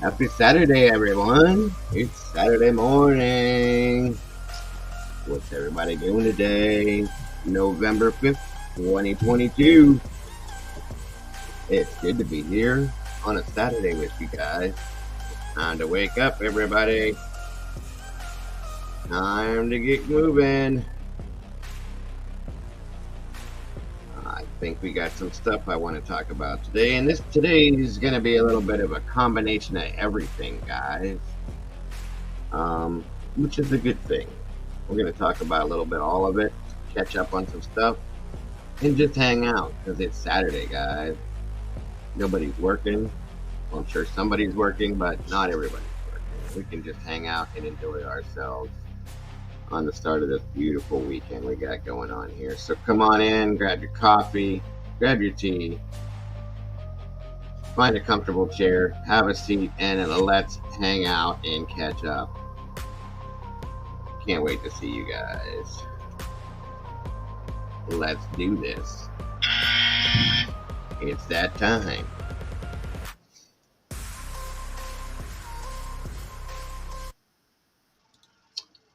Happy Saturday, everyone. It's Saturday morning. What's everybody doing today? November 5th, 2022. It's good to be here on a Saturday with you guys. Time to wake up, everybody. Time to get moving. I think we got some stuff I want to talk about today, and today is going to be a little bit of a combination of everything, guys, which is a good thing. We're going to talk about a little bit all of it, catch up on some stuff, and just hang out because it's Saturday, guys. Nobody's working. Well, I'm sure somebody's working, but not everybody's working. We can just hang out and enjoy ourselves on the start of this beautiful weekend we got going on here. So come on in, grab your coffee, grab your tea, find a comfortable chair, have a seat, and let's hang out and catch up. Can't wait to see you guys. Let's do this. It's that time.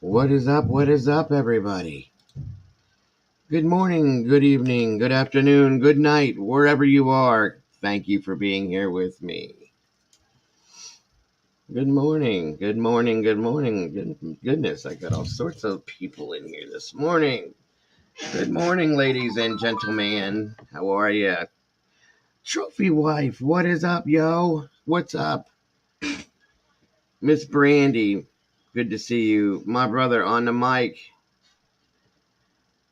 What is up? What is up, everybody? Good morning, good evening, good afternoon, good night, wherever you are. Thank you for being here with me. Good morning, good morning, good morning. Goodness, I got all sorts of people in here this morning. Good morning, ladies and gentlemen. How are you? Trophy wife, what is up, yo? What's up? Miss Brandy, good to see you. My brother on the mic.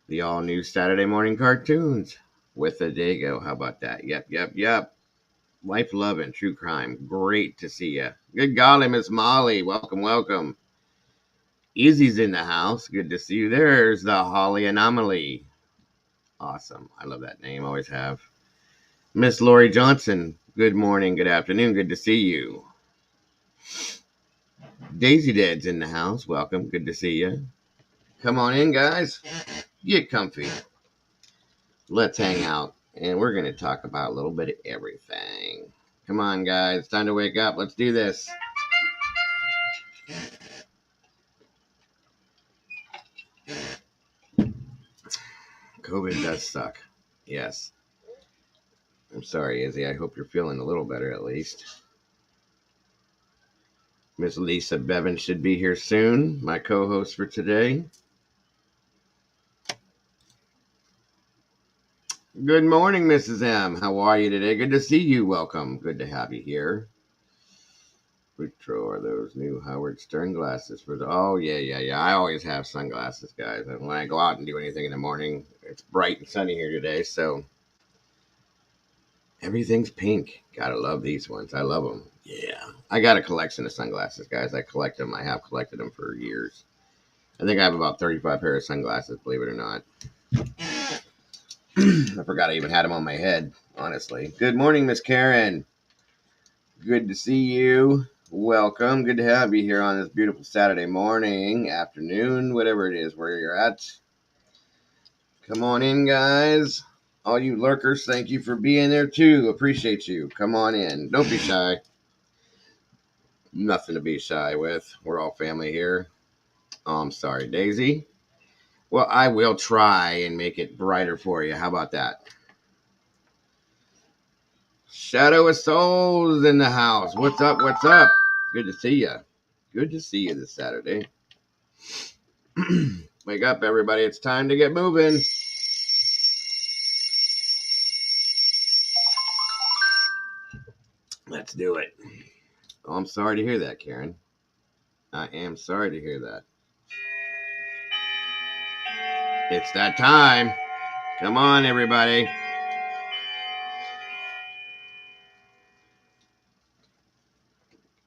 The all-new Saturday morning cartoons with a Dago. How about that? Yep. Life, love, and true crime. Great to see you. Good golly, Miss Molly. Welcome. Izzy's in the house. Good to see you. There's the Holly Anomaly. Awesome. I love that name. Always have. Miss Lori Johnson. Good morning. Good afternoon. Good to see you. Daisy Dad's in the house. Welcome. Good to see you. Come on in, guys. Get comfy. Let's hang out. And we're going to talk about a little bit of everything. Come on, guys. It's time to wake up. Let's do this. COVID does suck. Yes. I'm sorry, Izzy. I hope you're feeling a little better at least. Miss Lisa Bevan should be here soon, my co-host for today. Good morning, Mrs. M. How are you today? Good to see you. Welcome. Good to have you here. Which are those new Howard Stern glasses for the? Oh, yeah. I always have sunglasses, guys. And when I go out and do anything in the morning, it's bright and sunny here today, so everything's pink. Gotta love these ones. I love them. Yeah. I got a collection of sunglasses, guys. I collect them. I have collected them for years. I think I have about 35 pairs of sunglasses, believe it or not. I forgot I even had them on my head, honestly. Good morning, Miss Karen. Good to see you. Welcome. Good to have you here on this beautiful Saturday morning, afternoon, whatever it is where you're at. Come on in, guys. All you lurkers, thank you for being there too. Appreciate you. Come on in. Don't be shy. Nothing to be shy with. We're all family here. Oh, I'm sorry, Daisy. Well, I will try and make it brighter for you. How about that? Shadow of Souls in the house. What's up? Good to see you. Good to see you this Saturday. Wake up, everybody. It's time to get moving. Let's do it. Oh, I'm sorry to hear that, Karen. I am sorry to hear that. It's that time. Come on, everybody.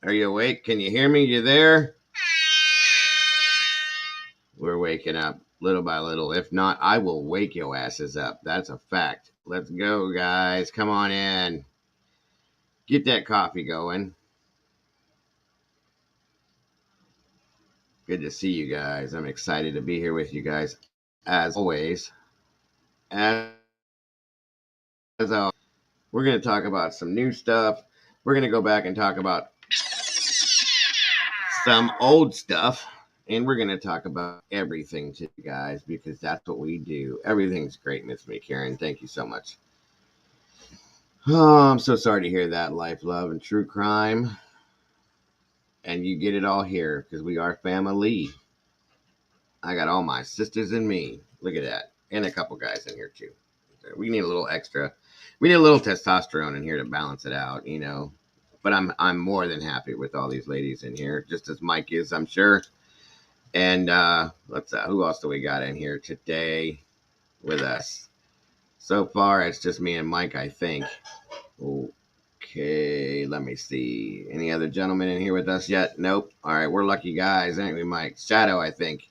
Are you awake? Can you hear me? You there? We're waking up little by little. If not, I will wake your asses up. That's a fact. Let's go, guys. Come on in. Get that coffee going. Good to see you guys. I'm excited to be here with you guys. As always. As always. We're going to talk about some new stuff. We're going to go back and talk about some old stuff. And we're going to talk about everything to you guys because that's what we do. Everything's great, Miss Me Karen. Thank you so much. Oh, I'm so sorry to hear that. Life, love, and true crime. And you get it all here because we are family. I got all my sisters and me. Look at that. And a couple guys in here too. We need a little extra. We need a little testosterone in here to balance it out, you know. But I'm more than happy with all these ladies in here, just as Mike is, I'm sure. And let's who else do we got in here today with us? So far, it's just me and Mike, I think. Okay, let me see. Any other gentlemen in here with us yet? Nope. All right, we're lucky guys, ain't we, Mike? Shadow, I think.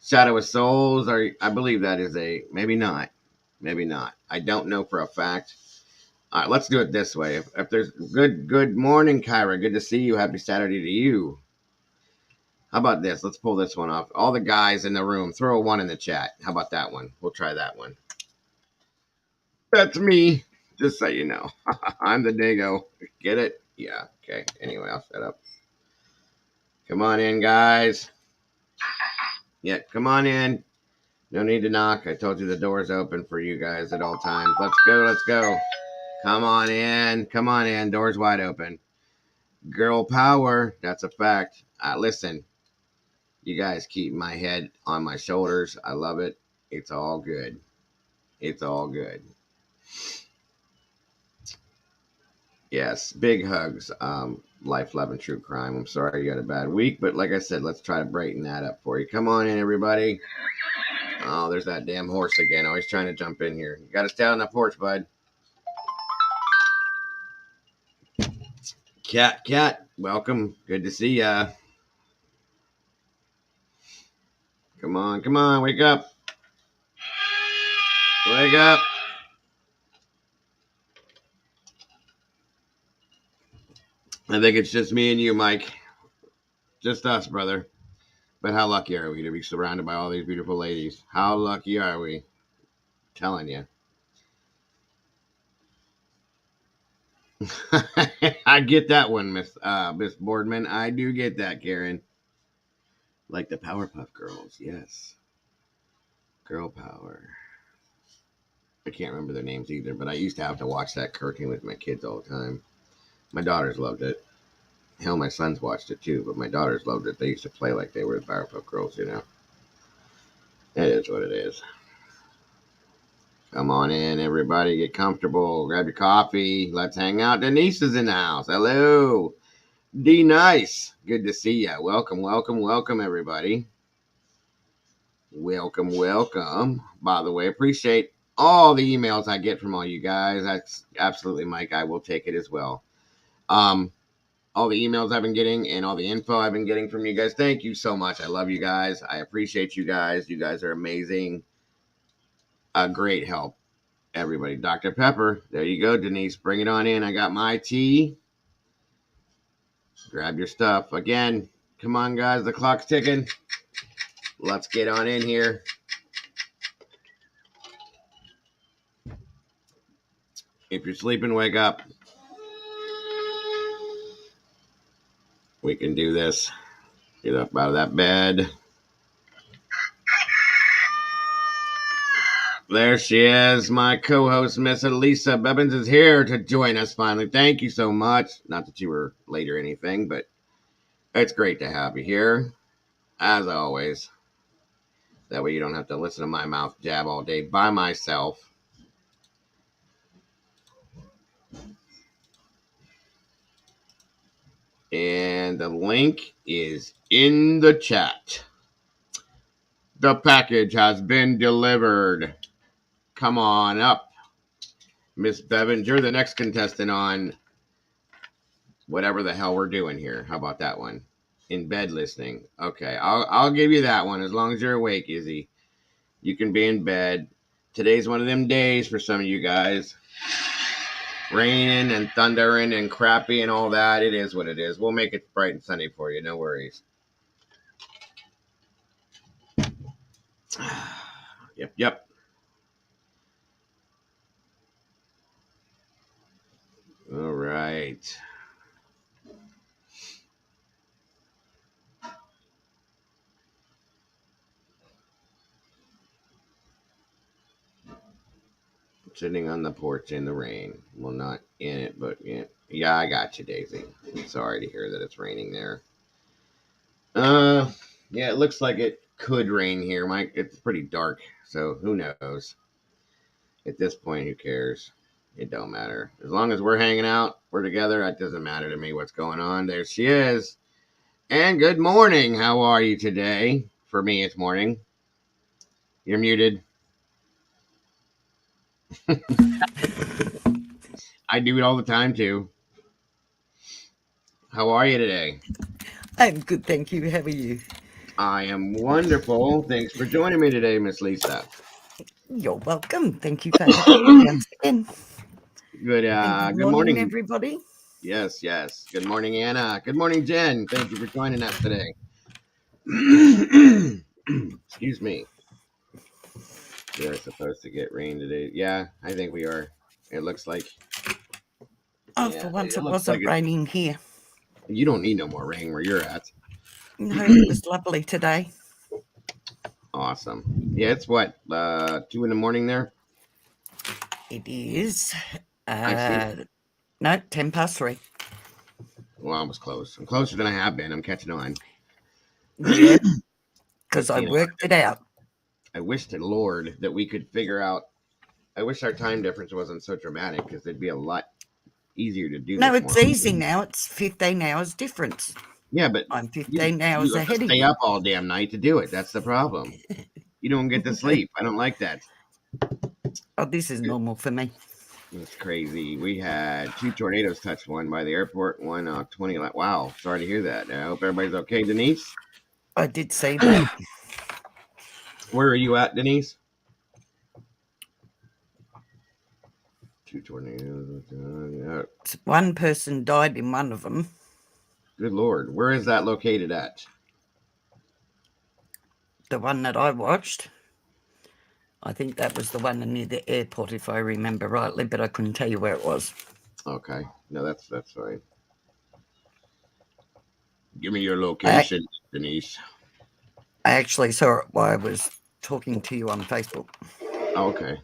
Shadow of Souls, I believe that is a maybe not. Maybe not. I don't know for a fact. All right, let's do it this way. If there's good morning, Kyra. Good to see you. Happy Saturday to you. How about this? Let's pull this one off. All the guys in the room, throw a one in the chat. How about that one? We'll try that one. That's me. Just so you know. I'm the Dago. Get it? Yeah. Okay. Anyway, I'll shut up. Come on in, guys. Yeah, come on in. No need to knock. I told you the door's open for you guys at all times. Let's go. Let's go. Come on in. Come on in. Door's wide open. Girl power. That's a fact. Listen, you guys keep my head on my shoulders. I love it. It's all good. It's all good. Yes, big hugs. Life, love, and true crime. I'm sorry you had a bad week, but like I said, let's try to brighten that up for you. Come on in, everybody. Oh, there's that damn horse again. Always trying to jump in here. You got to stay on the porch, bud. Cat, welcome. Good to see ya. Come on, wake up. Wake up. I think it's just me and you, Mike. Just us, brother. But how lucky are we to be surrounded by all these beautiful ladies? How lucky are we? Telling you. I get that one, Miss Boardman. I do get that, Karen. Like the Powerpuff Girls, yes. Girl power. I can't remember their names either, but I used to have to watch that cartoon with my kids all the time. My daughters loved it. Hell, my sons watched it too, but my daughters loved it. They used to play like they were the Powerpuff Girls, you know. That is what it is. Come on in, everybody. Get comfortable. Grab your coffee. Let's hang out. Denise is in the house. Hello. D Nice. Good to see ya. Welcome, welcome, welcome, everybody. Welcome. By the way, appreciate all the emails I get from all you guys. That's absolutely, Mike. I will take it as well. All the emails I've been getting and all the info I've been getting from you guys. Thank you so much. I love you guys. I appreciate you guys. You guys are amazing. A great help. Everybody. Dr. Pepper. There you go, Denise. Bring it on in. I got my tea. Grab your stuff. Again, come on, guys. The clock's ticking. Let's get on in here. If you're sleeping, wake up. We can do this. Get up out of that bed. There she is. My co-host, Miss Elisa Bebbins, is here to join us finally. Thank you so much. Not that you were late or anything, but it's great to have you here, as always. That way you don't have to listen to my mouth jab all day by myself. And the link is in the chat. The package has been delivered. Come on up. Miss Bevins, you're the next contestant on whatever the hell we're doing here. How about that one? In bed listening. Okay, I'll give you that one as long as you're awake, Izzy. You can be in bed. Today's one of them days for some of you guys. Raining and thundering and crappy and all that. It is what it is. We'll make it bright and sunny for you. No worries. Yep. All right. Sitting on the porch in the rain. Well, not in it, but yeah. Yeah, I got you, Daisy. I'm sorry to hear that it's raining there. Uh, yeah, it looks like it could rain here. Mike, it's pretty dark, so who knows? At this point, who cares? It don't matter. As long as we're hanging out, we're together, it doesn't matter to me what's going on. There she is. And good morning. How are you today? For me, it's morning. You're muted. I do it all the time, too. How are you today? I'm good, thank you. How are you? I am wonderful. Thanks for joining me today, Miss Lisa. You're welcome. Thank you for having me once again. Good And good good morning, morning. everybody. Yes, yes. Good morning, Anna. Good morning, Jen. Thank you for joining us today. Excuse me. We are supposed to get rain today. Yeah, I think we are. It looks like. Oh, Yeah, for once it it looks like wasn't it. raining here. You don't need no more rain where you're at. No, it was lovely today. Awesome. Yeah, it's what 2 in the morning there. It is. I see. No, 10 past 3. Well, I was close. I'm closer than I have been. I'm catching on. Yep, But because I worked it out. I wish to Lord that we could figure out. I wish our time difference wasn't so dramatic because it'd be a lot easier to do No, this more it's easy often. now. It's 15 hours difference. Yeah, but I'm you 15 you hours have to ahead of stay you. up all damn night to do it. That's the problem. You don't get to sleep. I don't like that. Oh, this is normal for me. It's crazy. We had two tornadoes touch one by the airport, one 20. Wow, sorry to hear that. I hope everybody's okay, Denise. I did see that. Where are you at, Denise? Two tornadoes. Yeah. One person died in one of them. Good Lord. Where is that located at? The one that I watched. I think that was the one near the airport, if I remember rightly, but I couldn't tell you where it was. Okay. No, that's fine. Give me your I, location, Denise. I actually saw it while I was talking to you on Facebook. Okay.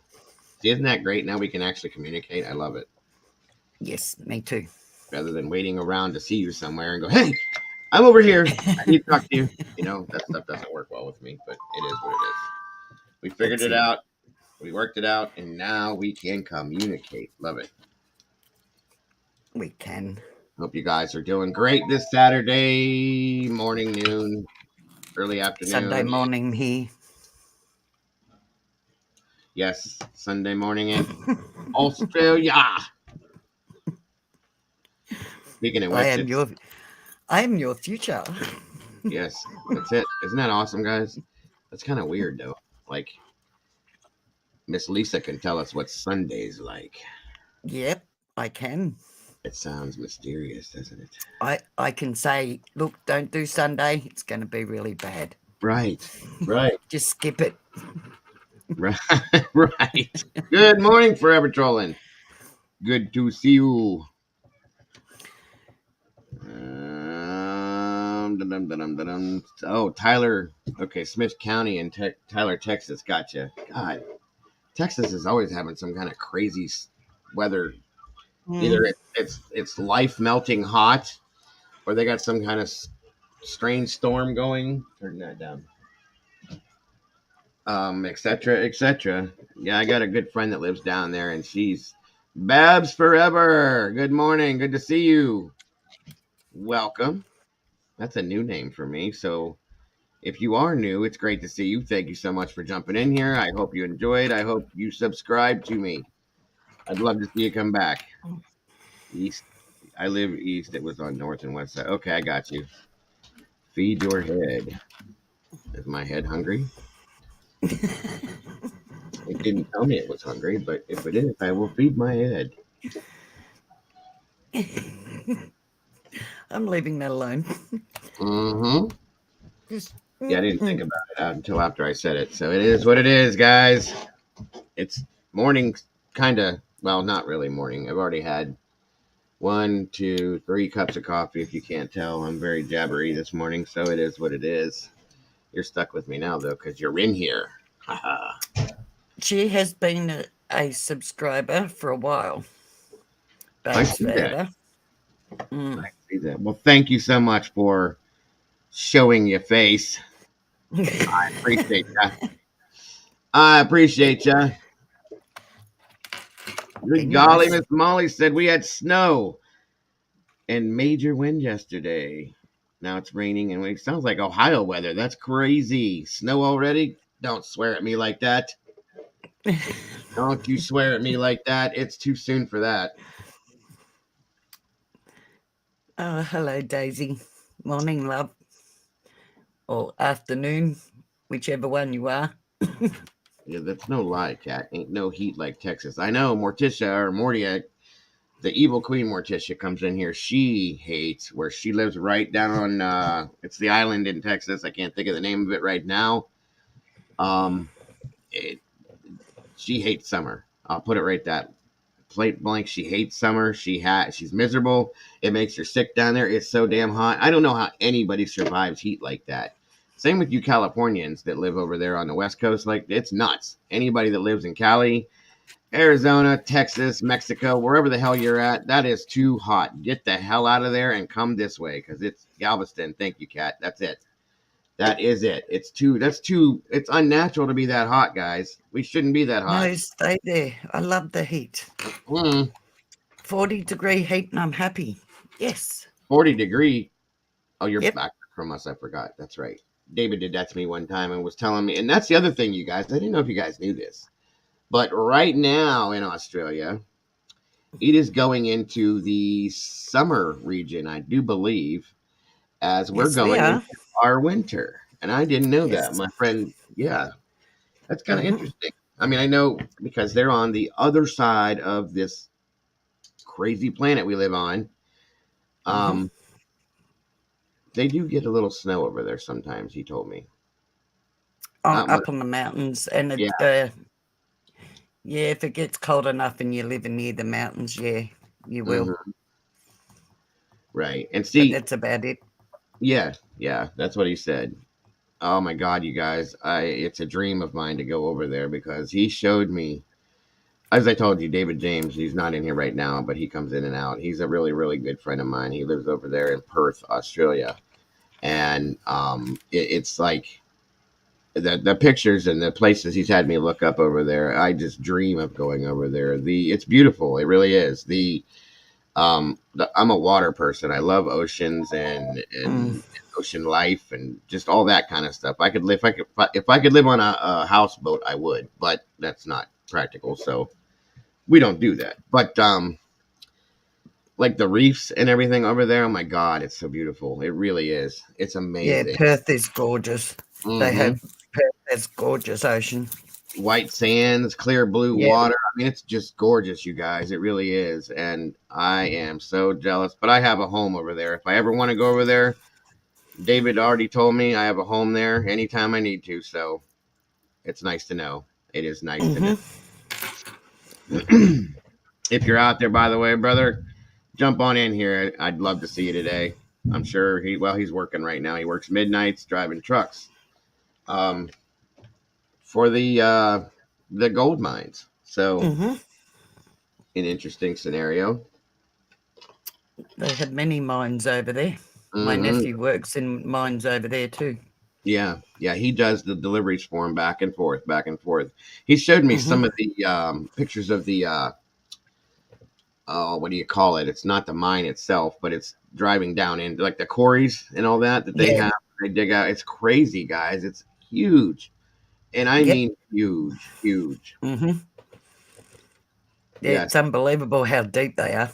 See, isn't that great? Now we can actually communicate. I love it. Yes, me too. Rather than waiting around to see you somewhere and go, hey, I'm over here. I need to talk to you. You know, that stuff doesn't work well with me, but it is what it is. We figured That's it it. out. We worked it out, and now we can communicate. Love it. We can. Hope you guys are doing great this Saturday morning, noon, early Sunday afternoon. morning here. Yes, Sunday morning in Australia. Speaking of I which, am it's your future. yes, that's it. Isn't that awesome, guys? That's kind of weird though. Like Miss Lisa can tell us what Sunday's like. Yep, I can. It sounds mysterious, doesn't it? I can say, look, don't do Sunday. It's going to be really bad. Right, right, Just skip it. right, right. Good morning, Forever Trolling. Good to see you. Oh, Tyler. Okay, Smith County in Tyler, Texas. Gotcha. God, Texas is always having some kind of crazy weather. Either Mm. it's life melting hot, or they got some kind of strange storm going. Turn that down. Etc. Etc. Yeah, I got a good friend that lives down there, and she's Babs Forever. Good morning. Good to see you. Welcome. That's a new name for me. So if you are new, it's great to see you. Thank you so much for jumping in here. I hope you enjoyed. I hope you subscribe to me. I'd love to see you come back. East. I live east. It was on north and west side. Okay, I got you. Feed your head. Is my head hungry? It didn't tell me it was hungry, but if it is, I will feed my head. I'm leaving that alone. Mm-hmm. Just, Yeah, I didn't think about it until after I said it. So it is what it is, guys. It's morning, kind of. Well, not really morning. I've already had 1, 2, 3 cups of coffee. If you can't tell, I'm very jabbery this morning. So it is what it is. You're stuck with me now, though, because you're in here. Haha. She has been a subscriber for a while. I Babes see that. forever. I see that. Well, thank you so much for showing your face. Appreciate you. I appreciate you. Good Be golly, nice. Miss Molly said we had snow and major wind yesterday. Now it's raining and it sounds like Ohio weather. That's crazy. Snow already? Don't swear at me like that. Don't you swear at me like that. It's too soon for that. Oh, hello, Daisy. Morning, love. Or afternoon, whichever one you are. Yeah, that's no lie, cat. Ain't no heat like Texas. I know Morticia or Mortia, the evil queen Morticia comes in here. She hates where she lives right down on it's the island in Texas. I can't think of the name of it right now. Um it, she hates summer. I'll put it right that plate blank. She hates summer. She's miserable. It makes her sick down there. It's so damn hot. I don't know how anybody survives heat like that. Same with you Californians that live over there on the West Coast. Like it's nuts. Anybody that lives in Cali, Arizona, Texas, Mexico, wherever the hell you're at, that is too hot. Get the hell out of there and come this way because it's Galveston. Thank you, Cat. That's it. That is it. It's unnatural to be that hot, guys. We shouldn't be that hot. No, stay there. I love the heat. Mm, 40-degree heat, and I'm happy. Yes. 40-degree. Oh, you're Yep. back from us. I forgot. That's right. David did that to me one time and was telling me, and that's the other thing, you guys. I didn't know if you guys knew this, but right now in Australia, it is going into the summer region, I do believe, as we're Yes, we going are. into our winter. And I didn't know that. Yes. My friend, yeah, that's kind of Hmm. interesting. I mean, I know because they're on the other side of this crazy planet we live on. Hmm. Um, they do get a little snow over there sometimes, he told me. On Not much. up on the mountains, and Yeah. yeah, if it gets cold enough and you're living near the mountains, yeah, you will. Hmm. Right. And But see, that's about it. yeah, yeah, that's what he said. Oh my God, you guys, it's a dream of mine to go over there because he showed me, as I told you, David James, he's not in here right now, but he comes in and out. He's a really, really good friend of mine. He lives over there in Perth, Australia. And it's like the pictures and the places he's had me look up over there. I just dream of going over there. It's beautiful. It really is. I'm a water person. I love oceans Mm. and ocean life and just all that kind of stuff. I could live if I could live on a houseboat, I would, but that's not practical. So we don't do that. But like the reefs and everything over there, oh my God, it's so beautiful. It really is. It's Yeah, amazing. Perth is gorgeous. They Hmm. have Perth has gorgeous ocean. White sands, clear blue Yeah. water. I mean, it's just gorgeous, you guys. It really is. And I am so jealous. But I have a home over there. If I ever want to go over there, David already told me I have a home there anytime I need to. So it's nice to know. It is nice to know. Hmm. If you're out there, by the way, brother, jump on in here. I'd love to see you today. I'm sure he's working right now. He works midnights driving trucks um, for the gold mines. So Hmm. an interesting scenario. They have many mines over there. My Hmm. nephew works in mines over there too. Yeah, yeah, he does the deliveries for him back and forth, back and forth. He showed me Hmm. some of the pictures of the what do you call it? It's not the mine itself, but it's driving down in like the quarries and all that they Yeah. have. They dig out. It's crazy, guys. It's huge, and I Yep. mean huge, huge. Hmm. Yeah, Yes. it's unbelievable how deep they are.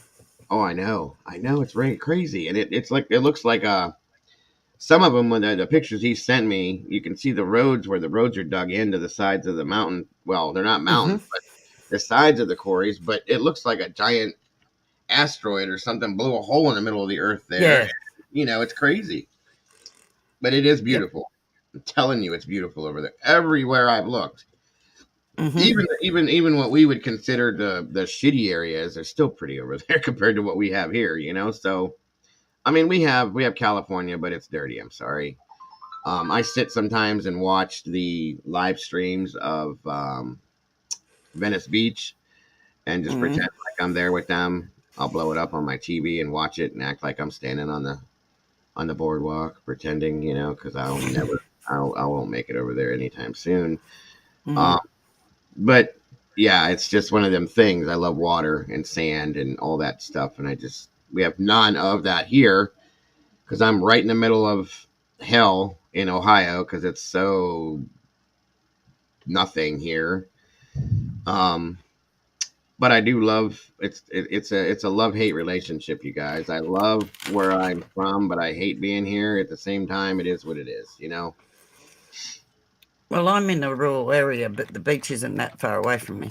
Oh, I know. It's very crazy, and it's like it looks like some of them when the pictures he sent me, you can see the roads where the roads are dug into the sides of the mountain. Well, they're not Hmm. mountains, but the sides of the quarries. But it looks like a giant asteroid or something blew a hole in the middle of the earth there. Yeah. And, it's crazy, but it is Yep. beautiful. I'm telling you, it's beautiful over there. Everywhere I've looked, Hmm. even what we would consider the shitty areas are still pretty over there compared to what we have here. So I mean, we have California, but it's dirty. I'm sorry. I sit sometimes and watch the live streams of Venice Beach and just Mm, pretend like I'm there with them. I'll blow it up on my TV and watch it and act like I'm standing on the boardwalk, pretending, because I won't make it over there anytime soon. Um, mm. but yeah, it's just one of them things. I love water and sand and all that stuff, and we have none of that here because I'm right in the middle of hell in Ohio because it's so nothing here. Um, but I do love it's a love hate relationship, you guys. I love where I'm from, but I hate being here. At the same time, it is what it is. Well, I'm in a rural area, but the beach isn't that far away from me.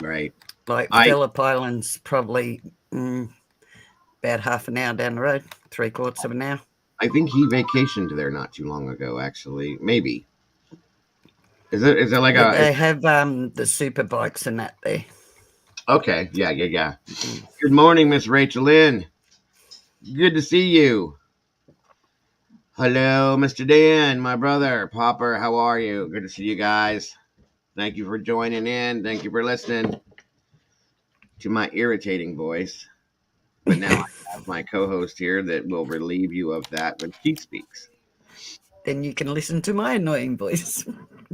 Right? Like I Phillip Island's probably about half an hour down the road, 3/4 of an hour. I think he vacationed there not too long ago. Actually, maybe is it like Yeah, a they have the super bikes and that there. okay? Yeah, yeah, yeah. Mm. Good morning, Miss Rachel Lynn. Good to see you. Hello, Mr. Dan, my brother, Popper. How are you? Good to see you guys. Thank you for joining in. Thank you for listening to my irritating voice. But now I have my co-host here that will relieve you of that when she speaks, Then you can listen to my annoying voice.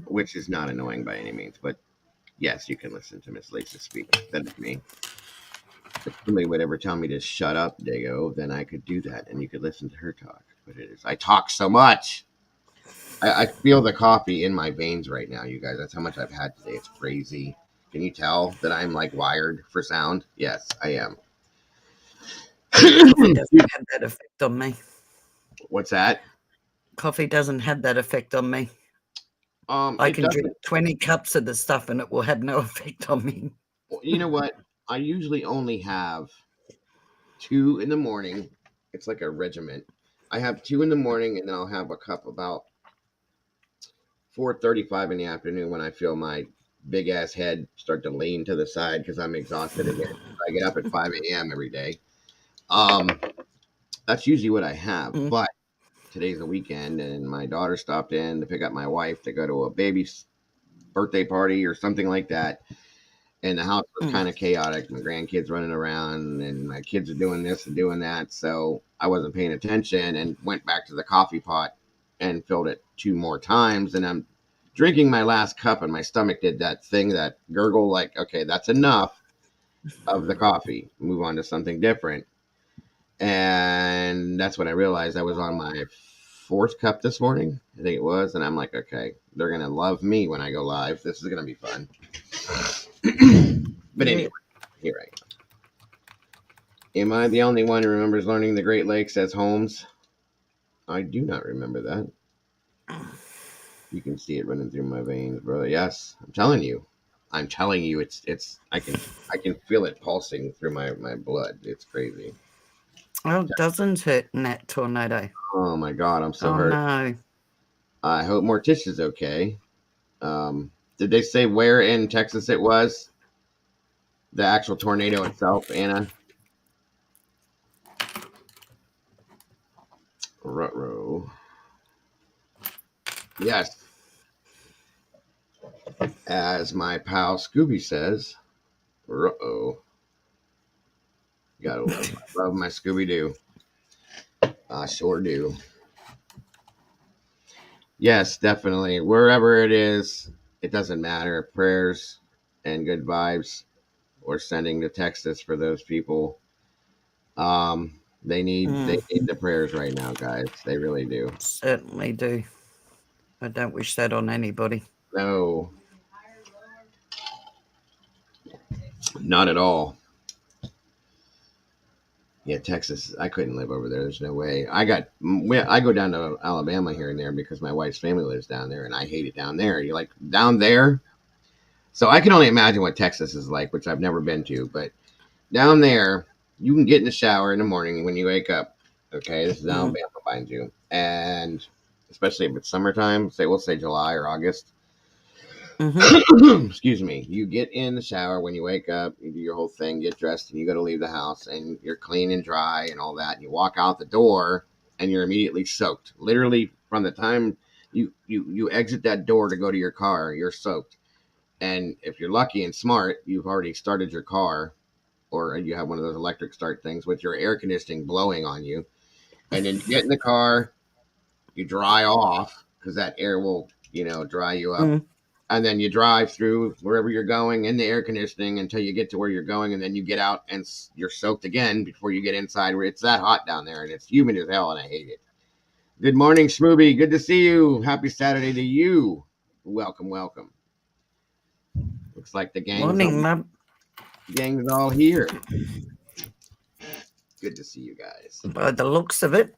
which is not annoying by any means. But yes, you can listen to Miss Lisa speak. That is me. If somebody would ever tell me to shut up, Dago, then I could do that, and you could listen to her talk. But I talk so much. I feel the coffee in my veins right now, you guys. That's how much I've had today. It's crazy. Can you tell that I'm like wired for sound? Yes, I am. Coffee doesn't have that effect on me. What's that? Coffee doesn't have that effect on me. I It can drink doesn't. 20 cups of the stuff and it will have no effect on me. You know what? I usually only have two in the morning. It's like a regiment. I have two in the morning, and then I'll have a cup about 4:35 in the afternoon when I feel my big ass head start to lean to the side because I'm exhausted again. I get up at 5 a.m. every day. Um, that's usually what I have. Mm, But today's a weekend, and my daughter stopped in to pick up my wife to go to a baby's birthday party or something like that. And the house was mm, kind of chaotic. My grandkids running around, and my kids are doing this and doing that. So I wasn't paying attention and went back to the coffee pot and filled it two more times. And I'm drinking my last cup, and my stomach did that thing, that gurgle, like, okay, that's enough of the coffee. Move on to something different. And that's when I realized I was on my fourth cup this morning. I think it was. And I'm like, okay, they're going to love me when I go live. This is going to be fun. But yeah. anyway, here I am. Am I the only one who remembers learning the Great Lakes as homes? I do not remember that. You can see it running through my veins, brother. Yes, I'm telling you. I'm telling you, it's. I can feel it pulsing through my blood. It's crazy. Oh, it doesn't hurt in that tornado. Oh my god, I'm so Oh, hurt. no. I hope Morticia's okay. Did they say where in Texas it was? The actual tornado itself, Anna? Ruh-roh. Yes, as my pal Scooby says. Ruh-oh. Gotta love my Scooby Doo. I sure do. Yes, definitely. Wherever it is, it doesn't matter. Prayers and good vibes we're sending to Texas for those people. They Mm, need the prayers right now, guys. They really do. certainly do. I don't wish that on anybody. No, not at all. Yeah, Texas. I couldn't live over there. There's no way. I go down to Alabama here and there because my wife's family lives down there, and I hate it down there. You like down there? So I can only imagine what Texas is like, which I've never been to. But down there, you can get in the shower in the morning when you wake up. Okay, this is Mm, Alabama, mind you, and especially if it's summertime, we'll say July or August. hmm Excuse me. You get in the shower when you wake up, you do your whole thing, get dressed, and you go to leave the house, and you're clean and dry and all that. And you walk out the door, and you're immediately soaked. Literally, from the time you exit that door to go to your car, you're soaked. And if you're lucky and smart, you've already started your car, or you have one of those electric start things with your air conditioning blowing on you. And then you get in the car, you dry off because that air will, dry you up. Mm. And then you drive through wherever you're going in the air conditioning until you get to where you're going. And then you get out and you're soaked again before you get inside where it's that hot down there and it's humid as hell and I hate it. Good morning, Schmooby. Good to see you. Happy Saturday to you. Welcome, welcome. Looks like the Morning, Mum. gang's all here. Good to see you guys. By the looks of it.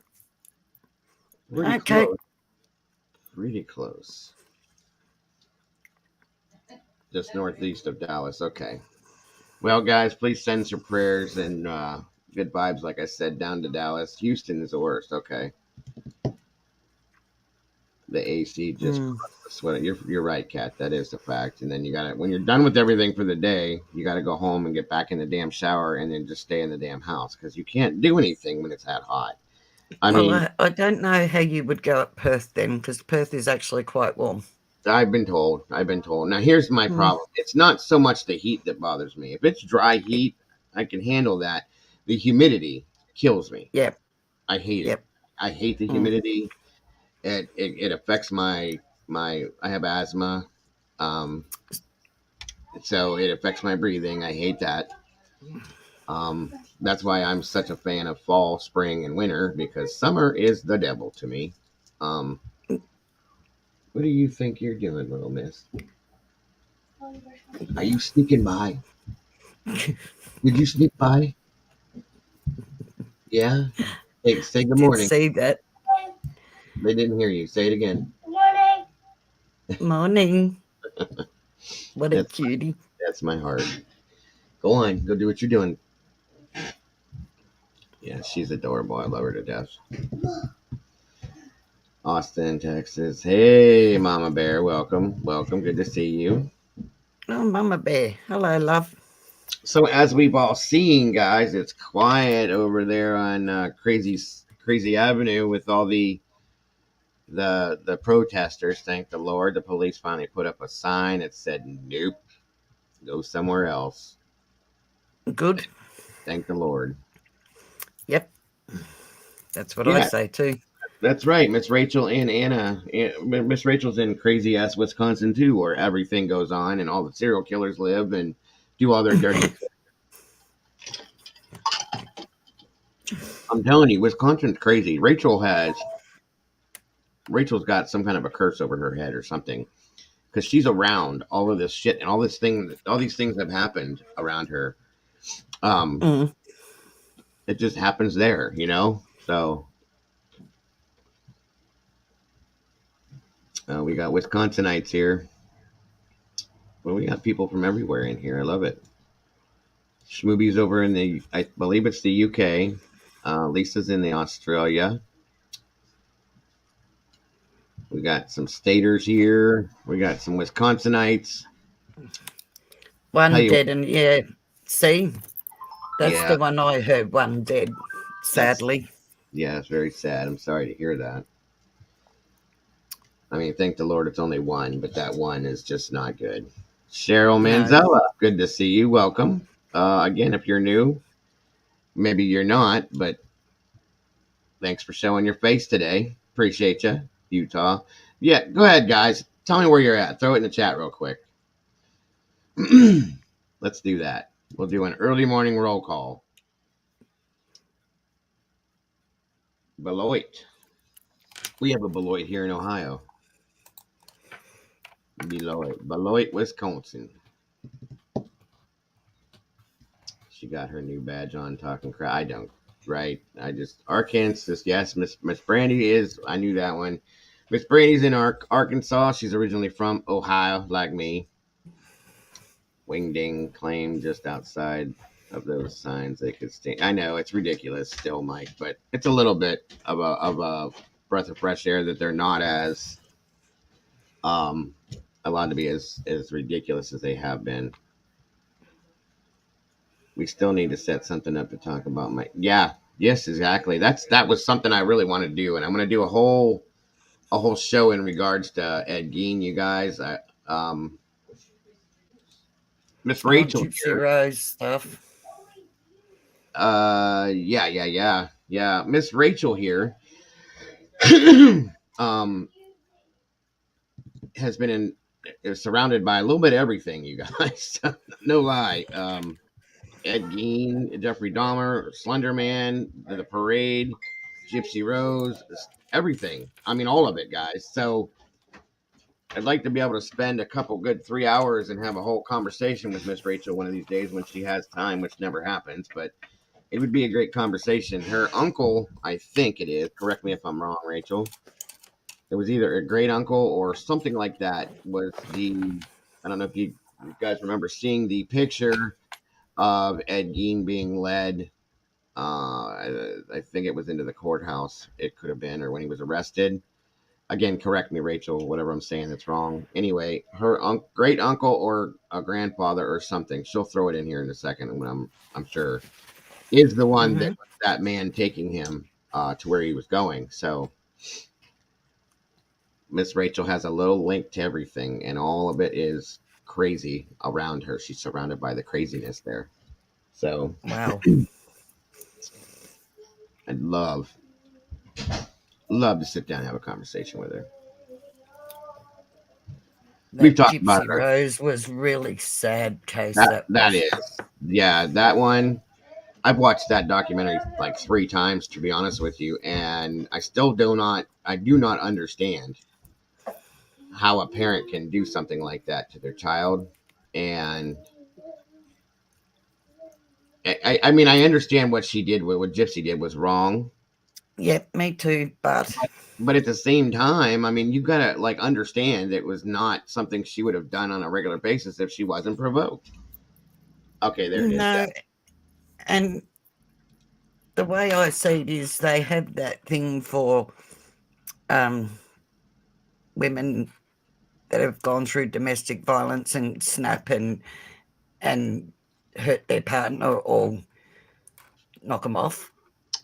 Pretty Okay. close. Pretty close. Just northeast of Dallas. Okay. Well, guys, please send some prayers and good vibes, like I said, down to Dallas. Houston is the worst. Okay. The AC just crushed the sweater. You're right, Kat. That is the fact. And then you got to, when you're done with everything for the day, you got to go home and get back in the damn shower and then just stay in the damn house because you can't do anything when it's that hot. I Well, mean, I don't know how you would go at Perth then, because Perth is actually quite warm. I've been told. I've been told. Now, here's my Mm. problem. It's not so much the heat that bothers me. If it's dry heat, I can handle that. The humidity kills me. Yep. I hate it. Yep. I hate the Mm. humidity. It affects my. I have asthma, um, so it affects my breathing. I hate that. That's why I'm such a fan of fall, spring, and winter because summer is the devil to me. Um, what do you think you're doing, little miss? Are you sneaking by? Did you sneak by? Yeah. Hey, say good Did morning. see that. They didn't hear you. Say it again. Morning. What a That's cutie. that's my heart. Go on, go do what you're doing. Yeah, she's adorable. I love her to death. Austin, Texas. Hey, Mama Bear. Welcome, welcome. Good to see you. Oh, Mama Bear. Hello, love. So, as we've all seen, guys, it's quiet over there on Crazy Avenue with all the protesters. Thank the Lord, the police finally put up a sign that said, "Nope, go somewhere else." Good. Thank the Lord. Yep. That's what I Yeah, say too. that's right. Miss Rachel and Anna. Miss Rachel's in crazy ass Wisconsin too, where everything goes on and all the serial killers live and do all their dirty. I'm telling you, Wisconsin's crazy. Rachel's got some kind of a curse over her head or something because she's around all of this shit and all these things have happened around her. Um, Mm. it just happens there, you know. So we got Wisconsinites here. Well, we got people from everywhere in here. I love it. Schmooby's over in I believe it's the UK. Lisa's in the Australia. We got some staters here. We got some Wisconsinites. Tell One you, dead, and yeah, see, that's yeah, the one I heard. One dead, that's sadly. it's very sad. I'm sorry to hear that. I mean, thank the Lord it's only one, but that one is just not good. Cheryl No. Manzella, good to see you. Welcome. Again, if you're new, maybe you're not, but thanks for showing your face today. Appreciate you, Utah. Yeah, go ahead, guys. Tell me where you're at. Throw it in the chat real quick. Let's do that. We'll do an early morning roll call. Beloit. We have a Beloit here in Ohio. Beloit, Wisconsin. She got her new badge on talking crap. I don't, right? I just, Arkansas, yes, Miss Brandy is, I knew that one. Miss Brandy's in Arkansas. She's originally from Ohio, like me. Wingding claim just outside of those signs they could stay. I know it's ridiculous still, Mike, but it's a little bit of a breath of fresh air that they're not as um allowed to be as ridiculous as they have been. We still need to set something up to talk about my yes, exactly. That was something I really want to do, and I'm going to do a whole show in regards to Ed Gein, you guys. Miss Oh, Rachel Gypsy here. Rose stuff. Yeah. Miss Rachel here um has been is surrounded by a little bit of everything, you guys. No lie. Ed Gein, Jeffrey Dahmer, Slender Man, the Parade, Gypsy Rose, everything. I mean, all of it, guys. So I'd like to be able to spend a couple good 3 hours and have a whole conversation with Miss Rachel one of these days when she has time, which never happens. But it would be a great conversation. Her uncle, I think it is. Correct me if I'm wrong, Rachel. It was either a great uncle or something like that. Was the I don't know if you guys remember seeing the picture of Ed Gein being led. I think it was into the courthouse. It could have been, or when he was arrested. Again, correct me, Rachel. Whatever I'm saying that's wrong. Anyway, her great uncle or a grandfather or something. She'll throw it in here in a second. When I'm sure is the one Mm-hmm. that man taking him to where he was going. So Miss Rachel has a little link to everything, and all of it is crazy around her. She's surrounded by the craziness there. So Wow. I'd love to sit down and have a conversation with her. We've That talked about Gypsy her. Rose was really sad case, that That was. is, yeah, that one. I've watched that documentary like 3 times, to be honest with you, and I do not understand how a parent can do something like that to their child. And I mean, I understand what she did, what Gypsy did was wrong, Yep, me too, but but at the same time, I mean, you gotta like understand it was not something she would have done on a regular basis if she wasn't provoked. Okay, there it is. no, and the way I see it is they have that thing for um, women that have gone through domestic violence and snap and hurt their partner or knock them off,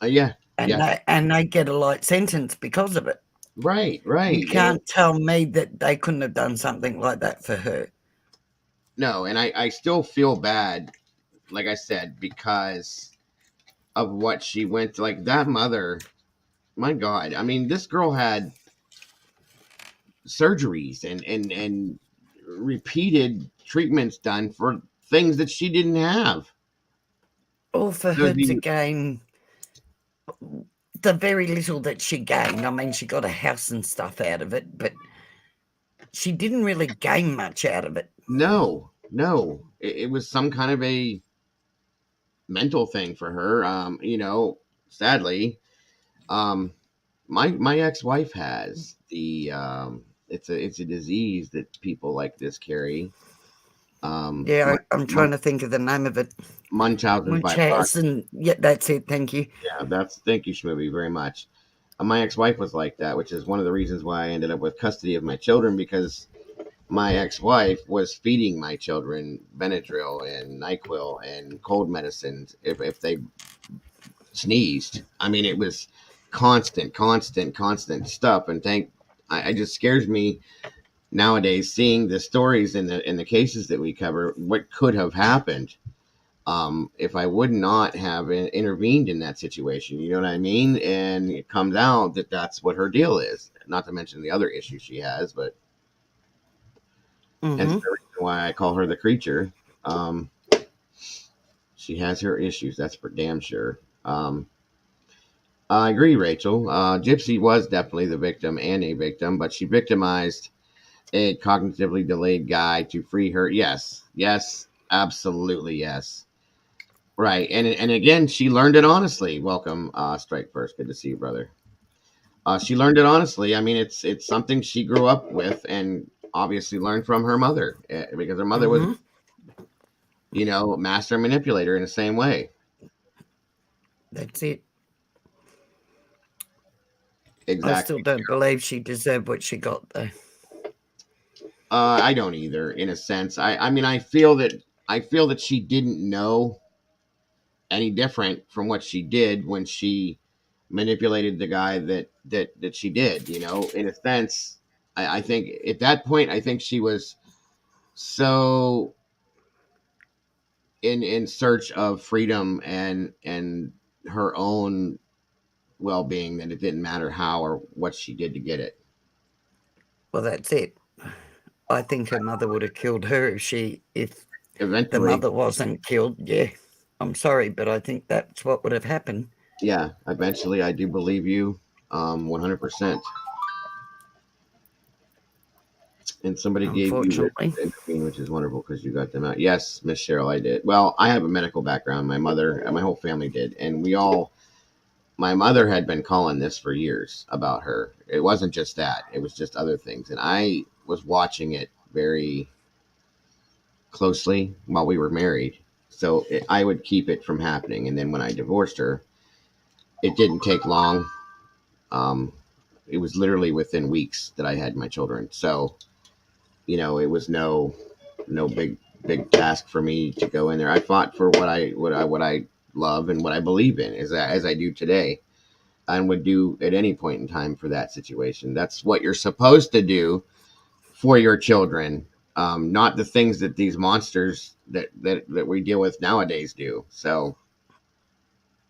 Yeah, and yeah, they get a light sentence because of it. You right. And can't tell me that they couldn't have done something like that for her. no, and I still feel bad, like I said, because of what she went to. Like that mother, my God, I mean, this girl had surgeries and repeated treatments done for things that she didn't have. Or for So her to the gain the very little that she gained. I mean, she got a house and stuff out of it, but she didn't really gain much out of it. no, it was some kind of a mental thing for her. Sadly, um, my ex wife has the it's a disease that people like this carry. Yeah, I'm trying to think of the name of it. Munchausen's by proxy. Munchausen. Yeah, that's it. Thank you. Yeah, that's thank you, Shmooby, very much. My ex-wife was like that, which is one of the reasons why I ended up with custody of my children because my ex-wife was feeding my children Benadryl and NyQuil and cold medicines if they sneezed. I mean, it was constant stuff. And I just scares me nowadays seeing the stories in the cases that we cover. What could have happened if I would not have intervened in that situation? You know what I mean? And it comes out that that's what her deal is. Not to mention the other issues she has, but hence Mm-hmm. the reason why I call her the creature. Um, she has her issues, that's for damn sure. I agree, Rachel. Gypsy was definitely the victim and a victim, but she victimized a cognitively delayed guy to free her. Yes, absolutely yes. Right, and again, she learned it honestly. Welcome, Strike First. Good to see you, brother. She learned it honestly. I mean, it's something she grew up with and obviously learned from her mother because her mother was, Mm-hmm. master manipulator in the same way. That's it. I still Exactly. don't believe she deserved what she got, though. I don't either. In a sense, I mean, I feel that she didn't know any different from what she did when she manipulated the guy that she did. In a sense, I think at that point, I think she was so in search of freedom and her own well-being, that it didn't matter how or what she did to get it. Well, that's it. I think her mother would have killed her if the Eventually, mother wasn't killed. Yeah, I'm sorry, but I think that's what would have happened. yeah, eventually, I do believe you, 100%. And somebody gave you written Unfortunately, intervene, which is wonderful because you got them out. Yes, Miss Cheryl, I did. Well, I have a medical background. My mother and my whole family did, and we all. My mother had been calling this for years about her. It wasn't just that; it was just other things, and I was watching it very closely while we were married. So I would keep it from happening, and then when I divorced her, it didn't take long. Um, it was literally within weeks that I had my children. So it was no big task for me to go in there. I fought for what I love and what I believe in, as I do today, and would do at any point in time for that situation. That's what you're supposed to do for your children, not the things that these monsters that we deal with nowadays do. So,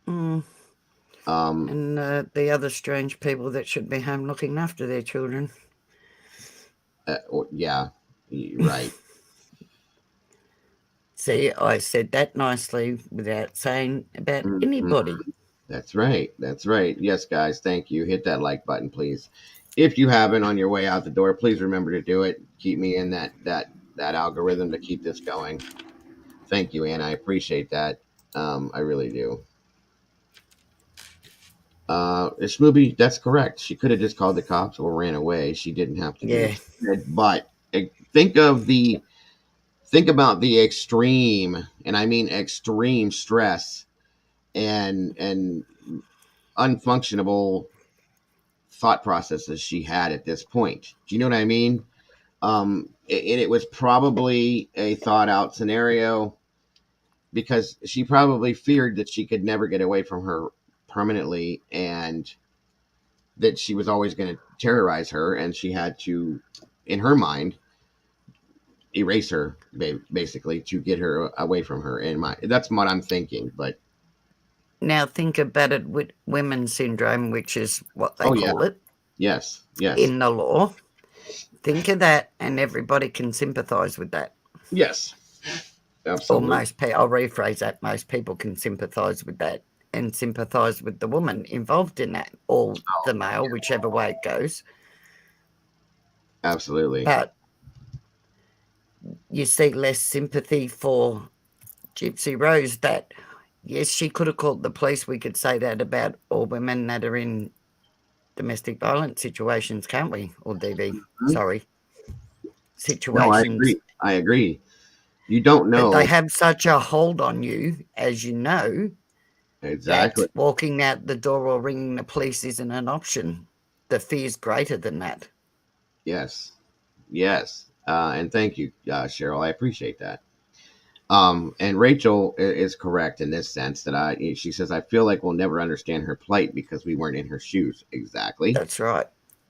mm, um, and the other strange people that should be home looking after their children. yeah, right. See, I said that nicely without saying about Mhm. anybody. That's right. That's right. Yes, guys, thank you. Hit that like button, please. If you haven't on your way out the door, please remember to do it. Keep me in that algorithm to keep this going. Thank you, Ann. I appreciate that. I really do. Smoothie, that's correct. She could have just called the cops or ran away. She didn't have to do what Yeah. she did. But think about the extreme, and I mean extreme stress and unfunctionable thought processes she had at this point. Do you know what I mean? And it was probably a thought out scenario because she probably feared that she could never get away from her permanently, and that she was always going to terrorize her, and she had to, in her mind, erase her basically to get her away from her. And that's what I'm thinking. But Now think about it with women's syndrome, which is what they oh yeah, call it yes, yes, in the law. Think of that, and everybody can sympathise with that. yes, Or absolutely, most people, I'll rephrase that, most people can sympathise with that and sympathise with the woman involved in that, or the male, whichever way it goes. absolutely. But you see less sympathy for Gypsy Rose that, yes, she could have called the police. We could say that about all women that are in domestic violence situations, can't we? Or DV, Mhm. sorry, No, I situations. agree. I agree. You don't But they know have such a hold on you, as you know, exactly. that walking out the door or ringing the police isn't an option. The fear's greater than that. Yes, yes, and thank you, Cheryl. I appreciate that. And Rachel is correct in this sense that she says, I feel like we'll never understand her plight because we weren't in her shoes. Exactly. That's right.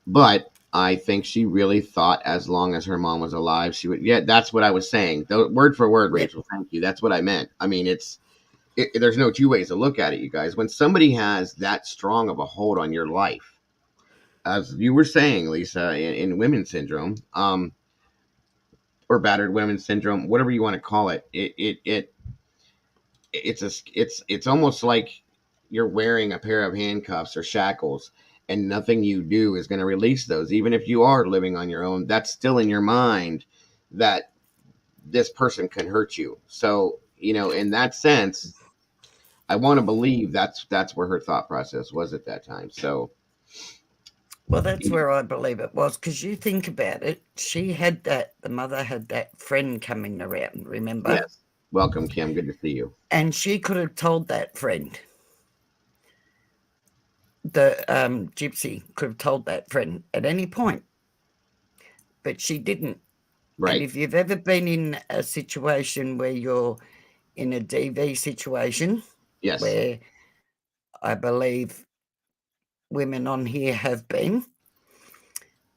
But I think she really thought as long as her mom was alive, she would. Yeah, that's what I was saying. Word for word, Yep. Rachel. Thank you. That's what I meant. I mean, there's no two ways to look at it, you guys. When somebody has that strong of a hold on your life, as you were saying, Lisa, in women's syndrome, or battered women's syndrome, whatever you want to call it, it's almost like you're wearing a pair of handcuffs or shackles, and nothing you do is going to release those. Even if you are living on your own, that's still in your mind that this person can hurt you. So in that sense, I want to believe that's where her thought process was at that time. So Well, that's where I believe it was, because you think about it, the mother had that friend coming around, remember? yes, welcome, Kim. Good to see you. And she could have told that friend, the gypsy could have told that friend at any point, but she didn't. And Right? if you've ever been in a situation where you're in a DV situation, Yes. where I believe women on here have been,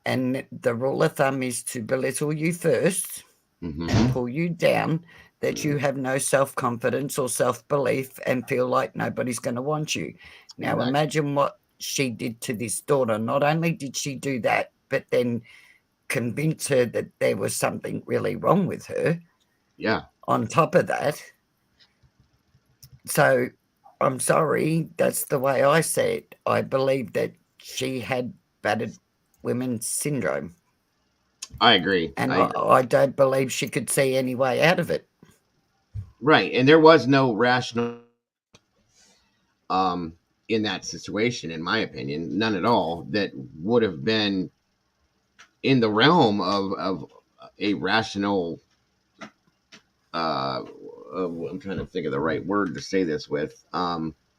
and the rule of thumb is to belittle you first and Hmm. pull you down, that you have no self confidence or self belief and feel like nobody's going to want you. Now, Exactly. imagine what she did to this daughter. Not only did she do that, but then convince her that there was something really wrong with her Yeah, on top of that. So I'm sorry, that's the way I see it. I believe that she had battered women's syndrome, I agree. and I agree. I don't believe she could see any way out of it. Right, and there was no rational um in that situation, in my opinion, none at all, that would have been in the realm of a rational. Uh, I'm trying to think of the right word to say this with. A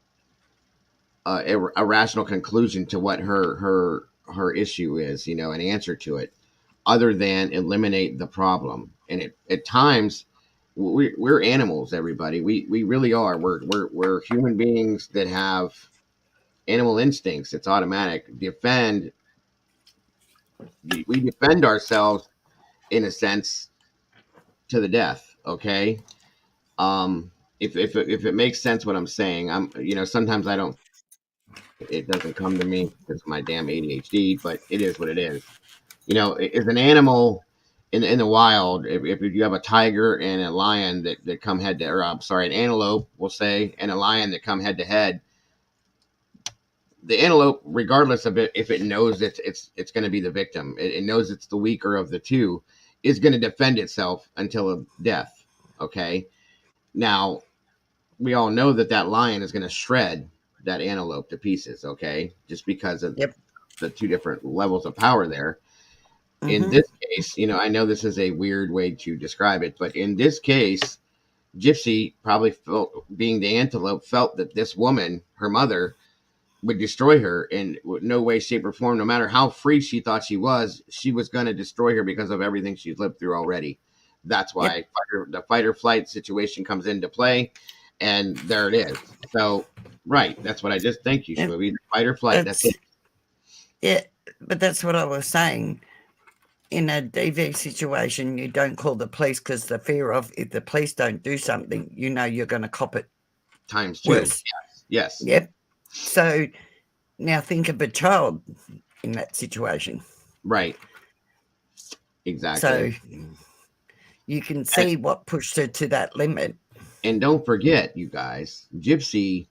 rational conclusion to what her issue is, an answer to it, other than eliminate the problem. And at times, we're animals, everybody. We really are. We're human beings that have animal instincts. It's automatic. We defend ourselves in a sense to the death. Okay. If it makes sense what I'm saying, sometimes I don't. It doesn't come to me because of my damn ADHD, but it is what it is. If an animal in the wild, if you have a tiger and a lion that come head to, or I'm sorry, an antelope, we'll say, and a lion that come head to head, the antelope, regardless of it, if it knows it's going to be the victim, it knows it's the weaker of the two, is going to defend itself until death. Okay. Now we all know that lion is going to shred that antelope to pieces. Okay, just because of Yep. the two different levels of power there. In Hmm. this case, I know this is a weird way to describe it, but in this case, Gypsy probably felt, being the antelope, felt that this woman, her mother, would destroy her in no way, shape, or form. No matter how free she thought she was going to destroy her because of everything she's lived through already. That's Yep. why the fight or flight situation comes into play, and there it is. So, right, that's what I just thank you, Yep. Shmoovy. Fight or flight. That's That's it. yeah, but that's what I was saying. In a DV situation, you don't call the police because the fear of if the police don't do something, you're going to cop it Times two. worse. Yes. Yep. So now think of a child in that situation. Right. Exactly. So you can And, see what pushed her to that limit. and don't forget, you guys, Gypsy's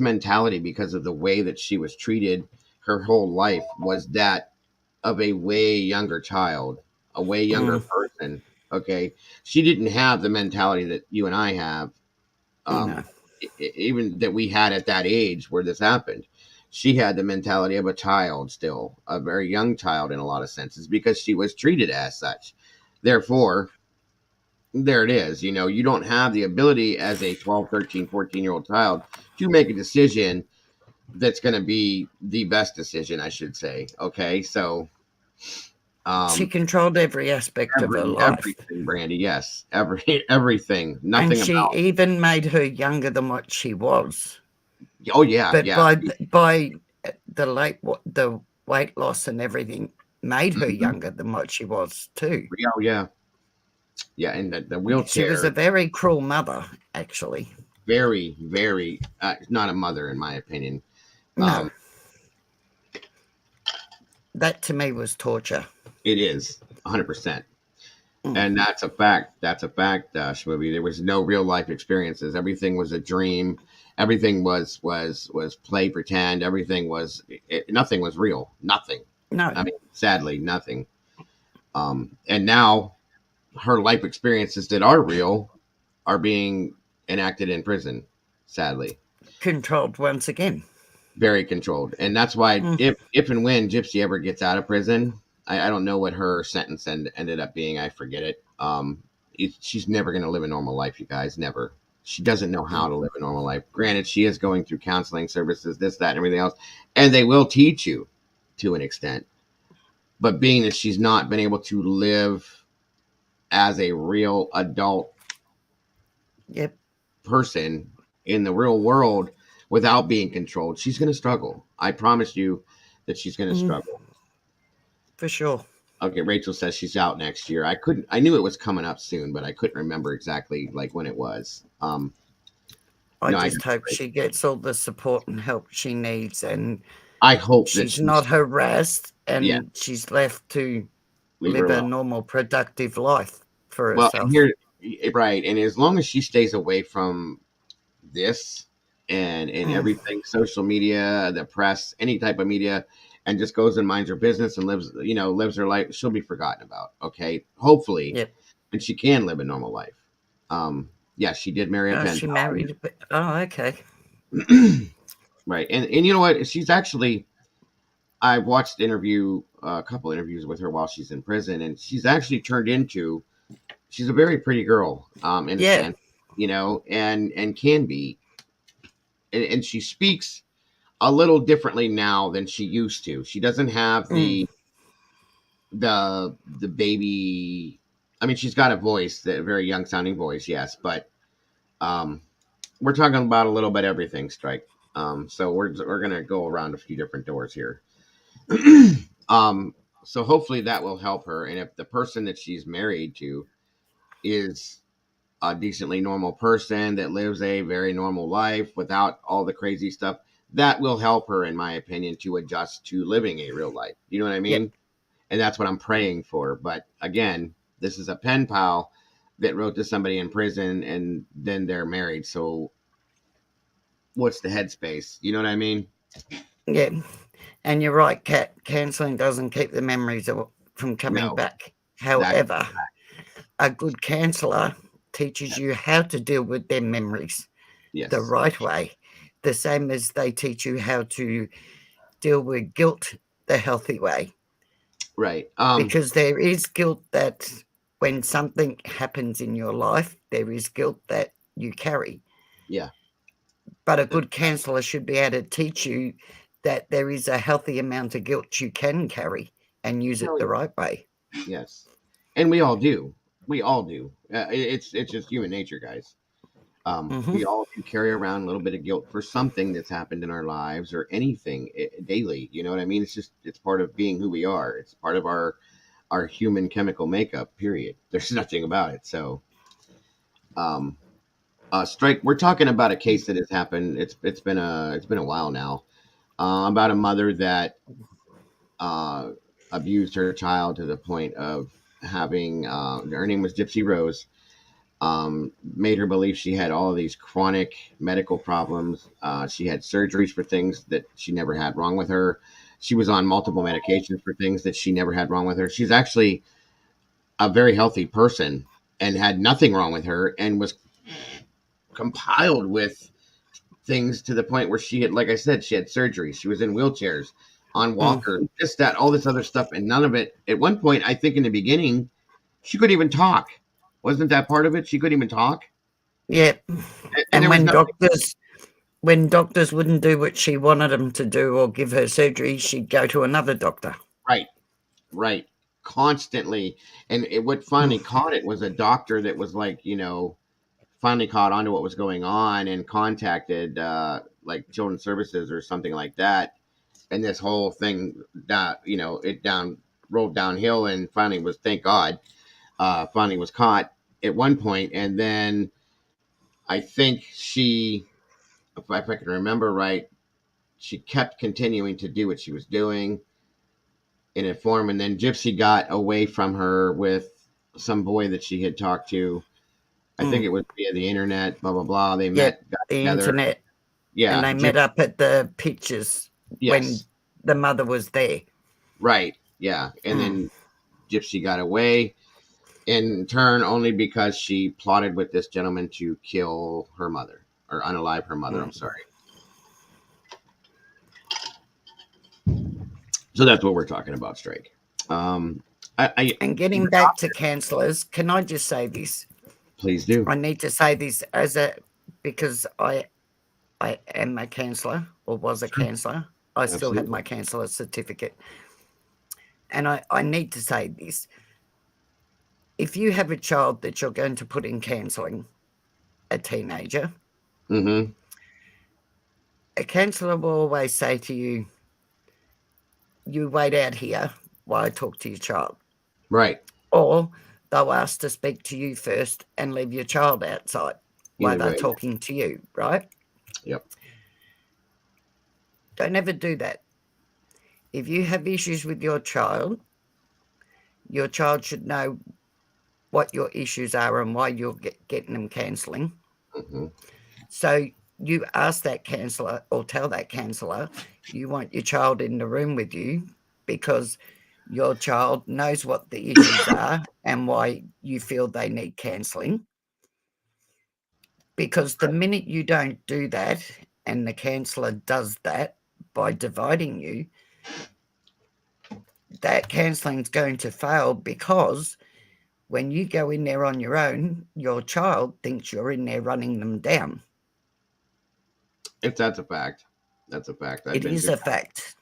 mentality, because of the way that she was treated her whole life, was that of a way younger child, a way younger Mm, person. Okay, she didn't have the mentality that you and I have, um, no. even that we had at that age where this happened. She had the mentality of a child, still a very young child in a lot of senses, because she was treated as such. Therefore, there it is. You don't have the ability as a 12, 13, 14-year-old child to make a decision that's going to be the best decision, I should say. Okay, so She um, controlled every aspect of her life. everything, Brandy. Yes, everything. And Nothing she about. even made her younger than what she was. Oh yeah, But yeah. by the weight loss and everything made her Mhm. younger than what she was too. Oh yeah, yeah. And the She was a wheelchair, very cruel mother, actually. very, very. Not a mother, in my opinion. No, Um, that to me was torture. it is 100%. Mm, And that's a fact. That's a fact, Shmoovy. There was no real life experiences. Everything was a dream. Everything was play pretend. Everything was nothing was real. Nothing. no, I mean, sadly, nothing. And now her life experiences that are real are being enacted in prison. Sadly, controlled once again. very controlled, and that's why Mm, if and when Gypsy ever gets out of prison, I don't know what her sentence ended up being. I forget it. She's never going to live a normal life, you guys. Never. She doesn't know how mm. to live a normal life. Granted, she is going through counseling services, this, that, and everything else, and they will teach you to an extent. But being that she's not been able to live as a real adult Yep. person in the real world without being controlled, she's going to struggle. I promise you that she's going to Mm, struggle. for sure. Okay, Rachel says she's out next year. I knew it was coming up soon, but I couldn't remember exactly like when it was. I No, I just hope she gets all the support and help she needs, and I hope that she's not she's, harassed, yeah, and she's left to leave her live a alone. normal, productive life for Well, and herself. here, right, and as long as she stays away from this and Mm, everything, social media, the press, any type of media, and just goes and minds her business and lives her life, she'll be forgotten about. Okay, hopefully, yep. and she can live a normal life. Yeah, she did marry a Oh, pen she married. Oh, okay. pal. Right, and you know what? She's actually, I've watched a couple interviews with her while she's in prison, and she's actually turned into, she's a very pretty girl, in a Yeah. sense, and can be, and she speaks a little differently now than she used to. She doesn't have Mm, the baby. I mean, she's got a voice, that very young sounding voice, yes, but um, we're talking about a little bit everything, Strike. So we're gonna go around a few different doors here. um, so hopefully that will help her. And if the person that she's married to is a decently normal person that lives a very normal life without all the crazy stuff, that will help her, in my opinion, to adjust to living a real life. You know what I yep. mean? And that's what I'm praying for. But again, this is a pen pal that wrote to somebody in prison and then they're married. So what's the headspace? You know what I mean? Yeah. And you're right, Cat. Cancelling doesn't keep the memories from coming No, back. that However, a good counsellor teaches you how to deal with their memories the yes, right way, the same as they teach you how to deal with guilt the healthy way. right. Because there is guilt that when something happens in your life, there is guilt that you carry. Yeah. But a good counsellor should be able to teach you that there is a healthy amount of guilt you can carry and use it Oh the yeah. right way. Yes. And we all do. We all do. It's just human nature, guys. Hmm. We all do carry around a little bit of guilt for something that's happened in our lives or anything daily. You know what I mean? It's part of being who we are. It's part of our human chemical makeup. Period. There's nothing about it. So, um, Strike. We're talking about a case that has happened. It's been a while now. About a mother that uh, abused her child to the point of having, her name was Gypsy Rose, made her believe she had all of these chronic medical problems. She had surgeries for things that she never had wrong with her. She was on multiple medications for things that she never had wrong with her. She's actually a very healthy person and had nothing wrong with her and was compiled with things to the point where she had, like I said, she had surgery. She was in wheelchairs, on Mm. walkers, this, that, all this other stuff, and none of it. At one point, I think in the beginning, she couldn't even talk. Wasn't that part of it? She couldn't even talk, Yeah. and And there was nothing. when doctors wouldn't do what she wanted them to do or give her surgery, she'd go to another doctor. Right, right, constantly. And what Mm. finally caught it was a doctor that was like, finally caught on to what was going on and contacted like children's services or something like that. And this whole thing, that it down rolled downhill, and finally was, thank God, finally was caught at one point. And then I think she, if I can remember right, she kept continuing to do what she was doing in a form, and then Gypsy got away from her with some boy that she had talked to. I think Mm. it was via the internet, blah blah blah. They Yep. got The together. internet. And Yeah, they met up at the pictures when yes, the mother was there. right, yeah. And Mm. then Gypsy got away in turn only because she plotted with this gentleman to kill her mother, or unalive her mother. I'm Mm. sorry. So that's what we're talking about, Strike. Um, And getting the back to doctor, counsellors, can I just say this? please do. I need to say this as a because I am a counsellor or was a Sure, counsellor. I still have absolutely. my counsellor certificate. And I need to say this. If you have a child that you're going to put in counselling, a teenager, Mm-hmm. a counsellor will always say to you, you wait out here while I talk to your child. Right. Or they'll ask to speak to you first and leave your child outside while Either they're way. talking to you, right? Yep. Don't ever do that. If you have issues with your child should know what your issues are and why you're getting them cancelling. Hmm. So you ask that counsellor or tell that counsellor you want your child in the room with you because your child knows what the issues are and why you feel they need cancelling. Because the minute you don't do that and the counsellor does that by dividing you, that counselling is going to fail because when you go in there on your own, your child thinks you're in there running them down. If that's a fact, that's a fact. I've It been is through. a fact.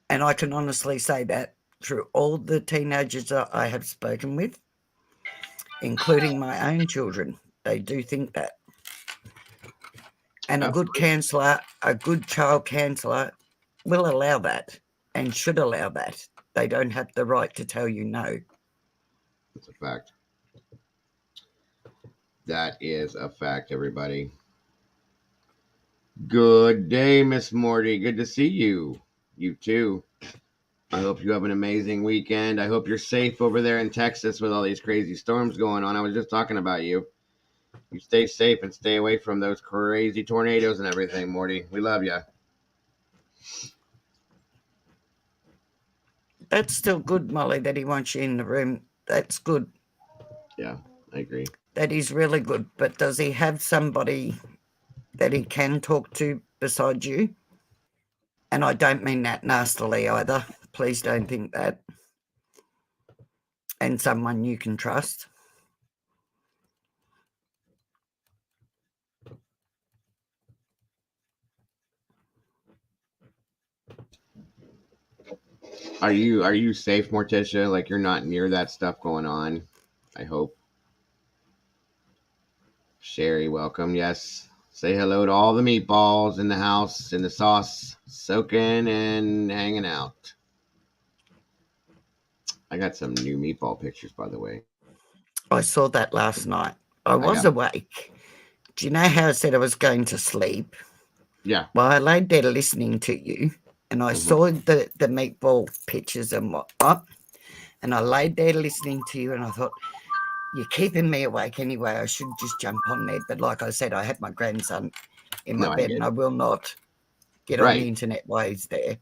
And I can honestly say that through all the teenagers that I have spoken with, including my own children, they do think that. And a good Absolutely. counsellor, a good child counsellor, will allow that and should allow that. They don't have the right to tell you no. That's a fact. That is a fact, everybody. Good day, Miss Morty. Good to see you. You too. I hope you have an amazing weekend. I hope you're safe over there in Texas with all these crazy storms going on. I was just talking about you. You stay safe and stay away from those crazy tornadoes and everything, Morty. We love you. That's still good, Molly, that he wants you in the room. That's good. Yeah, I agree. That is really good. But does he have somebody that he can talk to beside you? And I don't mean that nastily either. Please don't think that. And someone you can trust. Are you safe, Morticia? Like you're not near that stuff going on. I hope. Sherry, welcome. Yes. Say hello to all the meatballs in the house, in the sauce, soaking and hanging out. I got some new meatball pictures, by the way. I saw that last night. I I was got, awake. Do you know how I said I was going to sleep? yeah. Well, I laid there listening to you and I Hmm. saw the meatball pictures and whatnot. And I laid there listening to you and I thought, you're keeping me awake anyway. I should just jump on there. But like I said, I have my grandson in my No, I bed and get I it. will not get on the Right. internet while he's there.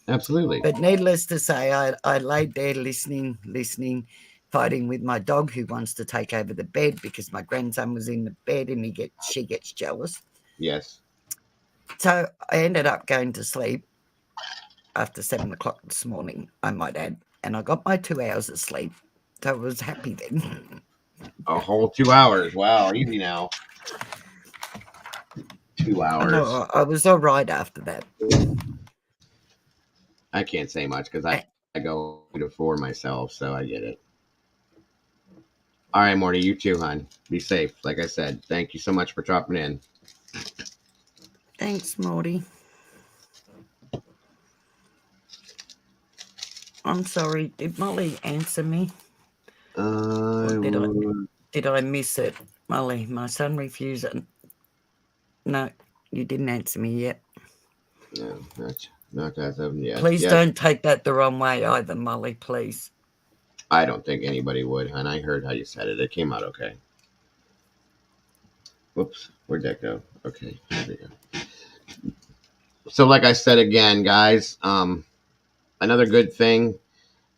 Absolutely. But needless to say, I laid there listening, fighting with my dog who wants to take over the bed because my grandson was in the bed and she gets jealous. Yes. So I ended up going to sleep after 7 o'clock this morning, I might add, and I got my 2 hours of sleep. So I was happy then. A whole 2 hours. Wow. Easy now. two I hours. know I was all right after that. I can't say much because I Eh, go to 4 myself, so I get it. All right, Morty, you too, hon. Be safe. Like I said, thank you so much for dropping in. Thanks, Morty. I'm sorry. Did Molly answer me, or I would. did I miss it? Molly, my son refused it. No, you didn't answer me yet. No, not as of yet. Please Yes, don't take that the wrong way either, Molly. Please. I don't think anybody would, hon. I heard how you said it. It came out okay. Whoops, where'd that go? Okay, there we go. So, like I said again, guys, another good thing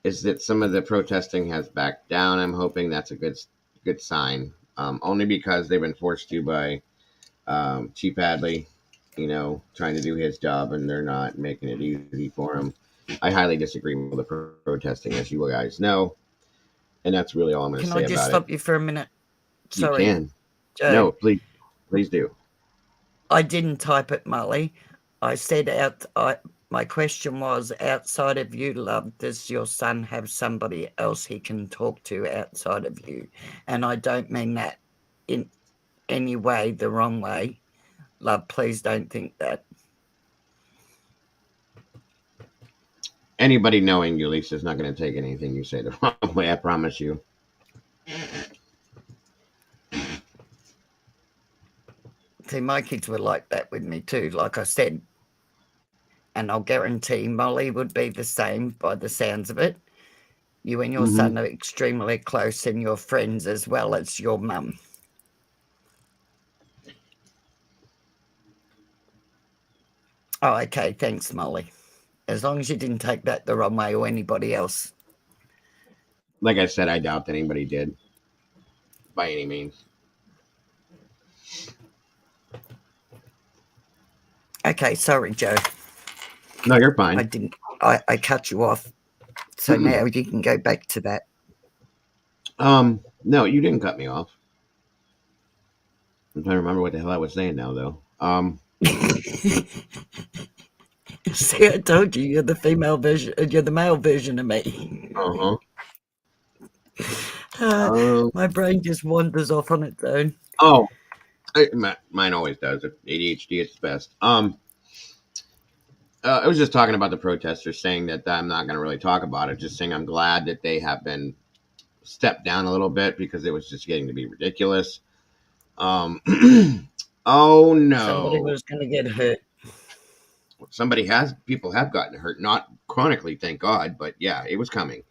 is that some of the protesting has backed down. I'm hoping that's a good sign. Only because they've been forced to by Chief Hadley, trying to do his job, and they're not making it easy for him. I highly disagree with the protesting, as you guys know, and that's really all I'm going to Can I say just about it. stop you for a minute? You Sorry, can. Joe. No, please do. I didn't type it, Molly. I said my question was outside of you, love, does your son have somebody else he can talk to outside of you? And I don't mean that in any way the wrong way. Love, please don't think that. Anybody knowing you, Lisa's not going to take anything you say the wrong way. I promise you. See, my kids were like that with me too, like I said. And I'll guarantee Molly would be the same by the sounds of it. You and your Hmm. son are extremely close and you're friends as well as your mum. Oh, okay. Thanks, Molly. As long as you didn't take that the wrong way or anybody else. Like I said, I doubt that anybody did by any means. Okay, sorry, Joe. No, you're I fine. didn't. I cut you off. So Mm-mm. now you can go back to that. No, you didn't cut me off. I'm trying to remember what the hell I was saying now, though. See, I told you you're the female version. You're the male version of me. Uh-huh. Uh, Um, my brain just wanders off on its own. oh, mine always does. ADHD at its best. I was just talking about the protesters, saying that I'm not going to really talk about it. Just saying I'm glad that they have been stepped down a little bit because it was just getting to be ridiculous. Um, oh Somebody no, was going to get hurt. people have gotten hurt, not chronically, thank God, but yeah, it was coming.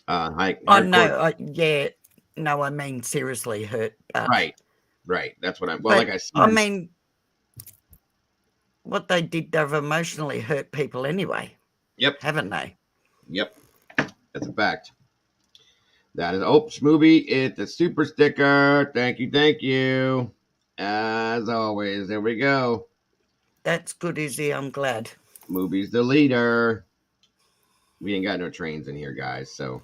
Oh Hardcore. no, yeah, no, I mean seriously hurt. Right, right. That's what I'm. Well, like But I I said, mean, what they did, they've emotionally hurt people anyway, yep, haven't they? yep. That's a fact. That is Smoothie. It's a super sticker. Thank you, thank you. As always, there we go. That's good, Izzy. I'm glad. Movie's the leader. We ain't got no trains in here, guys, so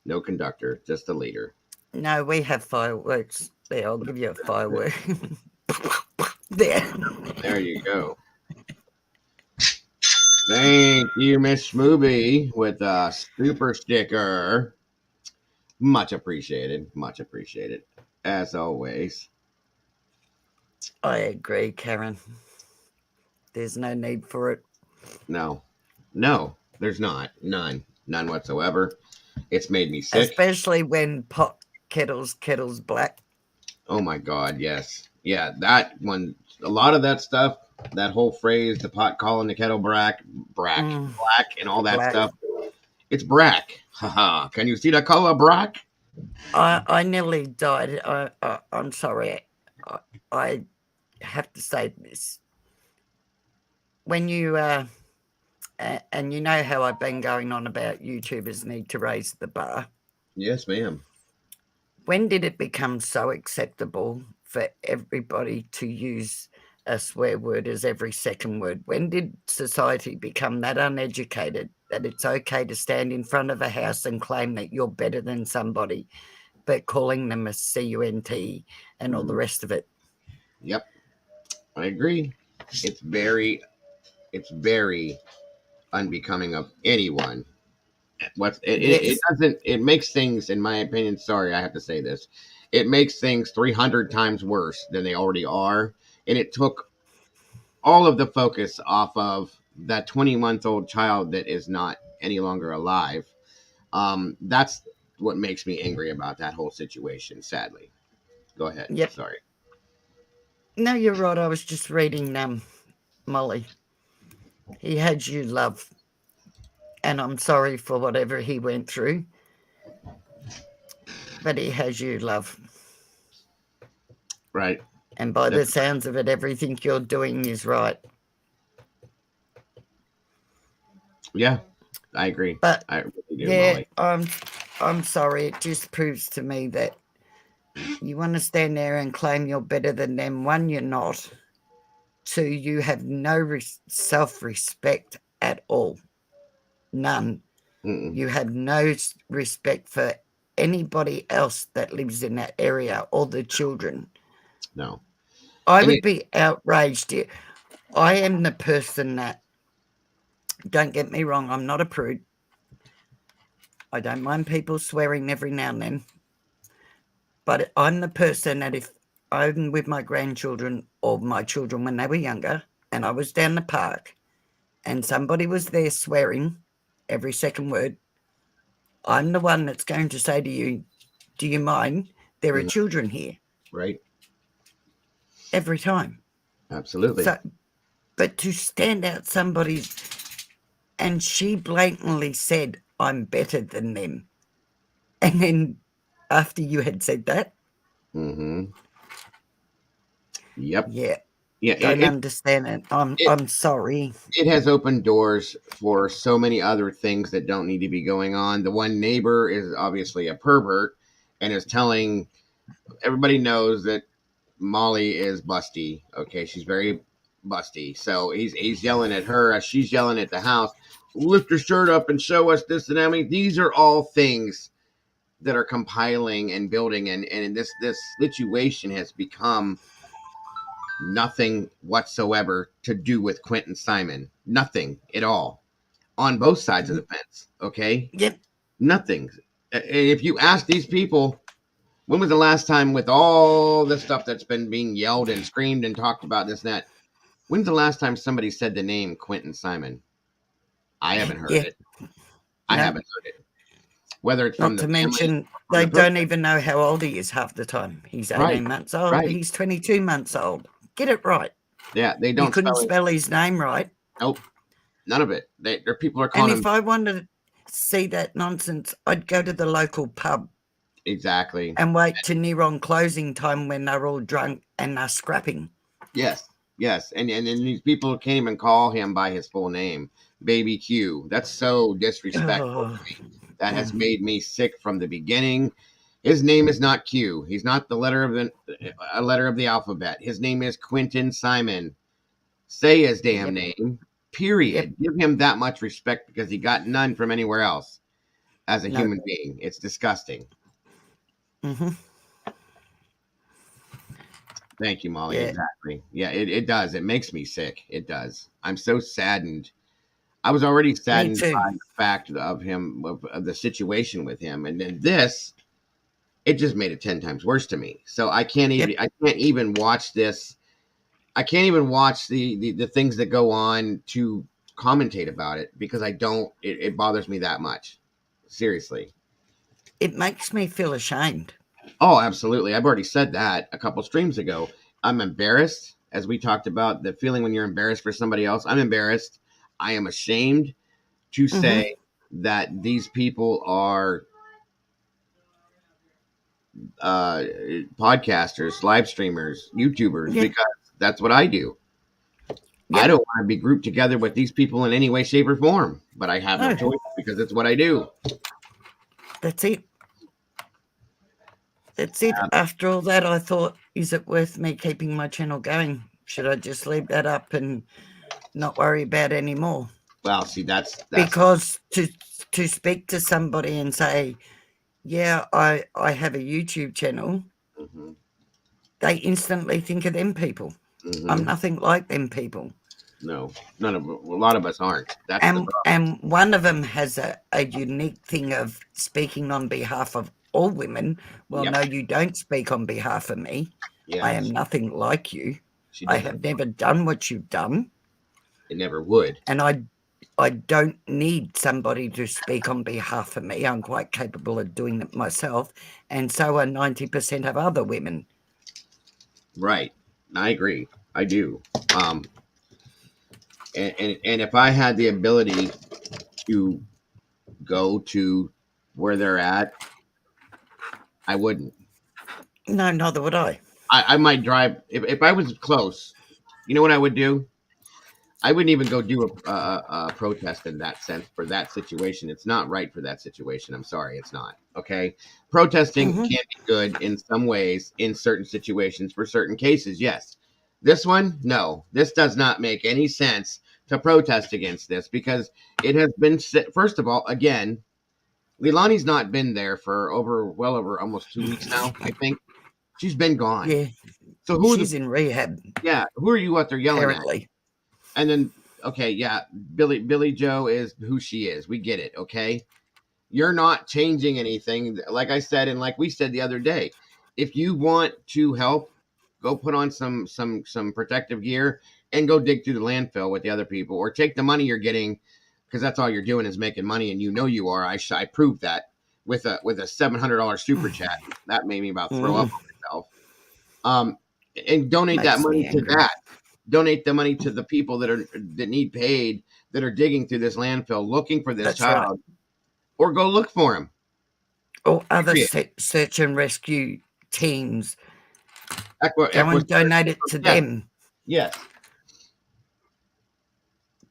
no conductor, just the leader. No, we have fireworks. There, I'll give you a firework. There. There you go. Thank you, Miss Smoothie, with a super sticker. Much appreciated. Much appreciated. As always. I agree, Karen. There's no need for it. No. No, there's not. None. None whatsoever. It's made me sick. Especially when pot kettles black. Oh my God, yes. Yeah, that one, a lot of that stuff, that whole phrase, the pot calling the kettle Mm, black, and all that black. stuff, it's brack. Haha. Can you see the color brack? I nearly died. I'm sorry. I have to say this. When you and you know how I've been going on about YouTubers need to raise the bar. Yes, ma'am. When did it become so acceptable for everybody to use a swear word as every second word? When did society become that uneducated that it's okay to stand in front of a house and claim that you're better than somebody, but calling them a cunt and all the rest of it? Yep, I agree. It's it's very unbecoming of anyone. It Yes. doesn't, it makes things, in my opinion, sorry, I have to say this, it makes things 300 times worse than they already are. And it took all of the focus off of that 20-month-old child that is not any longer alive. That's what makes me angry about that whole situation, sadly. Go ahead. Yep. Sorry. No, you're right. I was just reading Molly. He had you love, and I'm sorry for whatever he went through, but he has you love. Right. And by the That's, sounds of it, everything you're doing is right. yeah, I agree. But I really do, yeah, Molly. I'm sorry. It just proves to me that you want to stand there and claim you're better than them. One, you're not. Two, you have no self-respect at all. None. Mm-mm. You have no respect for anybody else that lives in that area or the children. No. I And would it, be outraged. I am the person that, don't get me wrong, I'm not a prude. I don't mind people swearing every now and then. But I'm the person that if I'm with my grandchildren or my children when they were younger and I was down the park and somebody was there swearing, every second word, I'm the one that's going to say to you, do you mind? There are Mhm. children here. Right. Every time. Absolutely. So, but to stand out somebody's, and she blatantly said, I'm better than them. And then after you had said that, Mm-hmm. Yep. yeah, Yeah. don't understand it. It I'm sorry. it has opened doors for so many other things that don't need to be going on. The one neighbor is obviously a pervert and is telling everybody knows that Molly is busty. Okay, she's very busty. So he's yelling at her as she's yelling at the house. Lift your shirt up and show us this and that. I mean, these are all things that are compiling and building, and this situation has become nothing whatsoever to do with Quentin Simon. Nothing at all on both sides of the fence. Okay, Yep. nothing. If you ask these people, when was the last time, with all the stuff that's been being yelled and screamed and talked about this and that, when's the last time somebody said the name Quentin Simon? I haven't heard Yeah. it. I No. haven't heard it. Whether it's from Not the to family, mention, from they the don't protest. even know how old he is half the time. He's Right, 18 months old. right. He's 22 months old. Get it right. Yeah, they You don't couldn't spell it. spell his name right. Nope, none of it. Their people are And calling him if I wanted to see that nonsense, I'd go to the local pub exactly. and wait to near on closing time when they're all drunk and they're scrapping. Yes, yes, and these people can't even call him by his full name, Baby Q. That's so disrespectful Oh, to me. That has mm, made me sick from the beginning. His name is not Q. He's not the letter of the a letter of the alphabet. His name is Quentin Simon. Say his damn yep, name. yep, Period. Give him that much respect because he got none from anywhere else as a no, human being. It's disgusting. hmm, Thank you, Molly. yeah, Exactly. Yeah, it does. It makes me sick. It does. I'm so saddened. I was already me saddened too. by the fact of him, of the situation with him. And then this, it just made it 10 times worse to me. So Yep, I can't even watch this. I can't even watch the things that go on to commentate about it because I don't, it bothers me that much. Seriously. it makes me feel ashamed. Oh, absolutely. I've already said that a couple streams ago. I'm embarrassed, as we talked about the feeling when you're embarrassed for somebody else. I'm embarrassed. I am ashamed to Hmm. say that these people are uh, podcasters, live streamers, YouTubers, Yep, because that's what I do. I yep, don't want to be grouped together with these people in any way, shape, or form, but I have no no, choice because it's what I do. that's it. That's it. After all that, I thought, is it worth me keeping my channel going? Should I just leave that up and not worry about it anymore? Well, see, that's Because to speak to somebody and say, yeah, I have a YouTube channel, hmm they instantly think of them people. I'm hmm nothing like them people. no, none of a lot of us aren't. That's the problem. And one of them has a unique thing of speaking on behalf of all women. Well, Yep. no, you don't speak on behalf of me. I Yeah, am nothing like you. she I does that. have never done what you've done, It never would. and I don't need somebody to speak on behalf of me. I'm quite capable of doing it myself, and so are 90% of other women. Right. I agree. I do. Um, and if I had the ability to go to where they're at, I wouldn't. No, neither would I. I might drive if I was close. You know what I would do? I wouldn't even go do a protest in that sense for that situation. It's not right for that situation. I'm sorry, it's not. Okay, protesting Hmm. can be good in some ways in certain situations for certain cases. Yes, this one, no, this does not make any sense to protest against this because it has been. First of all, again, Leilani's not been there for well over almost 2 weeks now. I think she's been gone. Yeah, So who are the she's in rehab, yeah? Who are you out there yelling at? apparently. And then okay, yeah, Billy Joe is who she is. We get it, okay? You're not changing anything. Like I said, and like we said the other day, if you want to help, go put on some protective gear and go dig through the landfill with the other people, or take the money you're getting because that's all you're doing is making money, and you are. I proved that with a $700 super chat. That made me about throw up on myself. And donate that Makes me money to angry. that. Donate the money to the people that need paid, that are digging through this landfill looking for this That's right. child, or go look for him. Or other Period. search and rescue teams. Go Equus, and donate it to yes, them. yes.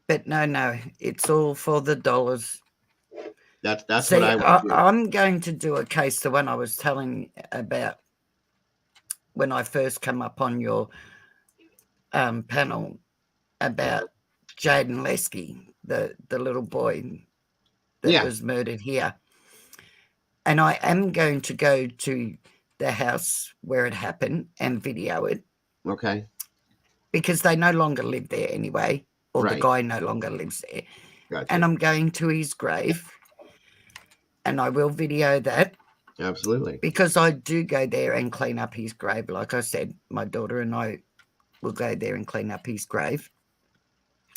But no, it's all for the dollars. That's what See, I would do. I'm going to do a case, the one I was telling about when I first come up on your panel about Jaden Lesky, the little boy that Yeah. was murdered here. And I am going to go to the house where it happened and video it Okay. because they no longer live there anyway, or the Right. guy no longer lives there. Gotcha. And I'm going to his grave and I will video that Absolutely. because I do go there and clean up his grave. Like I said, my daughter and I will go there and clean up his grave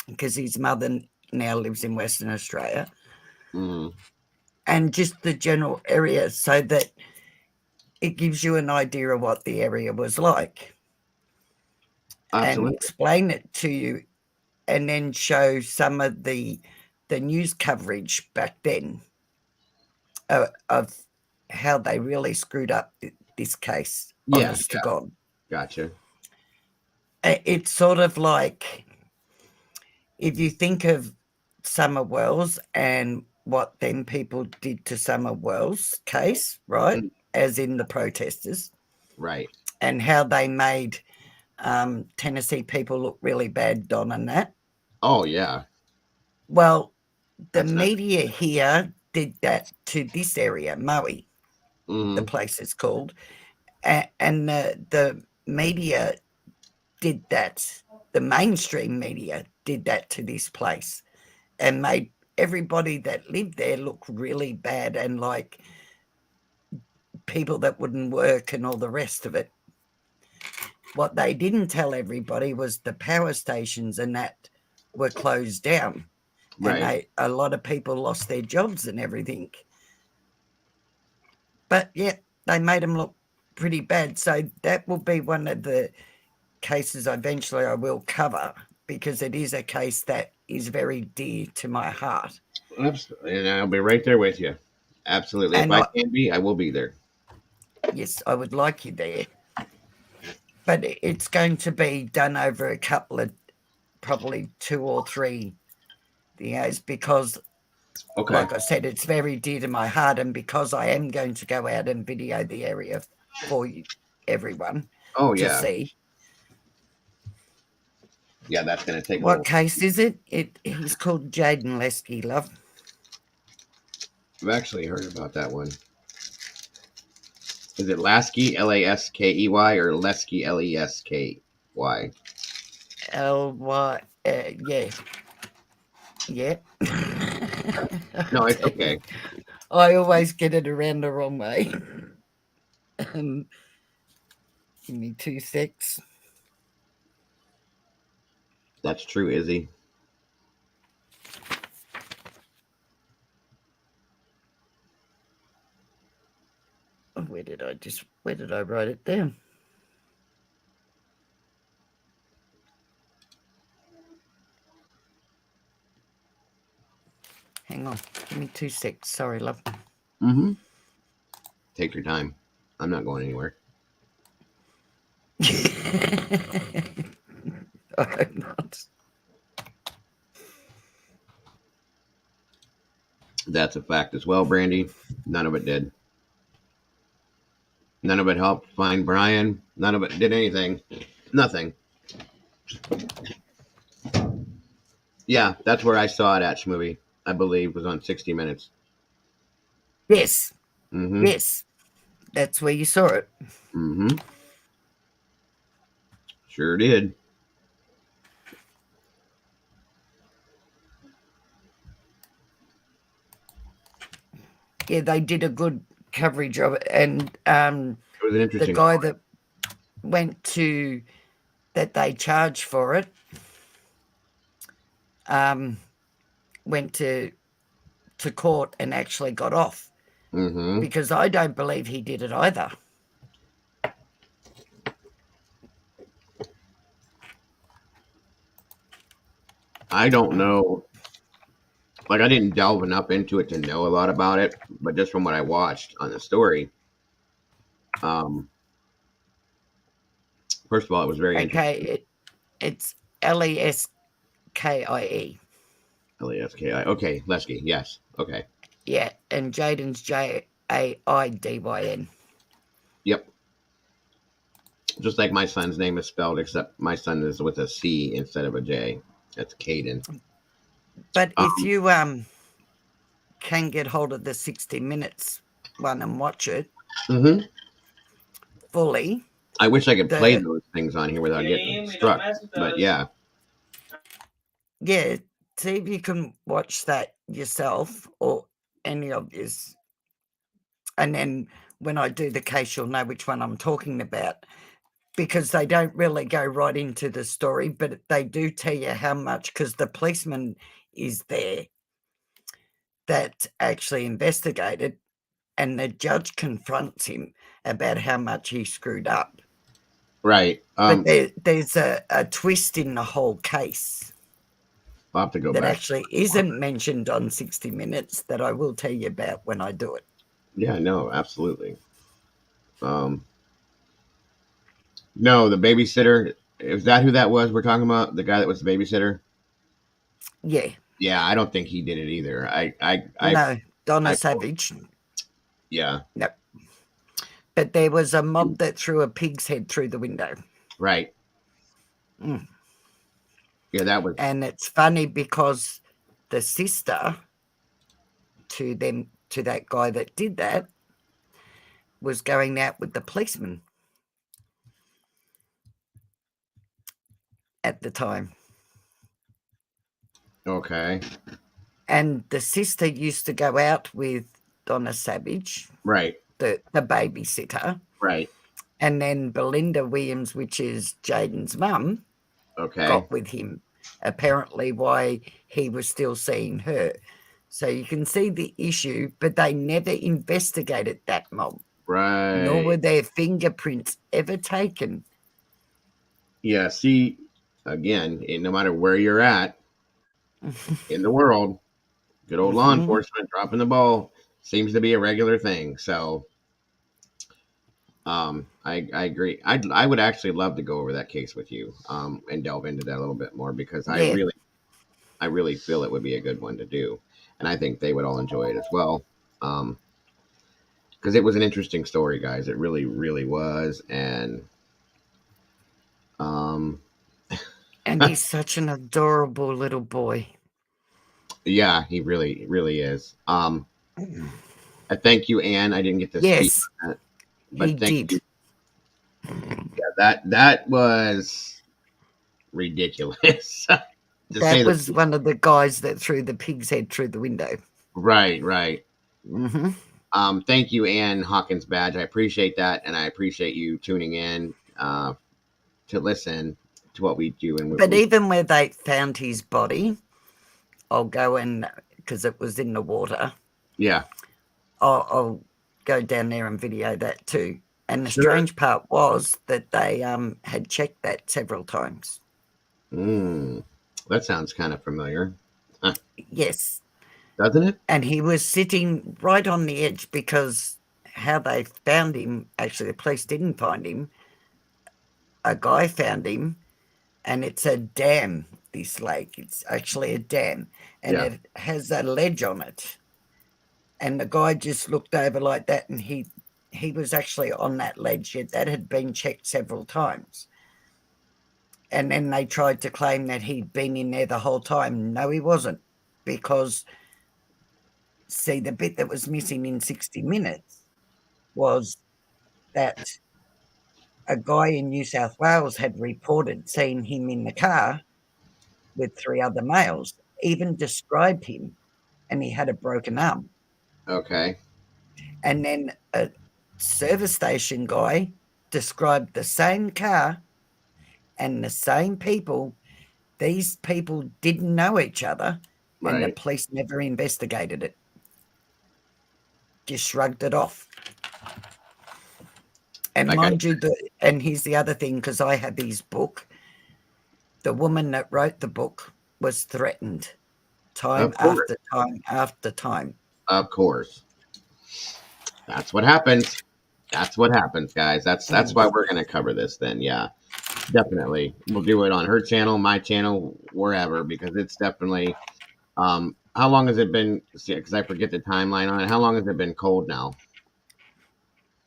because his mother now lives in Western Australia. Mm-hmm. And just the general area so that it gives you an idea of what the area was like. And Absolutely. explain it to you and then show some of the news coverage back then of how they really screwed up this case, Yeah. honest to God. Gotcha. It's sort of like if you think of Summer Wells and what then people did to Summer Wells case, right? As in the protesters. Right. And how they made Tennessee people look really bad, Don, and that. Oh yeah. Well, the That's not. media here did that to this area, Maui, the Mm-hmm. place is called. And the media did that, the mainstream media did that to this place and made everybody that lived there look really bad and like people that wouldn't work and all the rest of it. What they didn't tell everybody was the power stations and that were closed down. Right. And a lot of people lost their jobs and everything. But yeah, they made them look pretty bad. So that will be one of the cases eventually I will cover because it is a case that is very dear to my heart. Absolutely. And I'll be right there with you. Absolutely. If And I can be, I will be there. yes, I would like you there. But it's going to be done over a couple of probably 2 or 3 years because Okay. like I said, it's very dear to my heart, and because I am going to go out and video the area for you, everyone Oh to yeah. see. Yeah, that's gonna take a What little. case is it? He's called Jaden Lesky, love. I've actually heard about that one. Is it Lasky, Laskey, or Lesky, Lesky? Ly, yeah. Yeah. No, it's okay. I always get it around the wrong way. Give me 2 secs. That's true, Izzy. Where did I write it down? Hang on. Give me 2 secs. Sorry, love. Mm-hmm. Take your time. I'm not going anywhere. I'm not. That's a fact as well, Brandy. None of it did. None of it helped find Brian. None of it did anything. Nothing. Yeah, that's where I saw it at, Schmovie. I believe was on 60 Minutes. Yes. Mm-hmm. Yes. That's where you saw it. Mm-hmm. Sure did. Yeah, they did a good coverage of it. And It was an interesting. the guy that went to that they charged for it, went to court and actually got off, Mm-hmm. because I don't believe he did it either. I don't know. Like, I didn't delve enough into it to know a lot about it, but just from what I watched on the story, um, first of all, it was very Okay, interesting. it's Leskie. L-A-S-K-I. Okay, Lesky. Yes. Okay. Yeah, and Jaden's Jaidyn. Yep. Just like my son's name is spelled, except my son is with a C instead of a J. That's Caden. But if Um, you can get hold of the 60 Minutes one and watch it hmm fully, I wish I could play the those things on here without getting struck. But yeah, yeah, see if you can watch that yourself or any of this, and then when I do the case, you'll know which one I'm talking about, because they don't really go right into the story, but they do tell you how much, because the policeman is there that actually investigated, and the judge confronts him about how much he screwed up. right. But there's a twist in the whole case I'll have to go that back. actually isn't mentioned on 60 Minutes that I will tell you about when I do it. Yeah, no, absolutely. Um, no, the babysitter. Is that who that was? We're talking about the guy that was the babysitter. Yeah, Yeah, I don't think he did it either. no, Donna I, Savage. yeah, No, but there was a mob that threw a pig's head through the window. right. Mm. Yeah, that was And it's funny because the sister to that guy that did that was going out with the policeman at the time. okay. And the sister used to go out with Donna Savage, Right, the babysitter, right. and then Belinda Williams, which is Jaden's mum, Okay, got with him, apparently why he was still seeing her. So you can see the issue, but they never investigated that mob, nor right. were their fingerprints ever taken. Yeah. See, again, no matter where you're at in the world, good old law Mhm. enforcement dropping the ball seems to be a regular thing. So, I agree. I would actually love to go over that case with you, and delve into that a little bit more because Yeah, I really feel it would be a good one to do, and I think they would all enjoy it as well. Um, because it was an interesting story, guys. It really, really was, and um, and he's such an adorable little boy. yeah, he really, really is. I thank you, Anne. I didn't get to speak Yes, on that, he but thank did. you. Yeah, that was ridiculous, to say That the was one of the guys that threw the pig's head through the window. right, right. Hmm. Thank you, Ann Hawkins Badge. I appreciate that, and I appreciate you tuning in to listen to what we do and what But we. even where they found his body, I'll go and, because it was in the water, Yeah, I'll go down there and video that too. And the sure. strange part was that they had checked that several times. Mm, that sounds kind of familiar, huh, Yes. doesn't it? And he was sitting right on the edge, because how they found him, actually, the police didn't find him. A guy found him, and it's a dam, this lake. It's actually a dam, and Yeah. it has a ledge on it. And the guy just looked over like that, and he was actually on that ledge. Yet that had been checked several times. And then they tried to claim that he'd been in there the whole time. No, he wasn't, because see, the bit that was missing in 60 Minutes was that a guy in New South Wales had reported seeing him in the car with three other males, even described him, and he had a broken arm. Okay. And then a service station guy described the same car and the same people. These people didn't know each other, and the Right. police never investigated it, just shrugged it off. And Like I mind you, and here's the other thing, because I have his book, the woman that wrote the book was threatened time of course. after time after time. Of course. That's what happens. That's what happens, guys. That's Mm. why we're gonna cover this then. Yeah. Definitely. We'll do it on her channel, my channel, wherever, because it's definitely how long has it been, because I forget the timeline on it. How long has it been cold now?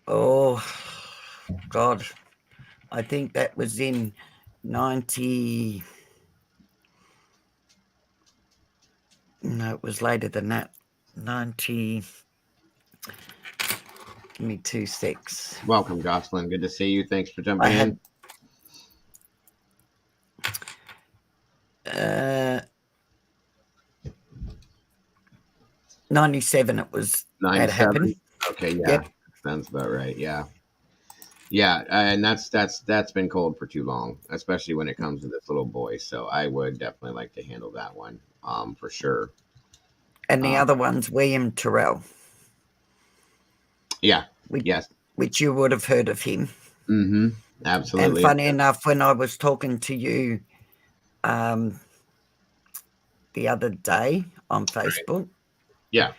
Oh, God. I think that was in 90. No, it was later than that. 90. Give me 2 6. Welcome, Jocelyn. Good to see you. Thanks for I jumping in. had uh, 97. It was had happened. 97. Okay, yeah. Yep. Sounds about right. Yeah. Yeah, and that's been cold for too long, especially when it comes to this little boy. So I would definitely like to handle that one, for sure. And the Um, other one's William Terrell, yeah, which, yes, which you would have heard of him. mm-hmm, And absolutely. funny enough, when I was talking to you um, the other day on Facebook, Yeah,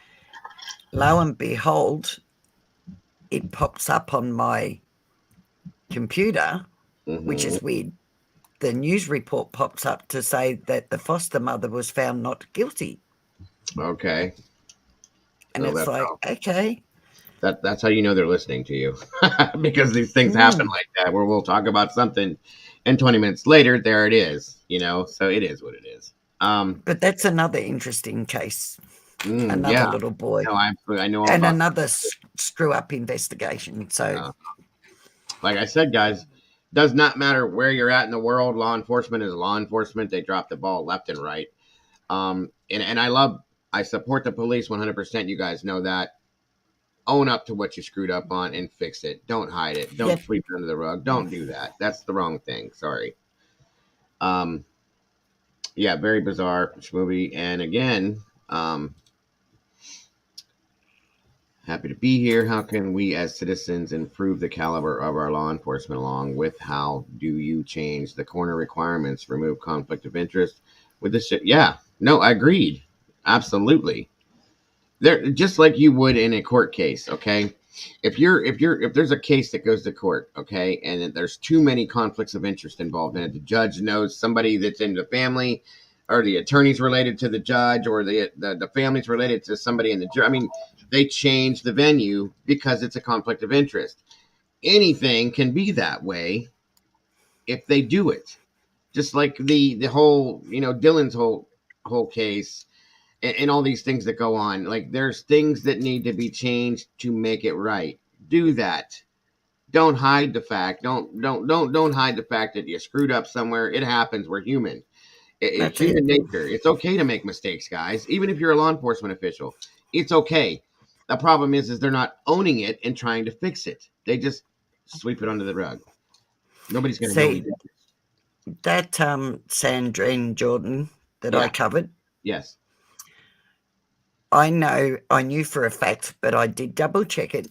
lo and behold, it pops up on my computer, which mm-hmm. is weird. The news report pops up to say that the foster mother was found not guilty. Okay, And so it's that's like, how okay. that's how you know they're listening to you, because these things happen Mm. like that, where we'll talk about something, and 20 minutes later, there it is. So it is what it is. Um, But that's another interesting case. Another yeah, little boy. no, I know all And about. another screw up investigation. So, Uh, like I said, guys, does not matter where you're at in the world. Law enforcement is law enforcement. They drop the ball left and right. And I support the police 100%. You guys know that. Own up to what you screwed up on and fix it. Don't hide it. Don't yep. sweep it under the rug. Don't do that. That's the wrong thing. Sorry. Um, yeah, very bizarre movie. And again, happy to be here. How can we as citizens improve the caliber of our law enforcement, along with how do you change the corner requirements, remove conflict of interest with this shit? Yeah, no, I agreed. Absolutely. There, just like you would in a court case, okay? If there's a case that goes to court, okay, and there's too many conflicts of interest involved in it, the judge knows somebody that's in the family, or the attorney's related to the judge, or the family's related to somebody in the jury. I mean, they change the venue because it's a conflict of interest. Anything can be that way if they do it. Just like the whole, Dylan's whole case, and all these things that go on. Like, there's things that need to be changed to make it right. Do that. Don't hide the fact. Don't hide the fact that you screwed up somewhere. It happens. We're human. It's That's it. human nature. It's okay to make mistakes, guys. Even if you're a law enforcement official, it's okay. The problem is they're not owning it and trying to fix it. They just sweep it under the rug. Nobody's going to know we See, did. that Sandrine Jordan that I Yeah. covered, Yes. I knew for a fact, but I did double check it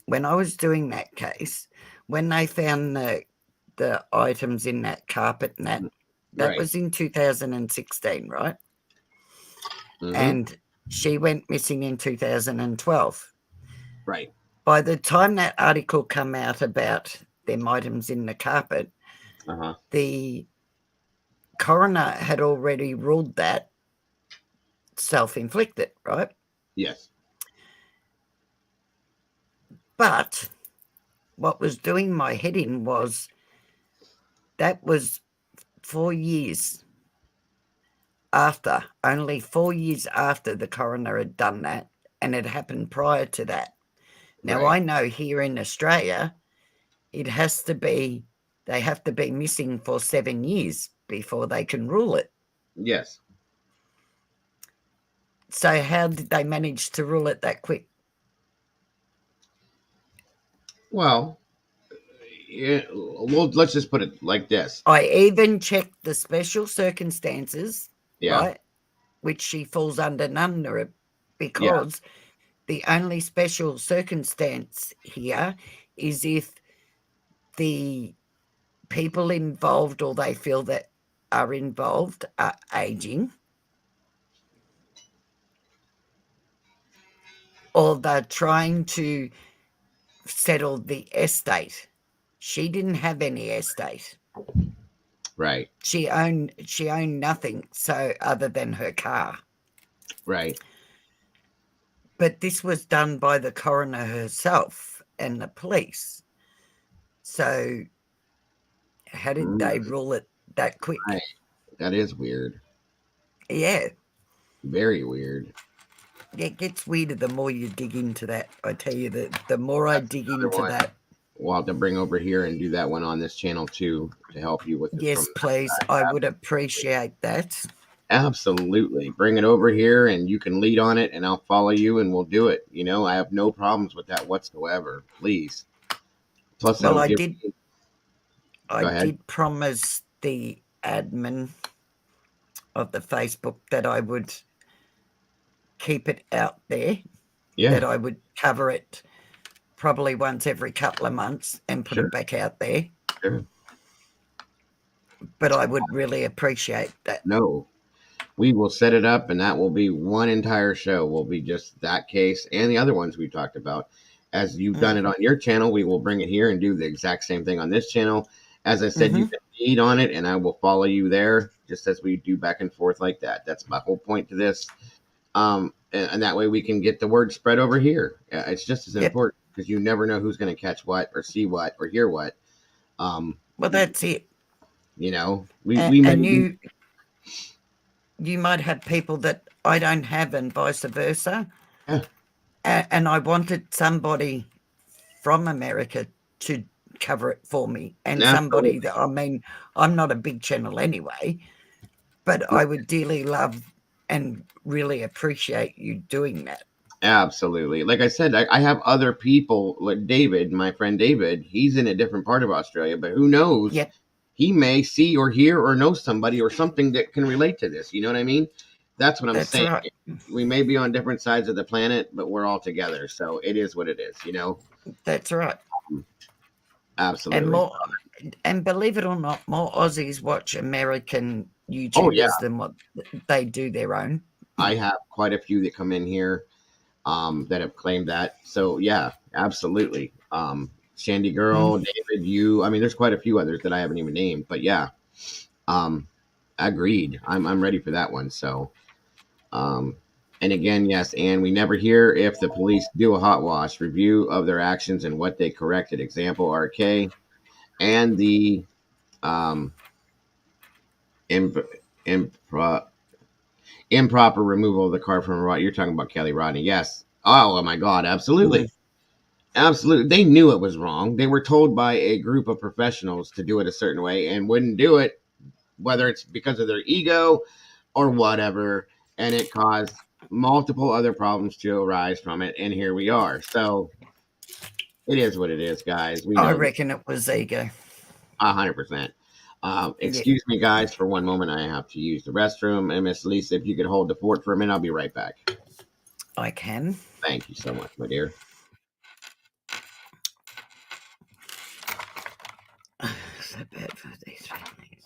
when I was doing that case. When they found the items in that carpet and that Right. was in 2016, right? Mm-hmm. And she went missing in 2012. Right. By the time that article come out about them items in the carpet, Uh huh. the coroner had already ruled that self-inflicted, right? Yes. But what was doing my head in was that was 4 years after, only 4 years after the coroner had done that, and it happened prior to that. Now, Right. I know here in Australia, it has to be, they have to be missing for 7 years before they can rule it. Yes. So, how did they manage to rule it that quick? Well, yeah, well, let's just put it like this. I even checked the special circumstances, Yeah. right? which she falls under none of it, Yeah. because the only special circumstance here is if the people involved, or they feel that are involved, are aging, or they're trying to settle the estate. She didn't have any estate. Right. She owned nothing, so other than her car. Right. But this was done by the coroner herself and the police. So how did Mm, they rule it that right. quick? That is weird. Yeah, Very weird. it gets weirder the more you dig into that. I tell you that the more I That's dig another into one that, we'll have to bring over here and do that one on this channel too to help you with it from yes, that please, I side. would appreciate that. Absolutely. Bring it over here and you can lead on it and I'll follow you and we'll do it. I have no problems with that whatsoever. Please. Plus, Well, that'll give me. I Go ahead. did promise the admin of the Facebook that I would keep it out there, Yeah, that I would cover it probably once every couple of months and put sure. it back out there. Sure. But I would really appreciate that. No, we will set it up and that will be one entire show. Will be just that case and the other ones we talked about. As you've done it on your channel, we will bring it here and do the exact same thing on this channel. As I said, you Mm-hmm. can lead on it and I will follow you there just as we do back and forth like that. That's my whole point to this. And that way we can get the word spread over here. It's just as Yep. important because you never know who's going to catch what or see what or hear what. Um, Well, that's it. we may And be. you might have people that I don't have, and vice versa. Yeah, And I wanted somebody from America to cover it for me, and somebody absolutely. that, I mean, I'm not a big channel anyway, but I would dearly love and really appreciate you doing that. Absolutely. Like I said, I have other people like David, my friend David. He's in a different part of Australia, but who knows? Yep, He may see or hear or know somebody or something that can relate to this. You know what I mean? That's what I'm that's saying. right. We may be on different sides of the planet, but we're all together. So it is what it is. That's right. And Absolutely. more, and believe it or not, more Aussies watch American Oh, yeah. YouTubers than what they do their own. I have quite a few that come in here that have claimed that. So yeah, absolutely. Shandy Girl, Mm. David, you. I mean, there's quite a few others that I haven't even named, but yeah, um, agreed. I'm ready for that one. So, um, and again, yes, and we never hear if the police do a hot wash review of their actions and what they corrected. Example, RK and the um, imp- impro- improper removal of the car from Rodney. You're talking about Kelly Rodney, yes. Oh my God, Mm. absolutely. Absolutely. They knew it was wrong. They were told by a group of professionals to do it a certain way and wouldn't do it, whether it's because of their ego or whatever. And it caused multiple other problems to arise from it. And here we are. So it is what it is, guys. We I know this reckon it was ego. 100%. Yeah, Excuse me, guys, for one moment. I have to use the restroom. And Miss Lisa, if you could hold the fort for a minute, I'll be right back. I can. Thank you so much, my dear. So bad for these families.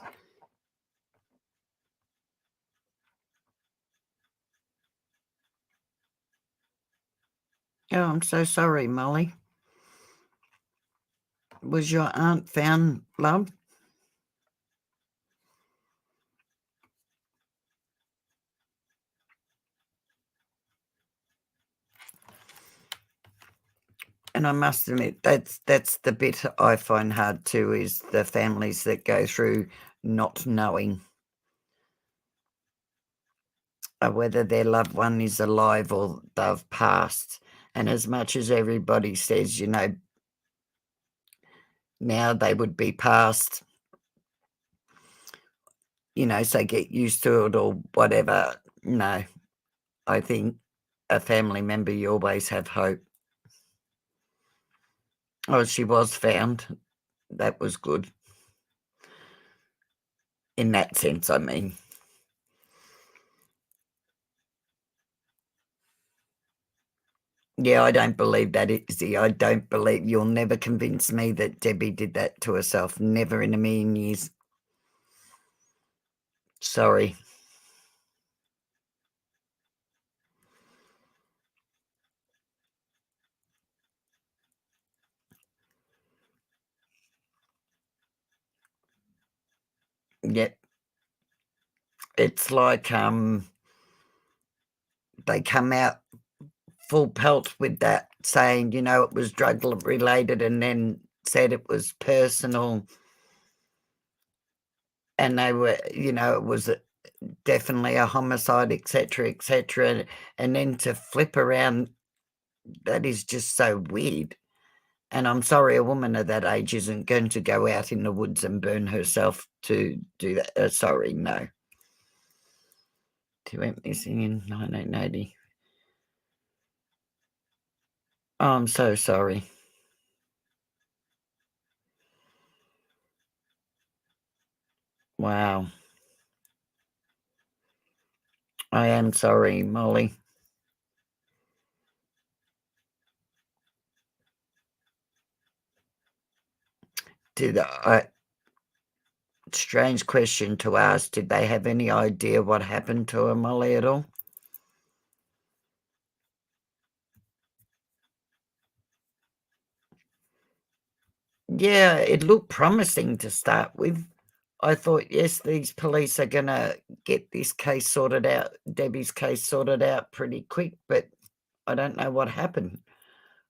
Oh, I'm so sorry, Molly. Was your aunt found, love? And I must admit, that's the bit I find hard too, is the families that go through not knowing whether their loved one is alive or they've passed. And as much as everybody says, now they would be past, so get used to it or whatever. No, I think a family member, you always have hope. Oh, she was found. That was good. In that sense, I mean. Yeah, I don't believe that, Izzy. I don't believe you'll never convince me that Debbie did that to herself. Never in a million years. Sorry. Yep. It's like they come out full pelt with that, saying, it was drug related, and then said it was personal, and they were, it was definitely a homicide, etc., etc. And then to flip around, that is just so weird. And I'm sorry, a woman of that age isn't going to go out in the woods and burn herself to do that. Sorry, no. She went missing in 1980. Oh, I'm so sorry. Wow. I am sorry, Molly. Strange question to ask. Did they have any idea what happened to her, Molly, at all? Yeah, it looked promising to start with. I thought, yes, these police are going to get this case sorted out, Debbie's case sorted out pretty quick, but I don't know what happened.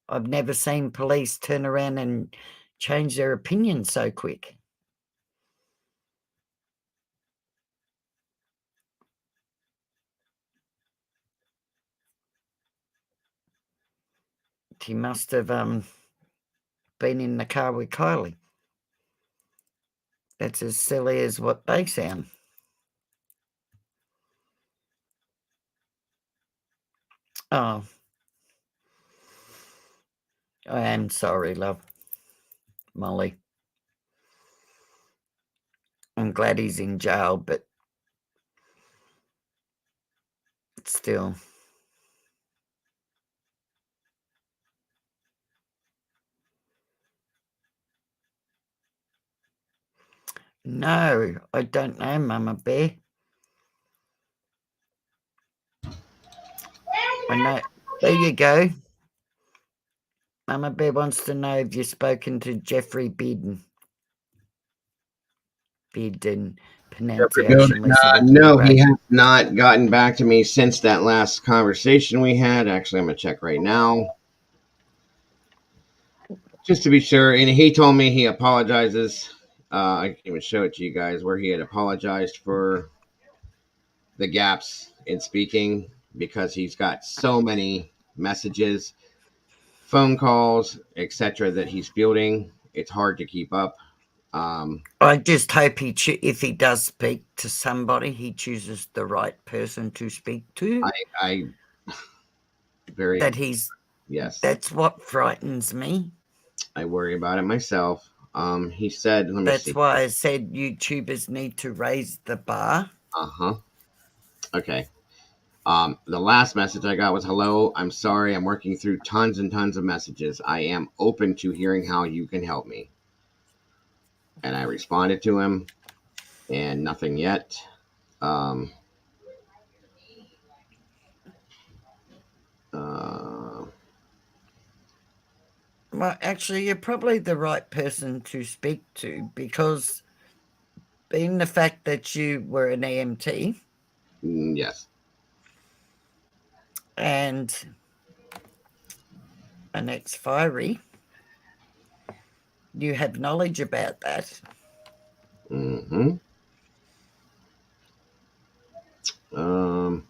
I've never seen police turn around and change their opinion so quick. He must have been in the car with Kylie. That's as silly as what they sound. Oh, I am sorry, love. Molly. I'm glad he's in jail, but still. No, I don't know, Mama Bear. I know. There you go. Mama Bear wants to know if you've spoken to Jeffrey Biden. Biden pronunciation. Listen to Peter No, he Bray. has not gotten back to me since that last conversation we had. Actually, I'm gonna check right now just to be sure. And he told me he apologizes. I can even show it to you guys where he had apologized for the gaps in speaking because he's got so many messages, phone calls, etc. that he's fielding. It's hard to keep up. I just hope if he does speak to somebody, he chooses the right person to speak to. I very That he's. yes. That's what frightens me. I worry about it myself. He said, let me That's see. why I said YouTubers need to raise the bar. Uh-huh. Okay. The last message I got was, hello, I'm sorry, I'm working through tons and tons of messages. I am open to hearing how you can help me. And I responded to him, and nothing yet. Um, uh, Well, actually, you're probably the right person to speak to because being the fact that you were an EMT yes. and an ex-fiery, you have knowledge about that. Mm-hmm. Um,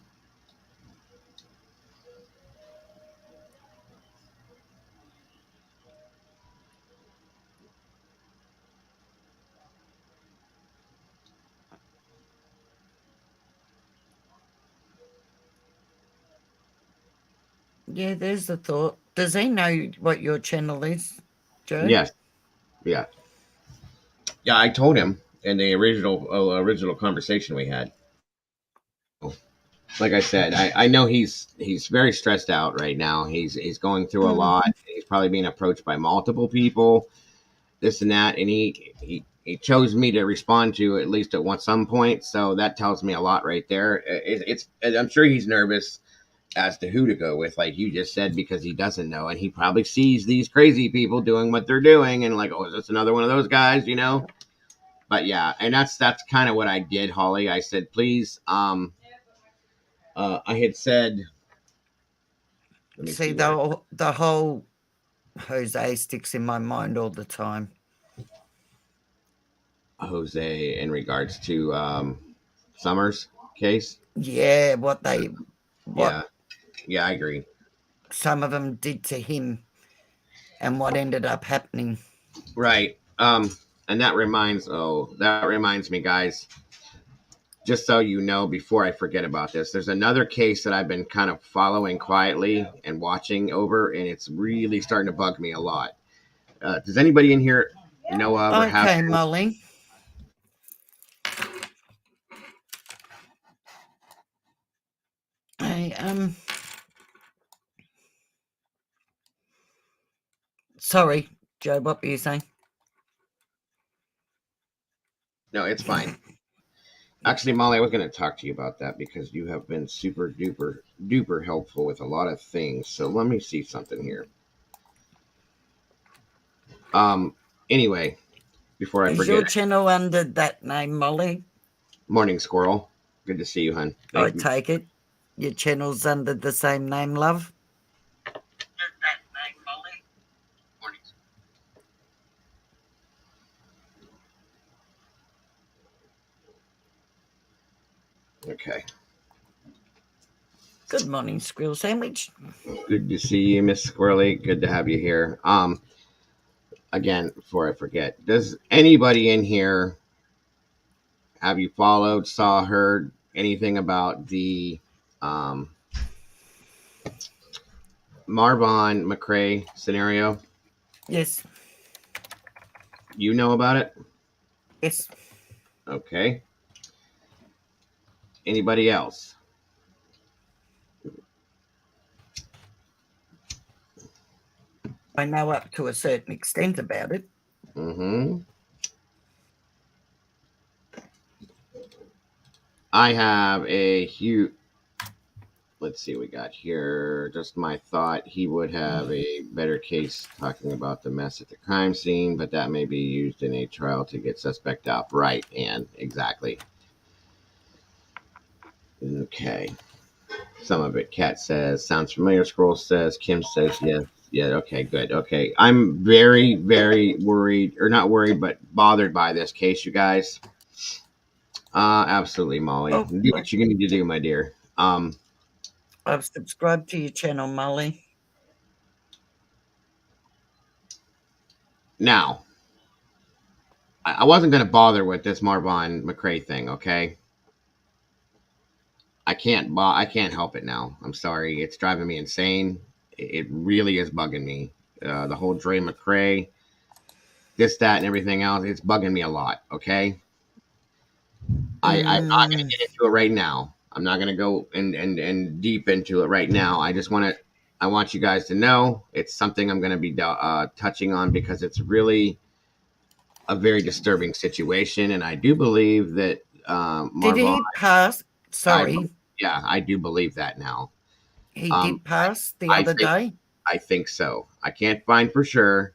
Yeah, there's the thought. Does he know what your channel is, Joe? yes. Yeah. Yeah, I told him in the original conversation we had. like I said, I know he's very stressed out right now. He's going through a Mm. lot. He's probably being approached by multiple people, this and that, and he chose me to respond to at least at some point. So that tells me a lot right there. It's I'm sure he's nervous as to who to go with, like you just said, because he doesn't know, and he probably sees these crazy people doing what they're doing, and like, oh, is this another one of those guys, you know? But yeah, and that's kind of what I did, Holly. I said, please, I had said, let me See, see what the whole Jose sticks in my mind all the time. Jose in regards to Summers case. Yeah, what Yeah, yeah, I agree. some of them did to him and what ended up happening. Right. And that reminds me, guys. Just so you know, before I forget about this, there's another case that I've been kind of following quietly and watching over, and it's really starting to bug me a lot. Does anybody in here know of or have? Okay, Molly. I sorry, Joe, what were you saying? No, it's fine. Actually, Molly, I was going to talk to you about that because you have been super duper duper helpful with a lot of things. So let me see something here. Um. Anyway, before I Is forget, your channel under that name, Molly? Morning Squirrel. Good to see you, hun. I Thank you. take it. Your channel's under the same name, love? Okay. Good morning, Squirrel Sandwich. Good to see you, Miss Squirrely. Good to have you here. Again, before I forget, does anybody in here have you followed, saw, heard anything about the um, Marvon McCrae scenario? Yes, You know about it? yes. Okay. Anybody else? I know up to a certain extent about it. Mm-hmm. I have a huge. Let's see what we got here. Just my thought. He would have a better case talking about the mess at the crime scene, but that may be used in a trial to get suspect out. Right, and exactly. Okay. Some of it, Kat says, sounds familiar. Scroll says, Kim says, yes. Yeah, okay, good. Okay. I'm very, very worried, or not worried, but bothered by this case, you guys. Absolutely, Molly. Oh, Do what you need to do, my dear. I've subscribed to your channel, Molly. Now, I wasn't going to bother with this Marvon McCrae thing, okay? I can't help it now. I'm sorry. It's driving me insane. It really is bugging me. The whole Dre McCrae, this, that, and everything else, it's bugging me a lot, okay? I'm not going to Mm, get into it right now. I'm not going to go and deep into it right now. I want you guys to know it's something I'm going to be touching on because it's really a very disturbing situation. And I do believe that did Marvon, he pass? I, Sorry, yeah, I do believe that now. he Um, did pass the I other think, day. I think so. I can't find for sure.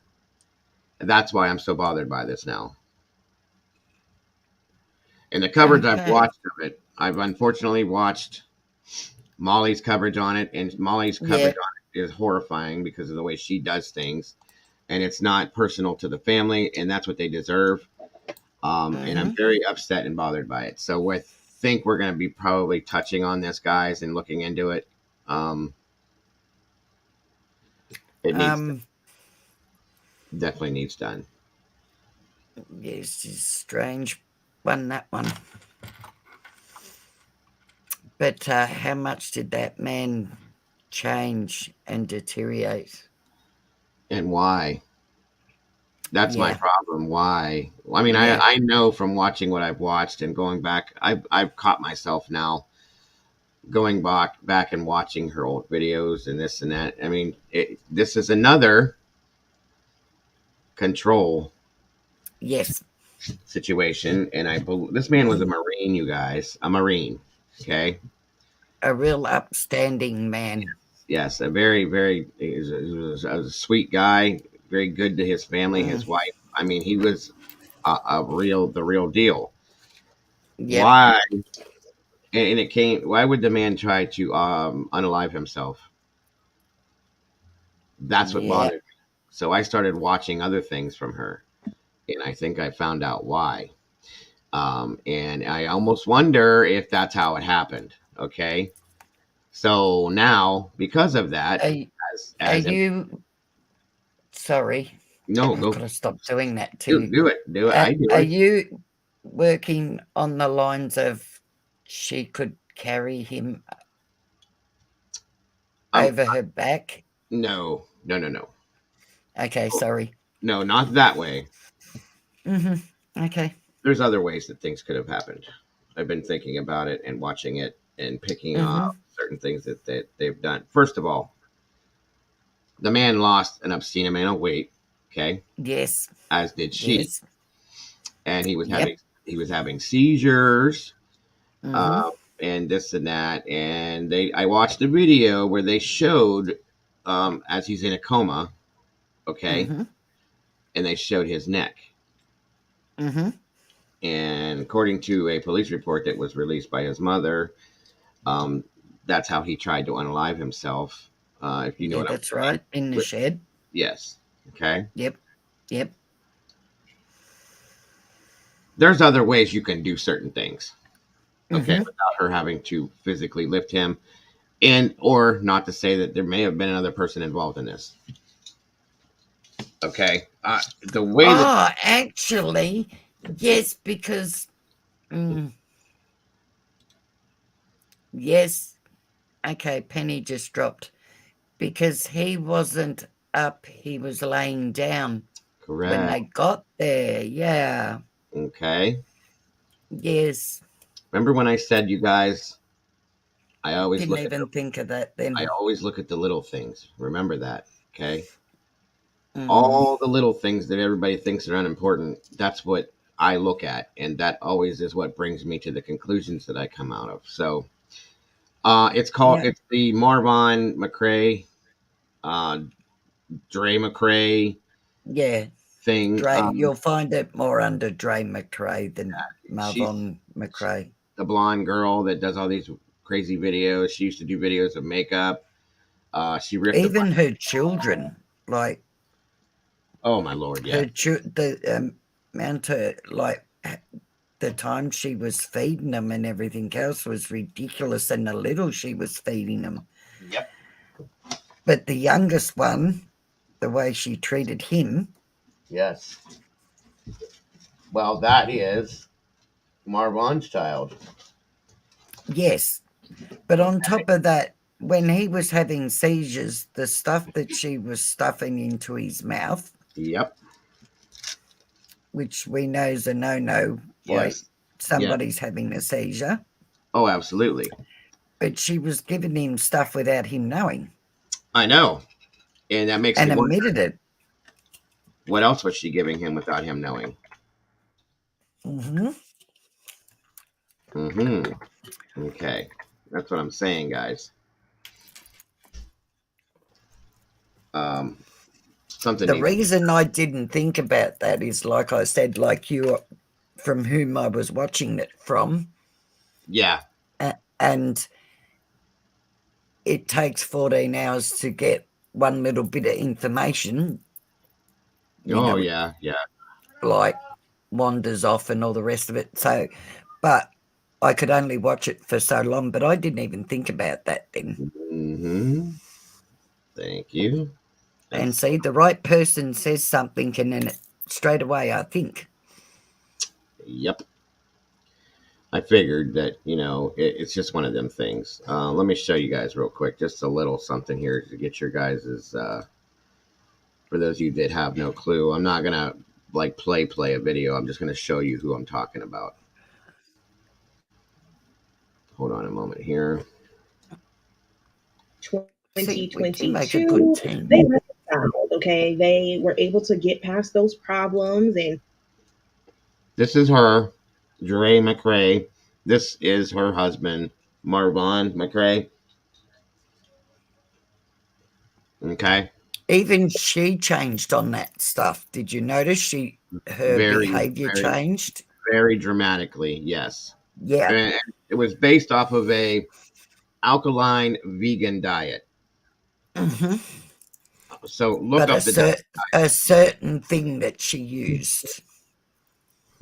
That's why I'm so bothered by this now. And the coverage I've Okay. watched of it, I've unfortunately watched Molly's coverage on it, and Molly's Yeah. coverage on it is horrifying because of the way she does things, and it's not personal to the family, and that's what they deserve. And I'm Mm-hmm. very upset and bothered by it. So I think we're going to be probably touching on this, guys, and looking into it. Um, it needs Um. definitely needs done. Yes, it's strange one, that one. But how much did that man change and deteriorate? And why? That's my Yeah, problem. Why? I mean, yeah. I know from watching what I've watched and going back, I've caught myself now going back and watching her old videos and this and that. I mean, this is another control Yes, situation, and I believe this man was a Marine. You guys, a Marine. Okay. a real upstanding man. Yes, a very he was a sweet guy, very good to his family, Mm, his wife. I mean, he was the real deal. yep, Why? And it came. Why would the man try to unalive himself? That's what yep. bothered me. So I started watching other things from her, and I think I found out why. And I almost wonder if that's how it happened. Okay, so now because of that, Are, are as you, sorry, no, I've go got to stop doing that to do you. do it, do it. I do Are it. you working on the lines of she could carry him Um, over her back? no, no, no, no. Okay, sorry. No, not that way. Hmm. Okay. There's other ways that things could have happened. I've been thinking about it and watching it and picking Hmm. up certain things that they've done. First of all, the man lost an obscene amount of weight, okay, Yes. as did she, Yes. and Yep. he was having seizures, Hmm. uh, and this and that. And they I watched a video where they showed as he's in a coma, okay, Hmm. and they showed his neck. Hmm. And according to a police report that was released by his mother, Um, that's how he tried to unalive himself. If you know Yeah, what I'm that's right. In the saying. shed. Yes. Okay. Yep. Yep. There's other ways you can do certain things. Okay, Hmm. without her having to physically lift him, and or not to say that there may have been another person involved in this. Okay. The way that Oh, actually, yes, because mm, yes. Okay, penny just dropped because he wasn't up; he was laying down when correct. they got there. Yeah. Okay. Yes. Remember when I said you guys? I always Didn't look at the even think of that I then. always look at the little things. Remember that. Okay. Mm, All the little things that everybody thinks are unimportant, that's what I look at, and that always is what brings me to the conclusions that I come out of. So yeah. it's the Marvon McRae, uh Dre McRae Yeah. thing. Dre, you'll find it more under Dre McRae than She's Marvon McRae. the blonde girl that does all these crazy videos. She used to do videos of makeup. She ripped a bunch. Even her children, like Oh my lord, yeah. the amount of like the time she was feeding them and everything else was ridiculous, and the little she was feeding them. Yep. But the youngest one, the way she treated him, Yes. Well, that is Marvon's child. yes. But on top of that, when he was having seizures, the stuff that she was stuffing into his mouth, Yep. which we know is a no no, like Yes. Yes. somebody's having a seizure, Oh, absolutely. but she was giving him stuff without him knowing I know. And that makes me and wonder admitted it. what else was she giving him without him knowing? Hmm. Mm-hmm. Okay. That's what I'm saying, guys. Um, something The needs. reason I didn't think about that is, like I said, like you, from whom I was watching it from, Yeah. and it takes 14 hours to get one little bit of information, you Oh, know, yeah. Yeah. like wanders off and all the rest of it. So, but I could only watch it for so long, but I didn't even think about that then. Mm-hmm. Thank you. And That's. see, the right person says something, and then straight away I think. Yep. I figured that it's just one of them things. Let me show you guys real quick, just a little something here to get your guys's. For those of you that have no clue, I'm not gonna like play a video. I'm just gonna show you who I'm talking about. Hold on a moment here. See, we do make a good 2022, team. they reconciled. Okay, they were able to get past those problems, and This is her, Dre McRae. This is her husband, Marvon McRae. Okay, Even she changed on that stuff. Did you notice her very, behavior very, changed? very dramatically. Yes, Yeah. and it was based off of a alkaline vegan diet. Hmm. So look But up the diet. a certain thing that she used.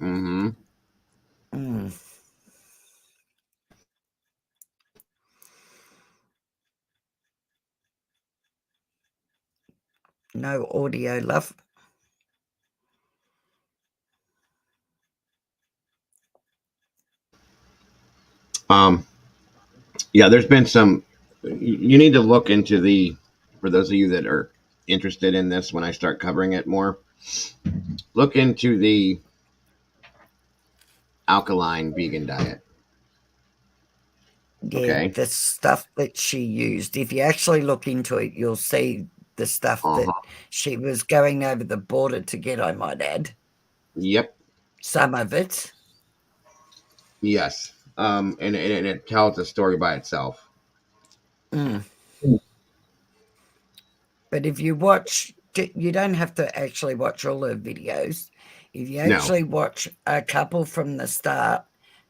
Mm-hmm. Mm. No audio, love. Um, yeah, there's been some. You need to look into the. For those of you that are interested in this, when I start covering it more, look into the alkaline vegan diet. Yeah, Okay. the stuff that she used. If you actually look into it, you'll see the stuff Uh that huh. she was going over the border to get, I might add. Yep. Some of it. Yes. And it tells a story by itself. Mm. But if you watch, you don't have to actually watch all her videos. If you No. actually watch a couple from the start,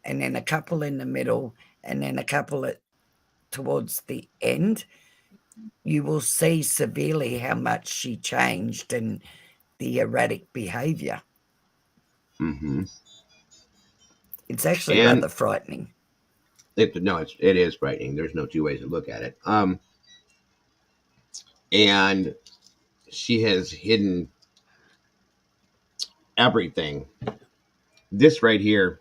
and then a couple in the middle, and then a couple towards the end, you will see severely how much she changed and the erratic behavior. Mm-hmm. It's actually And rather frightening. it is frightening. There's no two ways to look at it. And she has hidden everything. This right here,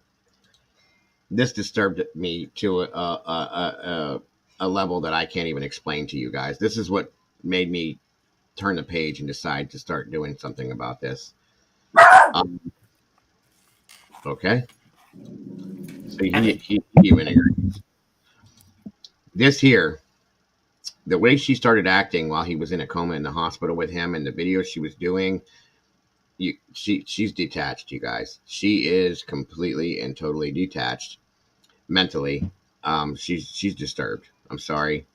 this disturbed me to a level that I can't even explain to you guys. This is what made me turn the page and decide to start doing something about this. Um, okay, so he even agrees. This here, the way she started acting while he was in a coma in the hospital with him, and the videos she was doing, she's detached. You guys, she is completely and totally detached mentally. She's disturbed. I'm sorry.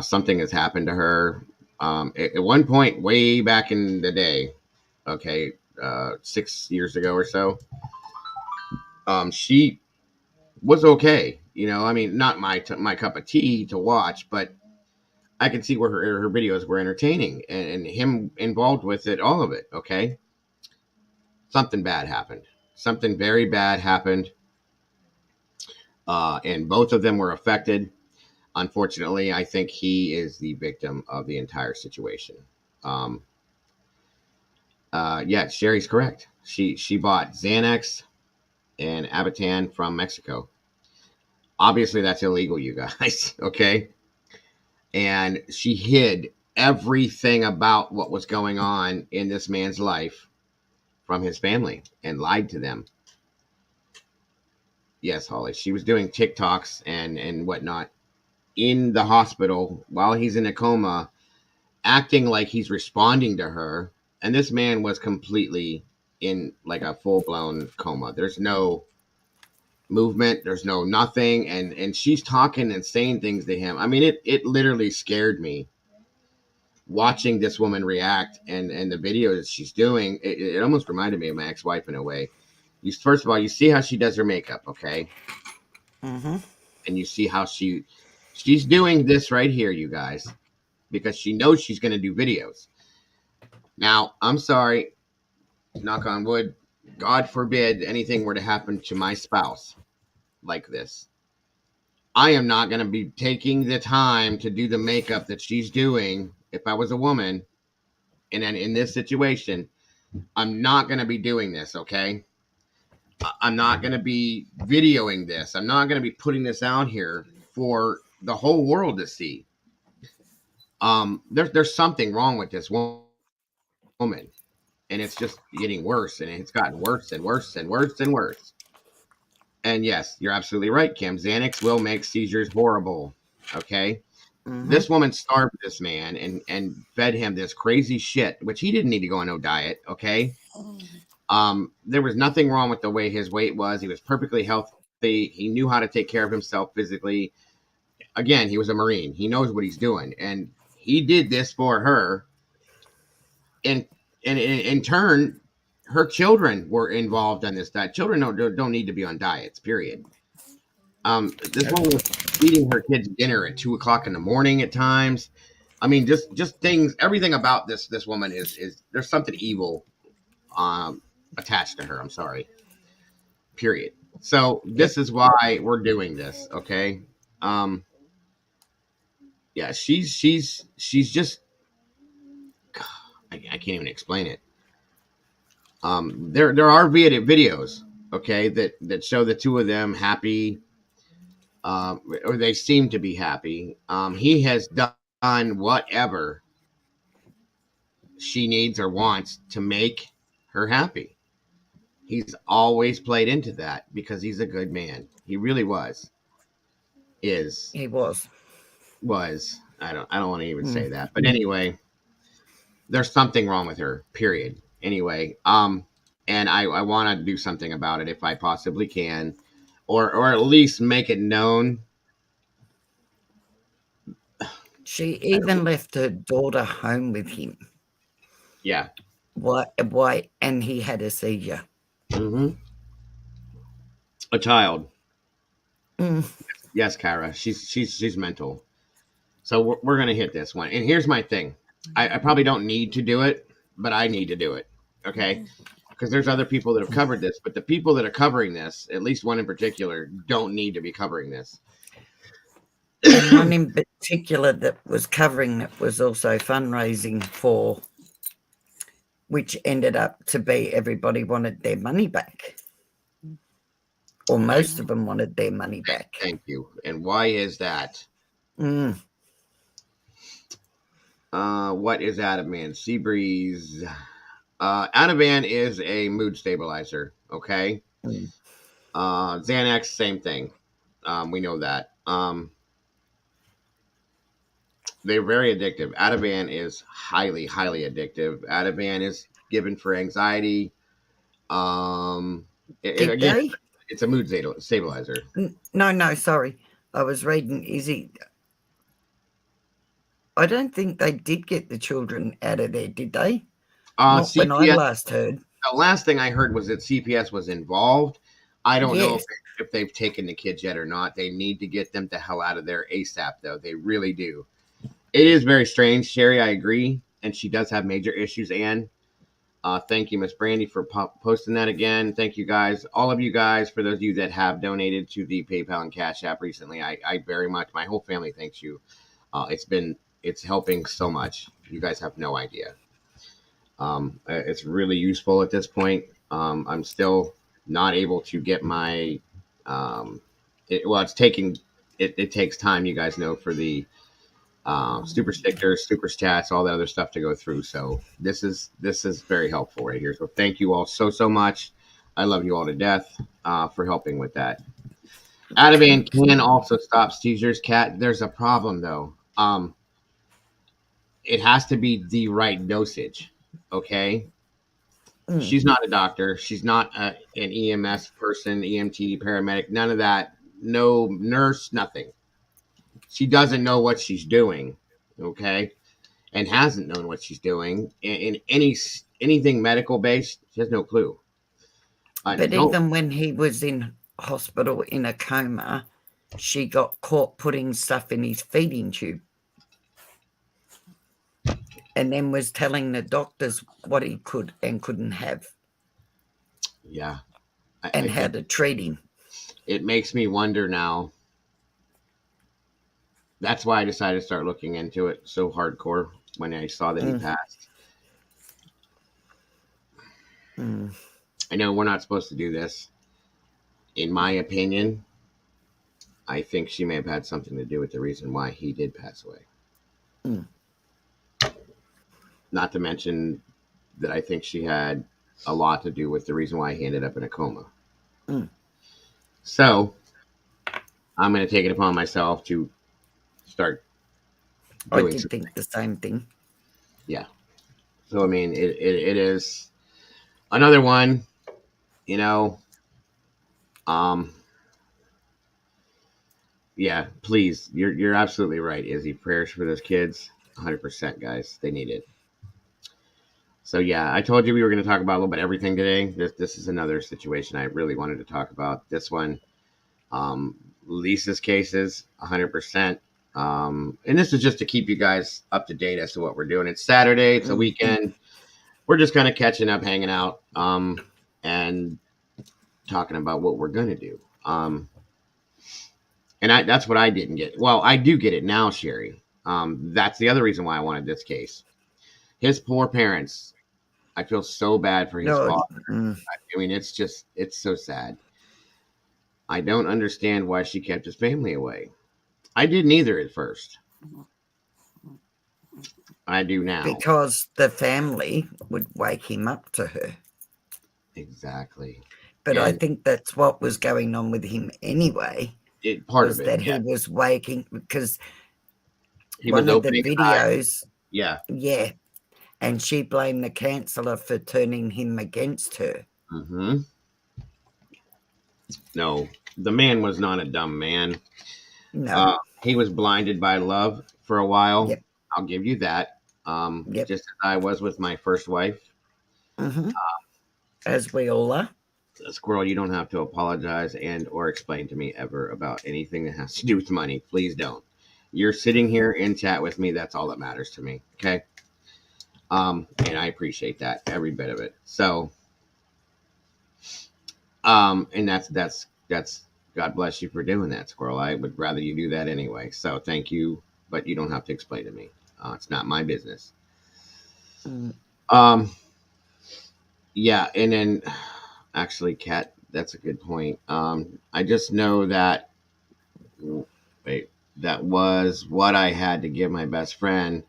Something has happened to her. At one point, way back in the day, okay, 6 years ago or so, she was okay. You know, I mean, not my cup of tea to watch, but I could see where her videos were entertaining, and him involved with it, all of it. Okay, something bad happened. Something very bad happened, and both of them were affected. Unfortunately, I think he is the victim of the entire situation. Um, yeah, Sherry's correct. She bought Xanax and Abitan from Mexico. Obviously, that's illegal, you guys. Okay, and she hid everything about what was going on in this man's life from his family and lied to them. Yes, Holly, she was doing TikToks and whatnot in the hospital while he's in a coma, acting like he's responding to her, and this man was completely in like a full blown coma. There's no movement, there's no nothing, and she's talking and saying things to him. I mean, it literally scared me watching this woman react, and the videos she's doing. It almost reminded me of my ex-wife in a way. You first of all, you see how she does her makeup, okay, Mm-hmm. and you see how she's doing this right here, you guys, because she knows she's going to do videos. Now, I'm sorry, knock on wood, God forbid anything were to happen to my spouse like this. I am not going to be taking the time to do the makeup that she's doing if I was a woman. And then in this situation, I'm not going to be doing this, okay? I'm not going to be videoing this. I'm not going to be putting this out here for the whole world to see. There's something wrong with this woman, and it's just getting worse, and it's gotten worse and worse and worse and worse. And yes, you're absolutely right, Kim. Xanax will make seizures horrible. Okay. Mm-hmm. This woman starved this man and fed him this crazy shit, which he didn't need to go on no diet. Okay. There was nothing wrong with the way his weight was. He was perfectly healthy. He knew how to take care of himself physically. Again, he was a Marine. He knows what he's doing. And he did this for her. And, and in turn, her children were involved on this diet. Children don't need to be on diets, period. This woman was feeding her kids dinner at 2 o'clock in the morning at times. I mean, just things, everything about this woman is there's something evil um, attached to her. I'm sorry. Period. So Yep. this is why we're doing this. Okay. Um, yeah, she's just I can't even explain it. There are videos, okay, that show the two of them happy, or they seem to be happy. He has done whatever she needs or wants to make her happy. He's always played into that because he's a good man. He really is He was. was. I don't want to even Mm. say that, but anyway, there's something wrong with her. Period. Anyway, and I want to do something about it if I possibly can, or at least make it known. She even left her daughter home with him. Yeah. Why? And he had a seizure. Mm-hmm. A child. Mm. Yes, Kara. She's mental. So we're gonna hit this one. And here's my thing. I probably don't need to do it, but I need to do it. Okay. Because there's other people that have covered this, but the people that are covering this, at least one in particular, don't need to be covering this. And one in particular that was covering it was also fundraising for, which ended up to be everybody wanted their money back, or most of them wanted their money back. Thank you. And why is that? Mm. What is Ativan? Sea breeze. Ativan is a mood stabilizer. Okay. Mm. Xanax, same thing. We know that. They're very addictive. Ativan is highly, highly addictive. Ativan is given for anxiety. Did Again, they? it's a mood stabilizer. No, sorry. I was reading, is he? I don't think they did get the children out of there, did they? Not when I CPS. last heard. The last thing I heard was that CPS was involved. I don't know Yes. if they've taken the kids yet or not. They need to get them the hell out of there ASAP, though. They really do. It is very strange, Sherry. I agree, and she does have major issues. Anne, thank you, Miss Brandy, for posting that again. Thank you, guys, all of you guys, for those of you that have donated to the PayPal and Cash App recently. I very much, my whole family thanks you. It's helping so much. You guys have no idea. It's really useful at this point. I'm still not able to get my. It's taking. It takes time, you guys know, for the super stickers, super chats, all that other stuff to go through. So this is very helpful right here. So thank you all so much. I love you all to death for helping with that. Ativan can also stop seizures. Cat, there's a problem though. It has to be the right dosage. Okay. Mm. She's not a doctor. She's not an EMS person, EMT, paramedic, none of that. No nurse, nothing. She doesn't know what she's doing, okay, and hasn't known what she's doing in anything medical based. She has no clue. But No, even when he was in hospital in a coma, she got caught putting stuff in his feeding tube and then was telling the doctors what he could and couldn't have yeah, and I how think to treat him. it makes me wonder now. That's why I decided to start looking into it so hardcore when I saw that he passed. Mm. I know we're not supposed to do this. In my opinion, I think she may have had something to do with the reason why he did pass away. Mm. Not to mention that I think she had a lot to do with the reason why he ended up in a coma. Mm. So I'm going to take it upon myself to start I doing did something. think the same thing. Yeah. So I mean, it is another one. You know, um, yeah. Please, you're absolutely right, Izzy. Prayers for those kids, 100%, guys. They need it. So yeah, I told you we were going to talk about a little bit everything today. This is another situation I really wanted to talk about. This one, um, Lisa's cases, 100%. And this is just to keep you guys up to date as to what we're doing. It's Saturday. It's a Mm. weekend. We're just kind of catching up, hanging out, and talking about what we're going to do. And that's what I didn't get. Well, I do get it now, Sherry. That's the other reason why I wanted this case. His poor parents. I feel so bad for his No, father. mm, I mean, it's so sad. I don't understand why she kept his family away. I didn't either at first. I do now. because the family would wake him up to her. Exactly. But I And think that's what was going on with him anyway, part of was it, that yeah. he was waking, because He was one of the opening his eyes. videos, Yeah. yeah, and she blamed the counsellor for turning him against her. Mm-hmm. No, the man was not a dumb man. No, He was blinded by love for a while. yep, I'll give you that. yep, Just as I was with my first wife. hmm, as we all are. Squirrel, you don't have to apologize and or explain to me ever about anything that has to do with money. Please don't. You're sitting here in chat with me. That's all that matters to me. Okay. And I appreciate that, every bit of it. So, and that's God bless you for doing that, Squirrel. I would rather you do that anyway. So thank you, but you don't have to explain to me. It's not my business. Mm. Um, yeah, and then actually, Kat, that's a good point. I just know that wait, that was what I had to give my best friend,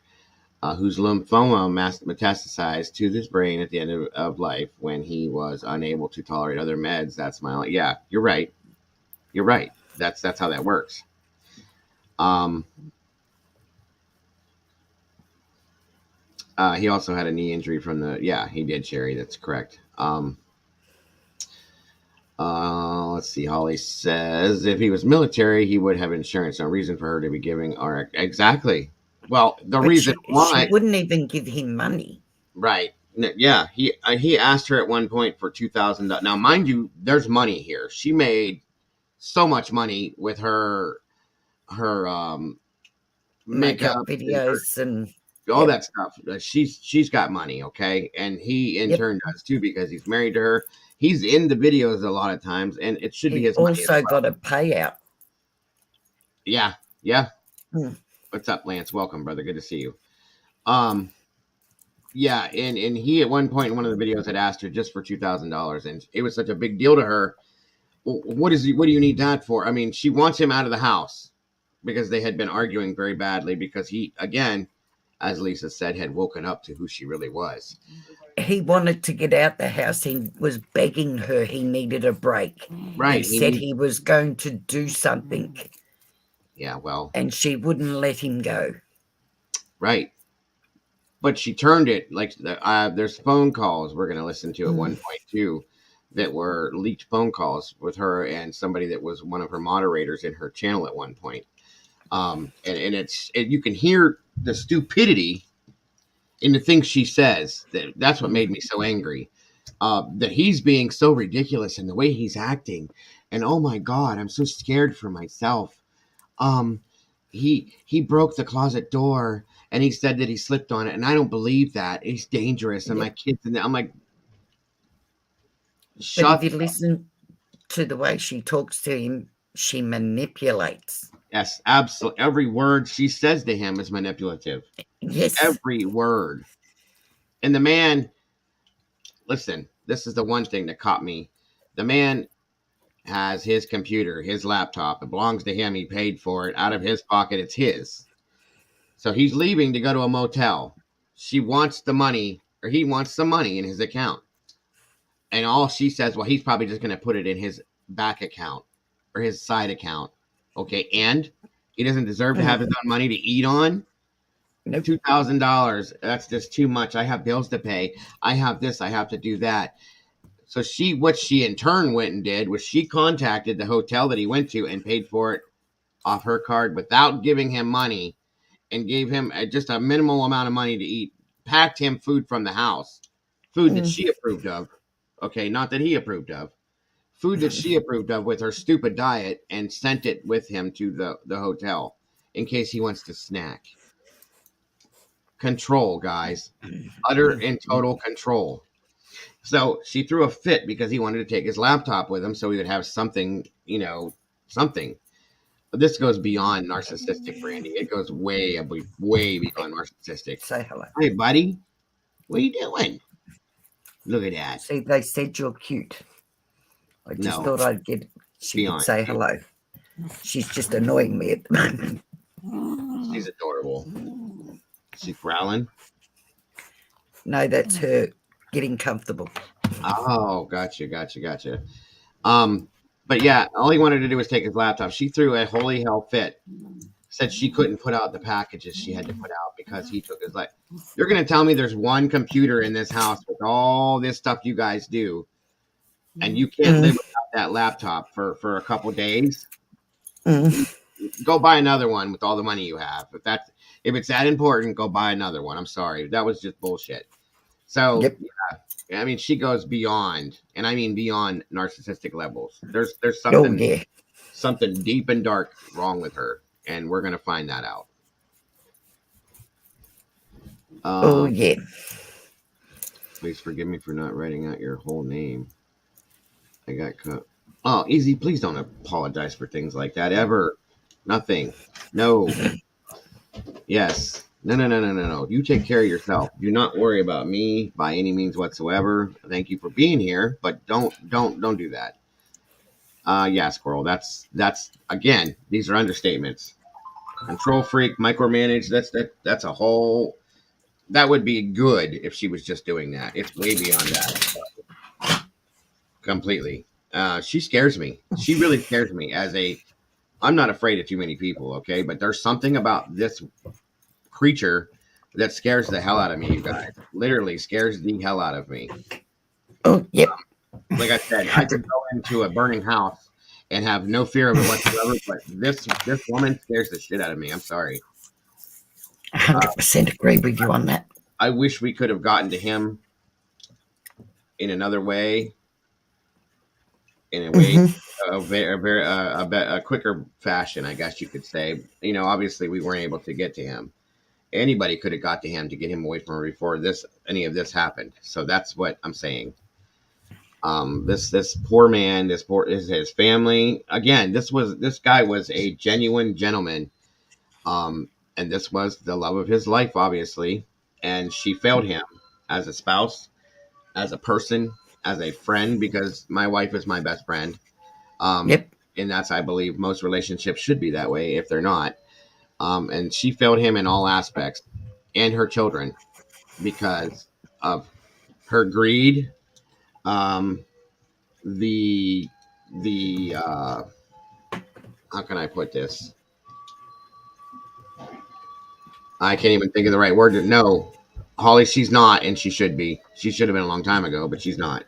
whose lymphoma metastasized to his brain at the end of life when he was unable to tolerate other meds. That's my yeah. You're right. You're right. That's how that works. Um, he also had a knee injury from the yeah he did, Sherry. That's correct. Let's see. Holly says if he was military, he would have insurance. No reason for her to be giving our exactly. Well, the But reason she why, wouldn't even give him money. right? Yeah, he asked her at one point for $2,000. Now, mind you, there's money here. She made so much money with her Makeup makeup and her videos and all yep, that stuff. She's got money, okay, and he in yep. turn does too because he's married to her. He's in the videos a lot of times, and it should be He his money as also well. got a payout. Yeah, yeah. Mm. What's up, Lance? Welcome, brother. Good to see you. Um, yeah, and he at one point in one of the videos had asked her just for $2,000, and it was such a big deal to her. Well, what do you need that for? I mean, she wants him out of the house because they had been arguing very badly because he again, as Lisa said, had woken up to who she really was. He wanted to get out the house. He was begging her he needed a break. He Right. He said needs. he was going to do something, Yeah. Well. and she wouldn't let him go. Right. But she turned it like there's phone calls we're going to listen to at one Mm. point too that were leaked phone calls with her and somebody that was one of her moderators in her channel at one point. And you can hear the stupidity in the things she says. That's what made me so angry. That he's being so ridiculous in the way he's acting, and oh my god, I'm so scared for myself. Um, he broke the closet door, and he said that he slipped on it, and I don't believe that. He's dangerous, and my Yep. kids. And I'm like, But if shut. you listen to the way she talks to him, she manipulates. Yes, absolutely. Every word she says to him is manipulative. Yes. Every word. And the man, listen, this is the one thing that caught me. The man has his computer, his laptop. It belongs to him. He paid for it out of his pocket. It's his. So he's leaving to go to a motel. She wants the money, or he wants some money in his account. And all she says, well, he's probably just going to put it in his back account or his side account. Okay. And he doesn't deserve to have his own money to eat on. Nope. $2,000. That's just too much. I have bills to pay. I have this. I have to do that. So what she in turn went and did was she contacted the hotel that he went to and paid for it off her card without giving him money, and gave him just a minimal amount of money to eat. Packed him food from the house, food that she approved of. Okay, not that he approved of. Food that she approved of with her stupid diet, and sent it with him to the hotel in case he wants to snack. Control, guys. Utter and total control. So she threw a fit because he wanted to take his laptop with him so he would have something, something. This goes beyond narcissistic, Brandy. It goes way beyond narcissistic. Say hello. Hey, buddy, what are you doing? Look at that. See, they said you're cute. I just thought I'd get. She could say hello. She's just annoying me at the moment. She's adorable. She's growling. No, that's her getting comfortable. Oh, gotcha. But yeah, all he wanted to do was take his laptop. She threw a holy hell fit. Said she couldn't put out the packages she had to put out because he took his life. You're going to tell me there's one computer in this house with all this stuff you guys do, and you can't live without that laptop for a couple days? Go buy another one with all the money you have. If it's that important, go buy another one. I'm sorry. That was just bullshit. So, yeah, I mean, she goes beyond, and I mean beyond narcissistic levels. There's something deep and dark wrong with her, and we're going to find that out. Please forgive me for not writing out your whole name. I got cut. Oh, easy. Please don't apologize for things like that ever. Nothing. No. Yes. No. You take care of yourself. Do not worry about me by any means whatsoever. Thank you for being here, but don't do that. Yeah, Squirrel. That's again, these are understatements. Control freak, micromanage. That's a whole. That would be good if she was just doing that. It's way beyond that. Completely. She scares me. She really scares me I'm not afraid of too many people, okay? But there's something about this creature that scares the hell out of me, you guys. Literally scares the hell out of me. Oh, yep. Like I said, I could go into a burning house and have no fear of it whatsoever, but this woman scares the shit out of me. I'm sorry. 100% agree with you on that. I wish we could have gotten to him in another way. In a way, a quicker fashion, I guess you could say. Obviously we weren't able to get to him. Anybody could have got to him to get him away from her before any of this happened. So that's what I'm saying. This poor man, is his family. Again, this guy was a genuine gentleman. And this was the love of his life, obviously. And she failed him as a spouse, as a person, as a friend, because my wife is my best friend. And that's, I believe, most relationships should be that way if they're not. And she failed him in all aspects, and her children, because of her greed. The how can I put this? I can't even think of the right word. No, Holly, she's not, and she should be. She should have been a long time ago, but she's not.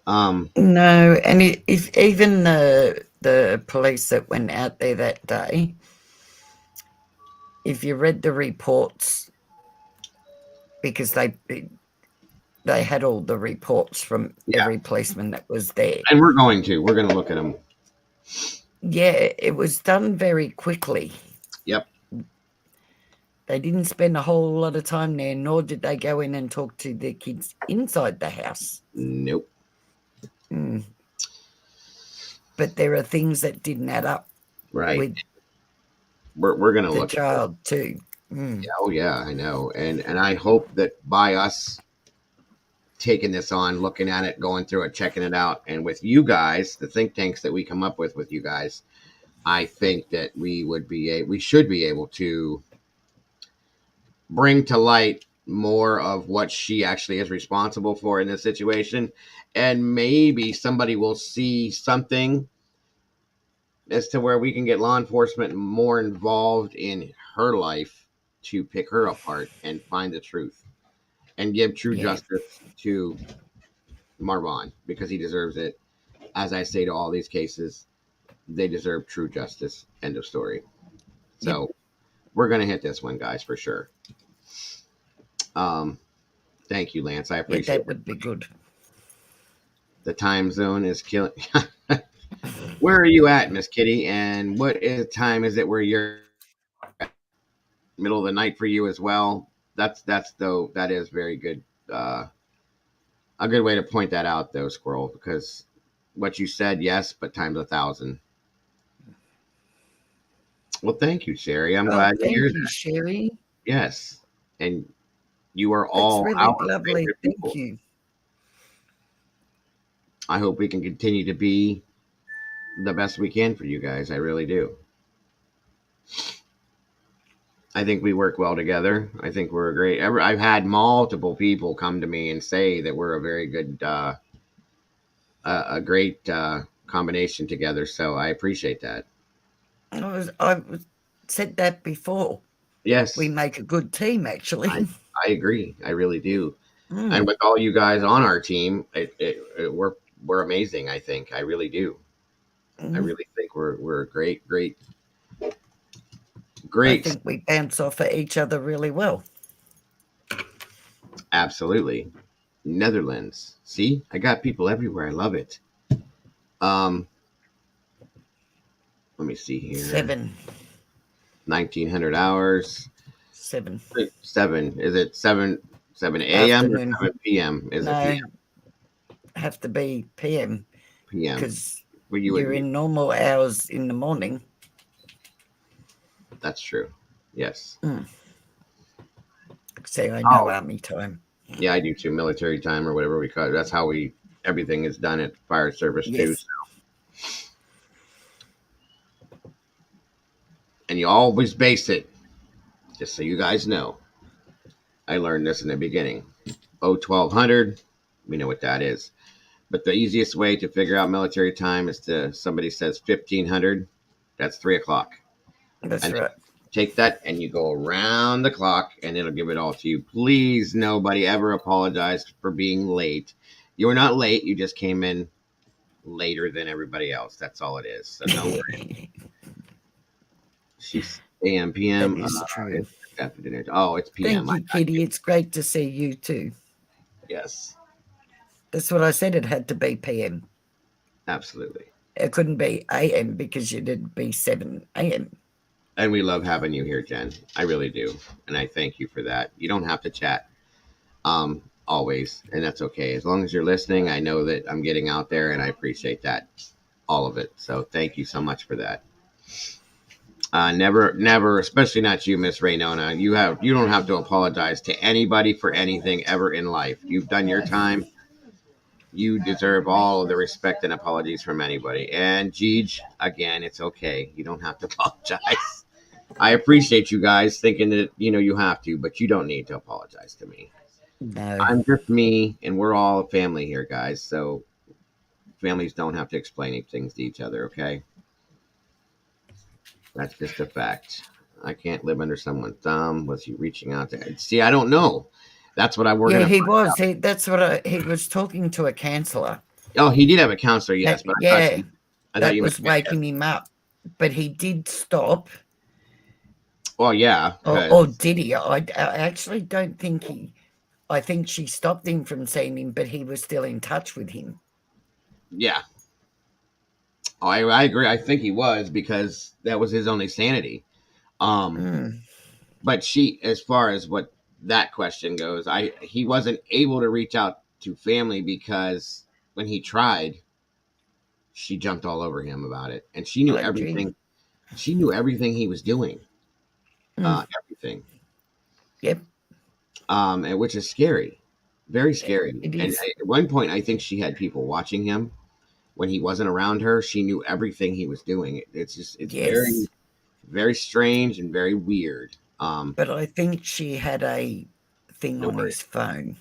No, and if even the police that went out there that day, if you read the reports, because they had all the reports from every policeman that was there, and we're going to look at them. Yeah, it was done very quickly. Yep. They didn't spend a whole lot of time there, nor did they go in and talk to the kids inside the house. Nope. But there are things that didn't add up. Right. With we're going to the look child too. Yeah, oh yeah, I know. And I hope that by us taking this on, looking at it, going through it, checking it out, and with you guys, the think tanks that we come up with you guys, I think that we should be able to bring to light more of what she actually is responsible for in this situation, and maybe somebody will see something as to where we can get law enforcement more involved in her life to pick her apart and find the truth and give true Yeah. justice to Marwan because he deserves it. As I say to all these cases, they deserve true justice. End of story. Yep. So we're gonna hit this one, guys, for sure. Um, thank you, Lance. I Yeah, appreciate that it. would be good. The time zone is killing. Where are you at, Miss Kitty? And time is it where you're middle of the night for you as well? That is very good. Uh, a good way to point that out, though, Squirrel, because what you said, yes, but times 1,000. Well, thank you, Sherry. I'm Oh, glad to hear thank you, that. Sherry. Yes, and you are That's all really our lovely. favorite Thank people. you. I hope we can continue to be the best we can for you guys. I really do. I think we work well together. I think we're a great. I've had multiple people come to me and say that we're a very good, a great combination together. So I appreciate that. I said that before. We Yes, make a good team, I actually. I agree. I really do. And Mm, with all you guys on our team, we're amazing. I think I really do. I mm. really think we're a great I great. think we bounce off of each other really well. Absolutely. Netherlands. See, I got people everywhere. I love it. Um, let me see here. 7. 1900 hours. 7. 7. Is it 7 a.m. or Afternoon. 7 p.m.? Is it No, p.m.? have to be PM p.m. because Where you would you're be. in normal hours in the morning. That's true. Yes. Mm. See, I know Oh, army time. yeah, I do too. Military time or whatever we call it. That's how everything is done at fire service too. Yes. And you always base it, just so you guys know. I learned this in the beginning. 1200, we know what that is. But the easiest way to figure out military time is to somebody says 1500, that's 3 o'clock. That's And right. take that and you go around the clock and it'll give it all to you. Please, nobody ever apologize for being late. You were not late, you just came in later than everybody else. That's all it is. So no worries. She's AM, That PM. is true. It's after dinner. Oh, it's PM. Thank you, Kitty. It's great to see you too. Yes, That's what I said. It had to be PM. absolutely. It couldn't be AM because you did be 7 AM. And we love having you here, Jen. I really do. And I thank you for that. You don't have to chat always, and that's okay. As long as you're listening, I know that I'm getting out there and I appreciate that. All of it. So thank you so much for that. Never, especially not you, Miss Raynona. You don't have to apologize to anybody for anything ever in life. You've done your time. You deserve all of the respect and apologies from anybody. And Jeej, again, it's okay. You don't have to apologize. I appreciate you guys thinking that you have to, but you don't need to apologize to me. No. I'm just me, and we're all a family here, guys. So families don't have to explain things to each other. Okay, that's just a fact. I can't live under someone's thumb. Was he reaching out to? See, I don't know. That's what we're Yeah, gonna he find was. out. That's what he was talking to a counsellor. Oh, he did have a counselor, yes, but Yeah, I thought that you meant was yeah, waking him up. But he did stop. well, yeah, Or because did he? I actually don't think he. I think she stopped him from seeing him, but he was still in touch with him. yeah, oh, I agree. I think he was because that was his only sanity. Um, Mm. but as far as what that question goes, he wasn't able to reach out to family because when he tried, she jumped all over him about it, and she knew Oh, gee. everything. She knew everything he was doing, Mm. everything, Yep, and which is scary, very scary. it And is. at one point, I think she had people watching him when he wasn't around her. She knew everything he was doing. It's Yes. very strange and very weird. But I think she had a thing No on worries. his phone.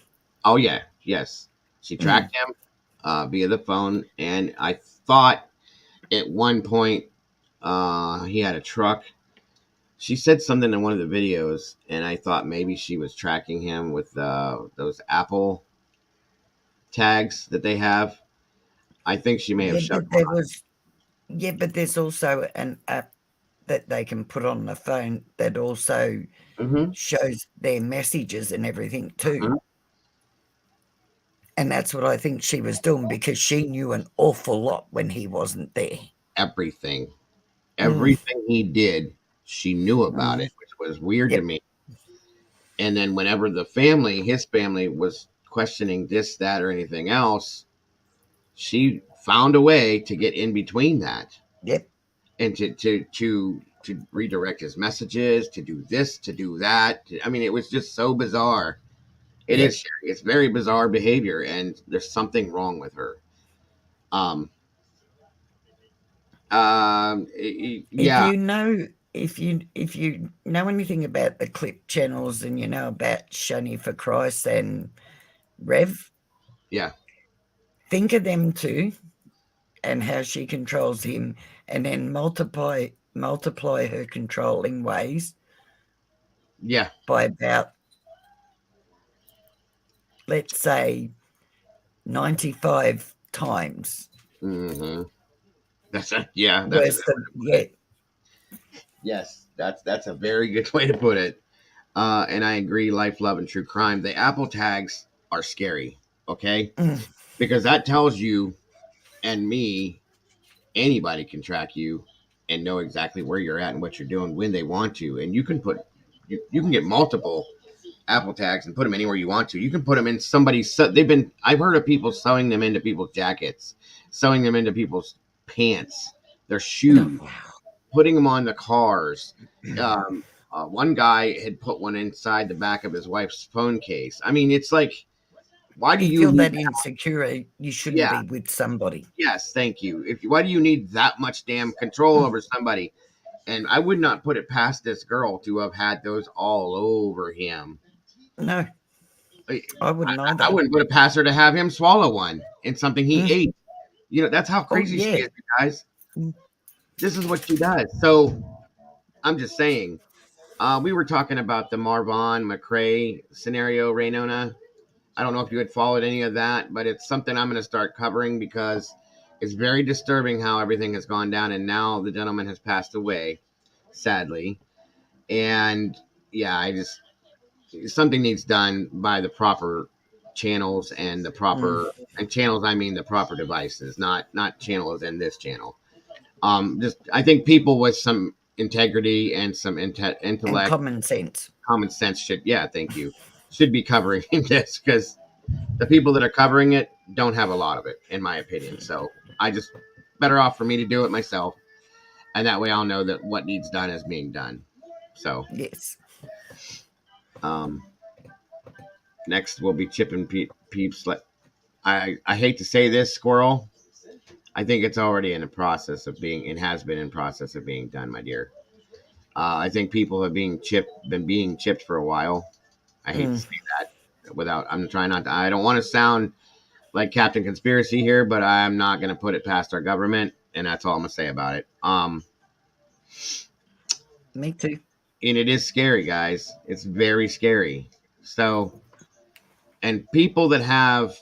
Oh yeah, yes. She Mm. tracked him via the phone, and I thought at one point he had a truck. she said something in one of the videos, and I thought maybe she was tracking him with those Apple tags that they have. I think she may have Yeah, shut but there was. Yeah, but there's also an app that they can put on the phone that also him. Mm-hmm. shows their messages and everything too. Mm-hmm. And that's what I think she was doing because she knew an awful lot when he wasn't there. Everything, Mm, everything he did, she knew about mm, it, which was weird to yep, me. And then whenever the family, his family, was questioning this, that, or anything else, she found a way to get in between that yep, and to redirect his messages, to do this, to do that. I mean, it was just so bizarre. It is yep. Sherry. It's very bizarre behavior, and there's something wrong with her. Um, If yeah, you know, if you know anything about the clip channels and you know about Shani for Christ and Rev, yeah, think of them too and how she controls him, and then multiply her controlling ways yeah. by about, let's say, 95 times Hmm. That's a yeah. That's a worse good way than, to put yeah. it. Yes, that's a very good way to put it. And I agree. Life, love, and true crime. The Apple tags are scary. Okay, Mm, because that tells you and me, anybody can track you and know exactly where you're at and what you're doing when they want to. And you can get multiple Apple tags and put them anywhere you want to. You can put them in somebody's. I've heard of people sewing them into people's jackets, sewing them into people's pants, their no, shoes, putting them on the cars. Um, one guy had put one inside the back of his wife's phone case. I mean, it's like, why do if you you're need? that insecure, you shouldn't Yeah, be with somebody. yes, thank you. Why do you need that much damn control Mm, over somebody? And I would not put it past this girl to have had those all over him. no, I, I wouldn't I either. wouldn't put it past her to have him swallow one in something he Mm, ate. That's how oh, crazy she yeah. is, you guys. Mm, This is what she does. So I'm just saying. We were talking about the Marvon McCrae scenario, Raynona. I don't know if you had followed any of that, but it's something I'm going to start covering because it's very disturbing how everything has gone down. And now the gentleman has passed away, sadly. And yeah, something needs done by the proper channels and the mm. proper and channels. I mean the proper devices, not channels in this channel. Just I think people with some integrity and some And intellect, common sense. common sense should, yeah, thank you, should be covering this because the people that are covering it don't have a lot of it, in my opinion. So I just better off for me to do it myself, and that way I'll know that what needs done is being done. So Yes. um, next will be Chip and Peeps. I hate to say this, Squirrel. I think it's already in the process of being, it has been in process of being done, my dear. I think people have been being chipped for a while. I hate to Mm, say that without, I'm trying not to, I don't want to sound like Captain Conspiracy here, but I'm not going to put it past our government, and that's all I'm going to say about it. me too. And it is scary, guys. It's very scary. So, and people that have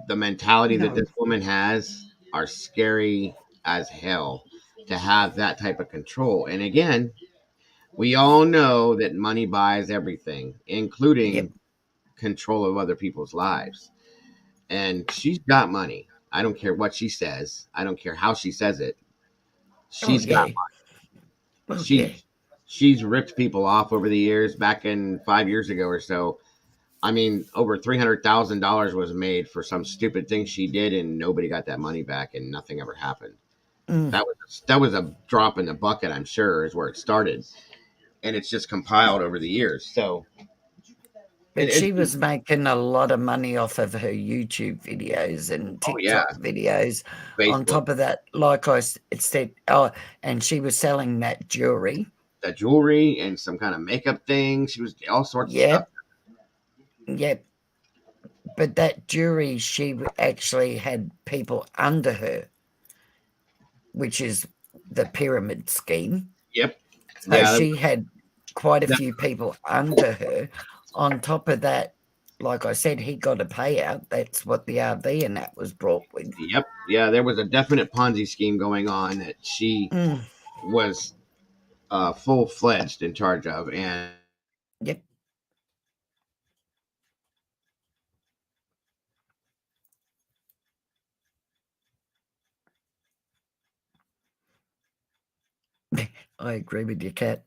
the mentality that No. this woman has are scary as hell to have that type of control. And again, we all know that money buys everything, Yep. including control of other people's lives. And she's got money. I don't care what she says. I don't care how she says it. Oh, She's got yeah. money. Oh, yeah. She's ripped people off over the years. Back in 5 years ago or so, I mean, over $300,000 was made for some stupid thing she did, and nobody got that money back, and nothing ever happened. Mm. That was a drop in the bucket. I'm sure is where it started, and it's just compiled over the years. So, But it she was making a lot of money off of her YouTube videos and oh yeah, TikTok videos. On Facebook, top of that, like it said, oh, and she was selling that jewelry. the jewelry, and some kind of makeup thing. She was all sorts of stuff. Yep, yep. But that jewelry, she actually had people under her, which is the pyramid scheme. Yep, So Yeah, she had quite a that, few people under her. On top of that, like I said, he got a payout. That's what the RV and that was brought with. yep, yeah, there was a definite Ponzi scheme going on that she Mm, was full fledged in charge of, and yep. I agree with you, Kat.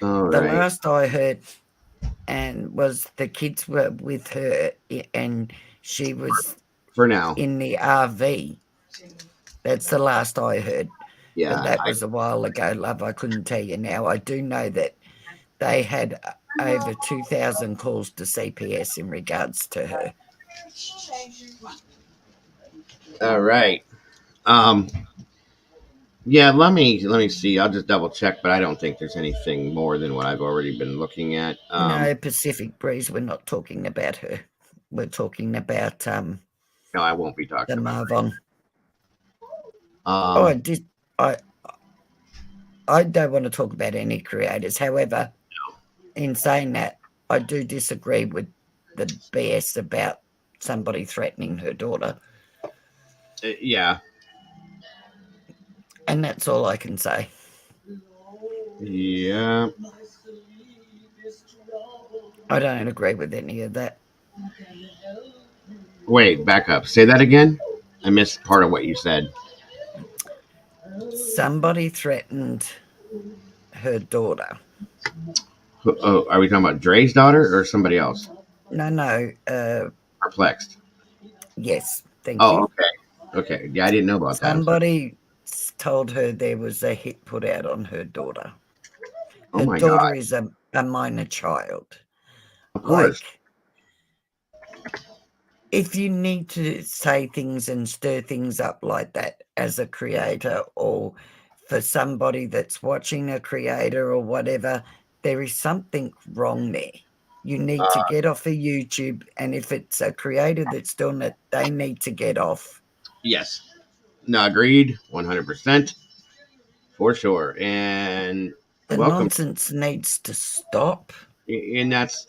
all The right, last I heard and was the kids were with her and she was for now, in the RV. That's the last I heard. But yeah, that was a while ago, love. I couldn't tell you now. I do know that they had over 2,000 calls to CPS in regards to her. all right. Um, yeah, let me see. I'll just double check, but I don't think there's anything more than what I've already been looking at. No, Pacific Breeze, we're not talking about her. We're talking about No, I won't be the talking about Marvon. her. Oh, I I don't want to talk about any creators. However, in saying that, I do disagree with the BS about somebody threatening her daughter. Yeah, And that's all I can say. yeah. I don't agree with any of that. Wait, back up. Say that again. I missed part of what you said. Somebody threatened her daughter. Oh, are we talking about Dre's daughter or somebody else? No, no. Perplexed. Yes, thank Oh, you. okay. Okay. Yeah, I didn't know about that. I'm sorry. Somebody told her there was a hit put out on her daughter. Oh Her my God. daughter is a minor child. Of Like, course. if you need to say things and stir things up like that as a creator or for somebody that's watching a creator or whatever, there is something wrong there. You need to Uh, get off of YouTube, and if it's a creator that's doing it, they need to get off. yes. No, agreed. 100% for sure. And The welcome. nonsense needs to stop. And that's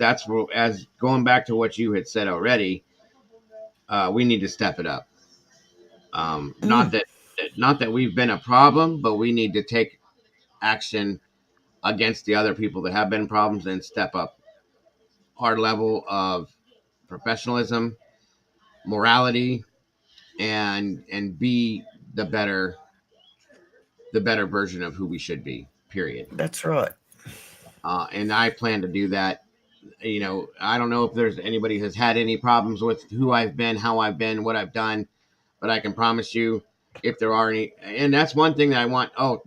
as going back to what you had said already. We need to step it up. Not Mm, that not that we've been a problem, but we need to take action against the other people that have been problems and step up our level of professionalism, morality, and be the better the better version of who we should be. Period. that's right. And I plan to do that. You know, I don't know if there's anybody has had any problems with who I've been, how I've been, what I've done, but I can promise you, if there are any, and that's one thing that I want. Oh,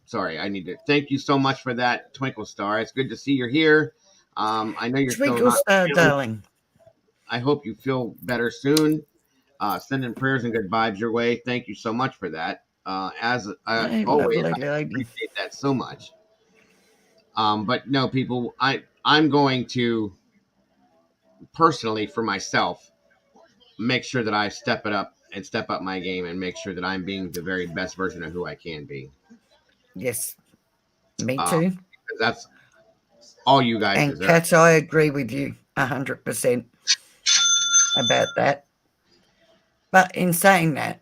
sorry, I need to thank you so much for that, Twinkle Star. It's good to see you're here. I know you're still Twinkle not star, feeling. darling. I hope you feel better soon. Sending prayers and good vibes your way. Thank you so much for that. As Hey, always, lovely I lady. appreciate that so much. But no, people, I'm going to personally for myself make sure that I step it up and step up my game and make sure that I'm being the very best version of who I can be. Yes, me Uh, too. because that's all you guys And deserve. Kat, I agree with you 100% about that. But in saying that,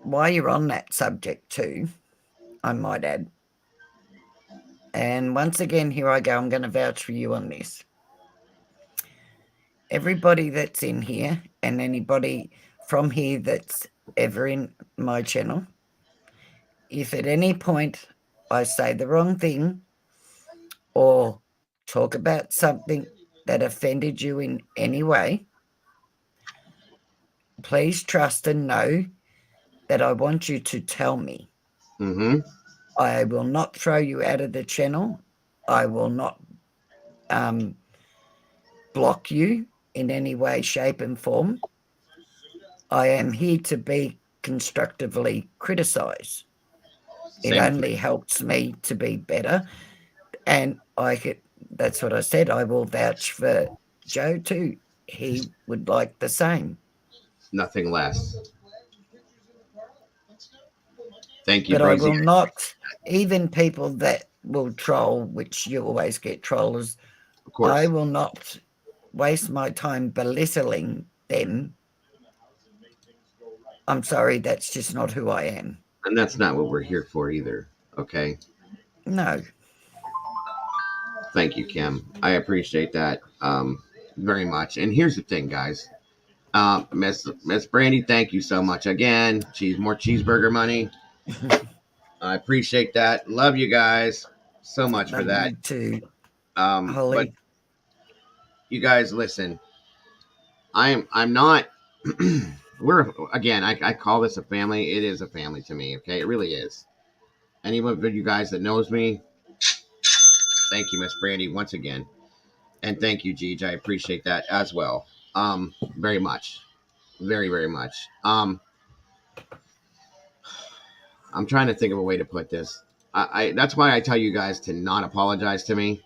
while you're on that subject too, I might add, and once again, here I go, I'm going to vouch for you on this. Everybody that's in here and anybody from here that's ever in my channel, if at any point I say the wrong thing or talk about something that offended you in any way, please trust and know that I want you to tell me. Mm-hmm. I will not throw you out of the channel. I will not um, block you in any way, shape, and form. I am here to be constructively criticized. It Same thing. only helps me to be better. And that's what I said. I will vouch for Joe too. He would like the same. Nothing less. Thank you, But I Breezy. will not, even people that will troll, which you always get trollers, Of I course. will not waste my time belittling them. I'm sorry, that's just not who I am. And that's not what we're here for either. Okay. No. Thank you, Kim. I appreciate that very much. And here's the thing, guys. Miss Brandy, thank you so much again. More cheeseburger money. I appreciate that. Love you guys so much for Love that. you too, But Holly. you guys, listen. I'm not. We're again. I call this a family. It is a family to me. Okay, it really is. Anyone of you guys that knows me, thank you, Miss Brandy, once again, and thank you, Gigi. I appreciate that as well. Very much, very much. I'm trying to think of a way to put this. I that's why I tell you guys to not apologize to me.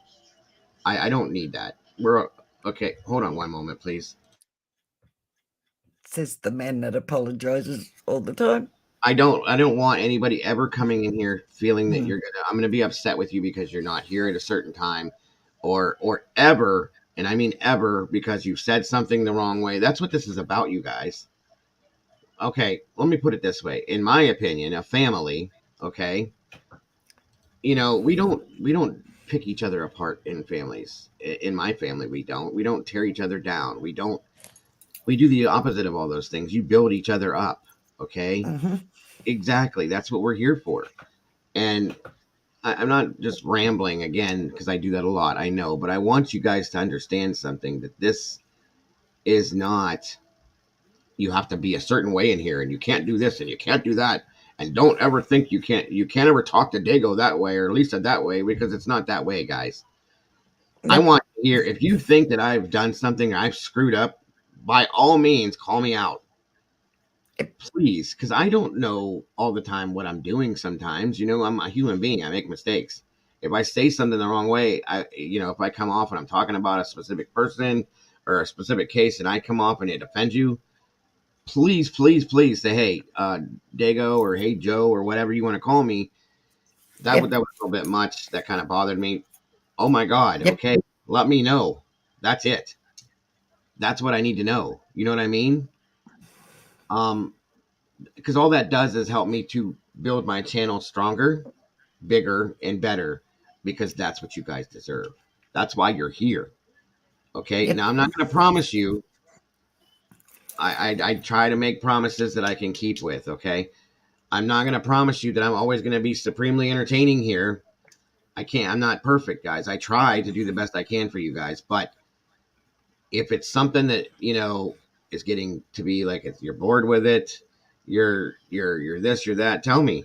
I don't need that. We're okay. Hold on one moment, please. Says the man that apologizes all the time. I don't want anybody ever coming in here feeling that Hmm. I'm gonna be upset with you because you're not here at a certain time, or ever, and I mean ever, because you said something the wrong way. That's what this is about, you guys. Okay, let me put it this way. In my opinion, a family, okay, we don't pick each other apart in families. In my family, we don't tear each other down. We do the opposite of all those things. You build each other up. Okay, Hmm. exactly. That's what we're here for. And I'm not just rambling again because I do that a lot. I know, but I want you guys to understand something, that this is not, you have to be a certain way in here and you can't do this and you can't do that. And don't ever think you can't ever talk to Dago that way or Lisa that way, because it's not that way, guys. I Yep. want to hear, if you think that I've done something, I've screwed up, by all means call me out, Yep. please, because I don't know all the time what I'm doing. Sometimes, I'm a human being. I make mistakes. If I say something the wrong way, if I come off and I'm talking about a specific person or a specific case and I come off and it offends you, please, please, please say, hey, Dago, or hey, Joe, or whatever you want to call me. Yep. That was a little bit much. That kind of bothered me. Oh my God. Yep. Okay. Let me know. That's it. That's what I need to know. You know what I mean? Um, because all that does is help me to build my channel stronger, bigger, and better, because that's what you guys deserve. That's why you're here. Okay. Yep. Now, I'm not going to promise you. I try to make promises that I can keep with. Okay. I'm not going to promise you that I'm always going to be supremely entertaining here. I can't. I'm not perfect, guys. I try to do the best I can for you guys. But if it's something that, is getting to be like, you're bored with it, you're this, you're that, tell me.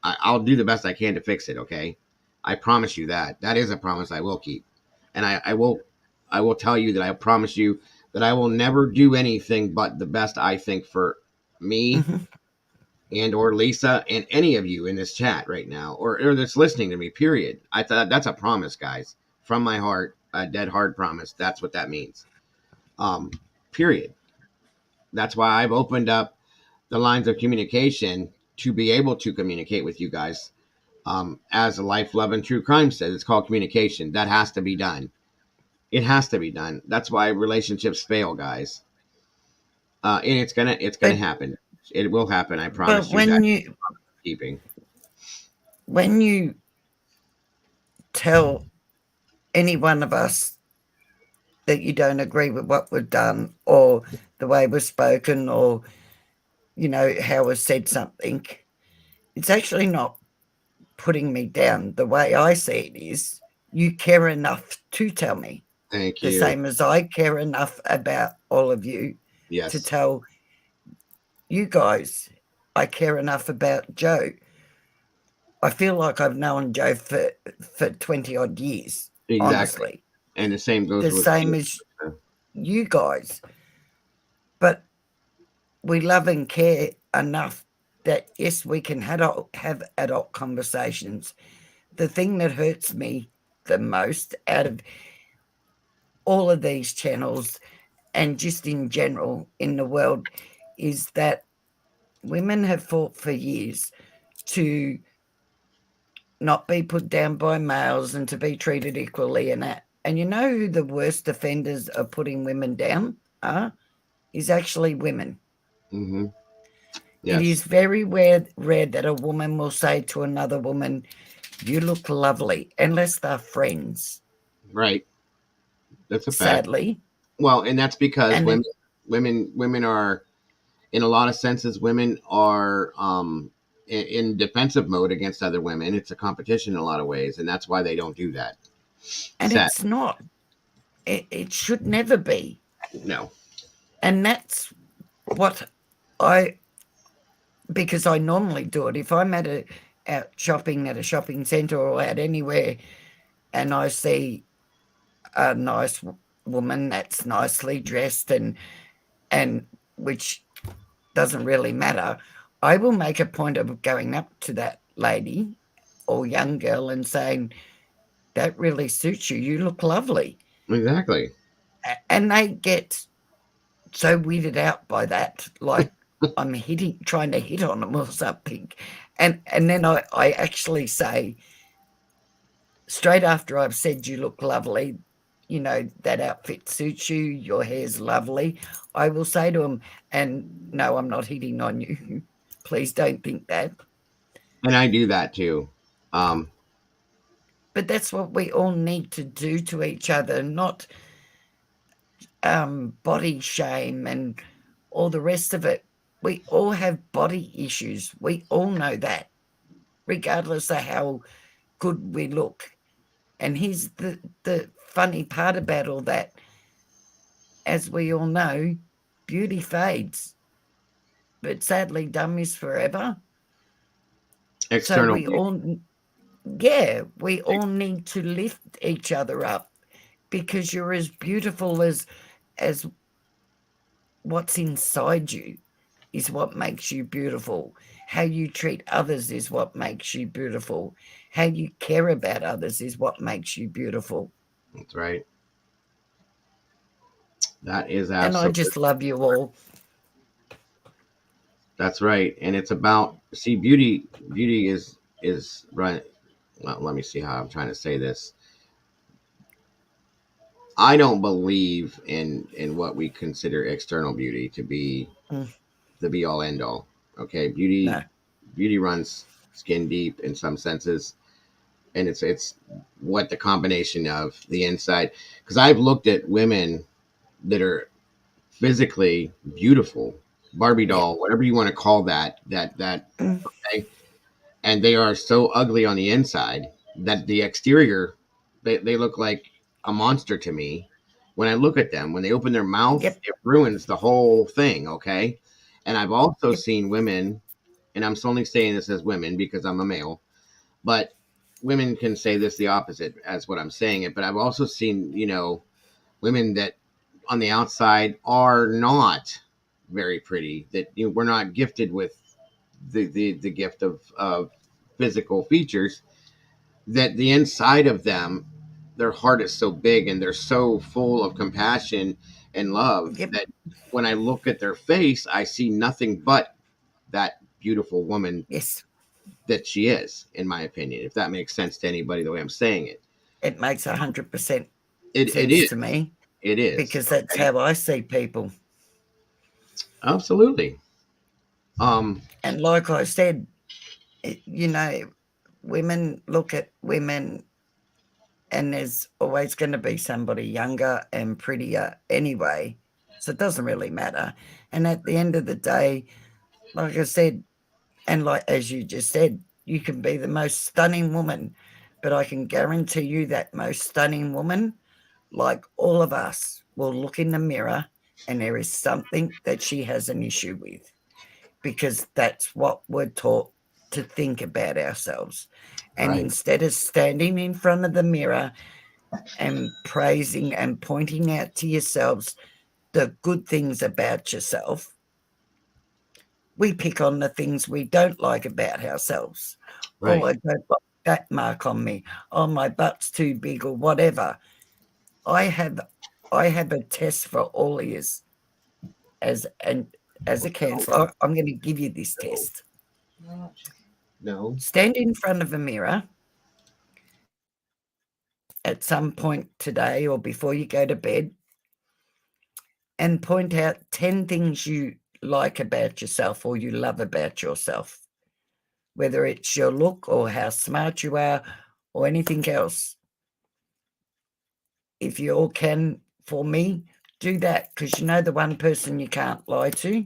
I'll do the best I can to fix it. Okay, I promise you that. That is a promise I will keep, and I will tell you that I promise you that I will never do anything but the best I think for me Hmm. and or Lisa and any of you in this chat right now, or that's listening to me. Period. I thought that's a promise, guys, from my heart, a dead hard promise. That's what that means. Um, period. That's why I've opened up the lines of communication to be able to communicate with you guys. As a life, love, and true crime says, it's called communication. That has to be done. It has to be done. That's why relationships fail, guys. And it's gonna But happen. It will happen. I but promise you that. when Keeping. you tell any one of us that you don't agree with what we've done or the way we've spoken, or how we've said something, it's actually not putting me down. The way I see it is, you care enough to tell me, Thank the you. same as I care enough about all of you to Yes. tell you guys I care enough about Joe. I feel like I've known Joe for 20 odd years, Exactly. honestly. And the same goes The with same you. as you guys. But we love and care enough that, yes, we can have adult conversations. The thing that hurts me the most out of all of these channels and just in general in the world is that women have fought for years to not be put down by males and to be treated equally and that. And you know who the worst offenders of putting women down are? Is actually women. Mm-hmm. It Yes. is very rare that a woman will say to another woman, "You look lovely," unless they're friends. Right. That's a fact. Sadly, Well, and that's because and women are, in a lot of senses, women are in defensive mode against other women. It's a competition in a lot of ways, and that's why they don't do that. Sad. it's not. It should never be. No. And that's what I, because I normally do it. If I'm out shopping at a shopping centre or out anywhere, and I see a nice woman that's nicely dressed and which doesn't really matter, I will make a point of going up to that lady or young girl and saying, "That really suits you. You look lovely." Exactly. And they get so weirded out by that, like I'm trying to hit on them or something. And then I actually say, straight after I've said you look lovely, you know, that outfit suits you, your hair's lovely, I will say to them, and no, I'm not hitting on you. Please don't think that. And I do that too. Um, But that's what we all need to do to each other, not body shame and all the rest of it. We all have body issues. We all know that, regardless of how good we look. And here's the funny part about all that. As we all know, beauty fades, but sadly, dumb is forever. So external we beauty. all, yeah, we all need to lift each other up because you're as beautiful as what's inside you is what makes you beautiful. How you treat others is what makes you beautiful. How you care about others is what makes you beautiful. That's right. That is And I absolutely. just love you all. That's right. And it's about, see, beauty. Beauty is right. Well, let me see how I'm trying to say this. I don't believe in what we consider external beauty to be Mm, the be all end all. Okay, beauty no. beauty runs skin deep in some senses, and it's what the combination of the inside. Because I've looked at women that are physically beautiful, Barbie Yep. doll, whatever you want to call that, Mm, okay, and they are so ugly on the inside that the exterior, they look like a monster to me. When I look at them, when they open their mouth, yep. it ruins the whole thing. Okay. And I've also Yep. seen women, and I'm only saying this as women because I'm a male, but women can say this the opposite as what I'm saying it. But I've also seen, women that on the outside are not very pretty, that we're not gifted with the gift of physical features, that the inside of them, their heart is so big and they're so full of compassion and love Yep. that when I look at their face, I see nothing but that beautiful woman Yes. that she is, in my opinion, if that makes sense to anybody the way I'm saying it. It makes 100% It sense is. to me It is. because that's Okay. how I see people. Absolutely. Um, And like I said, you know, women look at women and there's always going to be somebody younger and prettier anyway. So it doesn't really matter. And at the end of the day, like I said, and like as you just said, you can be the most stunning woman, but I can guarantee you that most stunning woman, like all of us, will look in the mirror and there is something that she has an issue with because that's what we're taught to think about ourselves. And right. instead of standing in front of the mirror and praising and pointing out to yourselves the good things about yourself, we pick on the things we don't like about ourselves. Oh, Right. I don't like that mark on me. Oh, my butt's too big or whatever. I have I have a test for all ears as and as a counselor. I'm going to give you this test. No. Stand in front of a mirror at some point today or before you go to bed and point out 10 things you like about yourself or you love about yourself, whether it's your look or how smart you are or anything else. If you all can, for me, do that, because you know the one person you can't lie to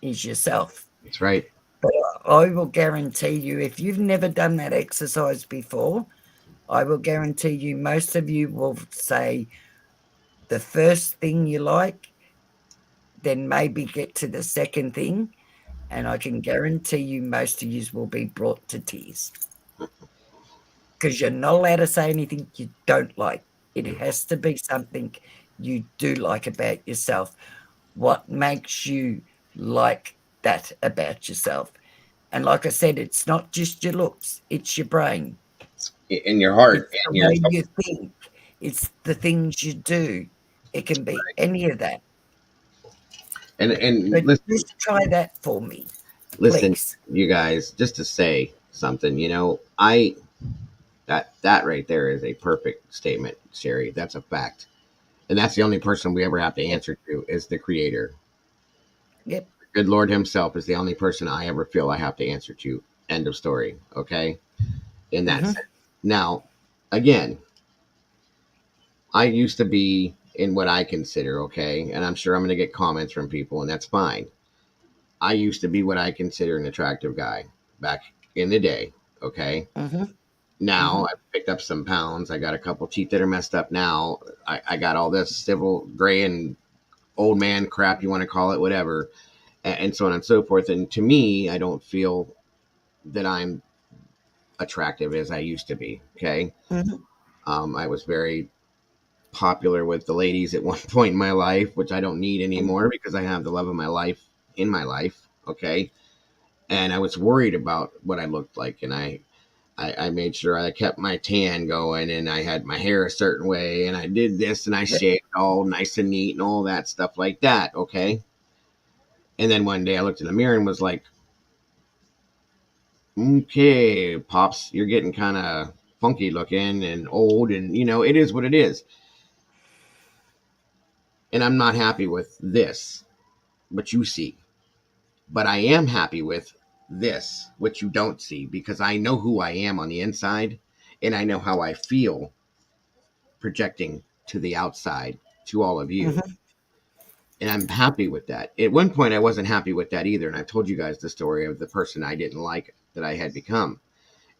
is yourself. That's right. But I will guarantee you, if you've never done that exercise before, I will guarantee you most of you will say the first thing you like, then maybe get to the second thing, and I can guarantee you most of you will be brought to tears, because you're not allowed to say anything you don't like. It has to be something you do like about yourself. What makes you like that about yourself? And like I said, it's not just your looks, it's your brain, In your heart it's the and your way you think, it's the things you do. It can be any of that. and But listen, just try that for me, listen, please. you guys, just to say something, I that right there is a perfect statement, Sherry. That's a fact. And that's the only person we ever have to Yep. answer to is the creator. Yep. Good Lord himself is the only person I ever feel I have to answer to. End of story. Okay. In that Mm-hmm. sense. Now, again, I used to be in what I consider, okay, and I'm sure I'm going to get comments from people, and that's fine. I used to be what I consider an attractive guy back in the day, okay. Mm-hmm. Now Mm-hmm. I've picked up some pounds. I got a couple teeth that are messed up now. I got all this civil gray and old man crap, you want to call it, whatever, and so on and so forth. And to me, I don't feel that I'm attractive as I used to be. Okay. Mm-hmm. I was very popular with the ladies at one point in my life, which I don't need anymore because I have the love of my life in my life. Okay. And I was worried about what I looked like. And I made sure I kept my tan going and I had my hair a certain way and I did this and I Yep. shaved all nice and neat and all that stuff like that. Okay. And then one day I looked in the mirror and was like, okay, Pops, you're getting kind of funky looking and old. And, it is what it is. And I'm not happy with this, what you see. But I am happy with this, what you don't see, because I know who I am on the inside and I know how I feel projecting to the outside to all of you. Mm-hmm. And I'm happy with that. At one point, I wasn't happy with that either. And I've told you guys the story of the person I didn't like that I had become.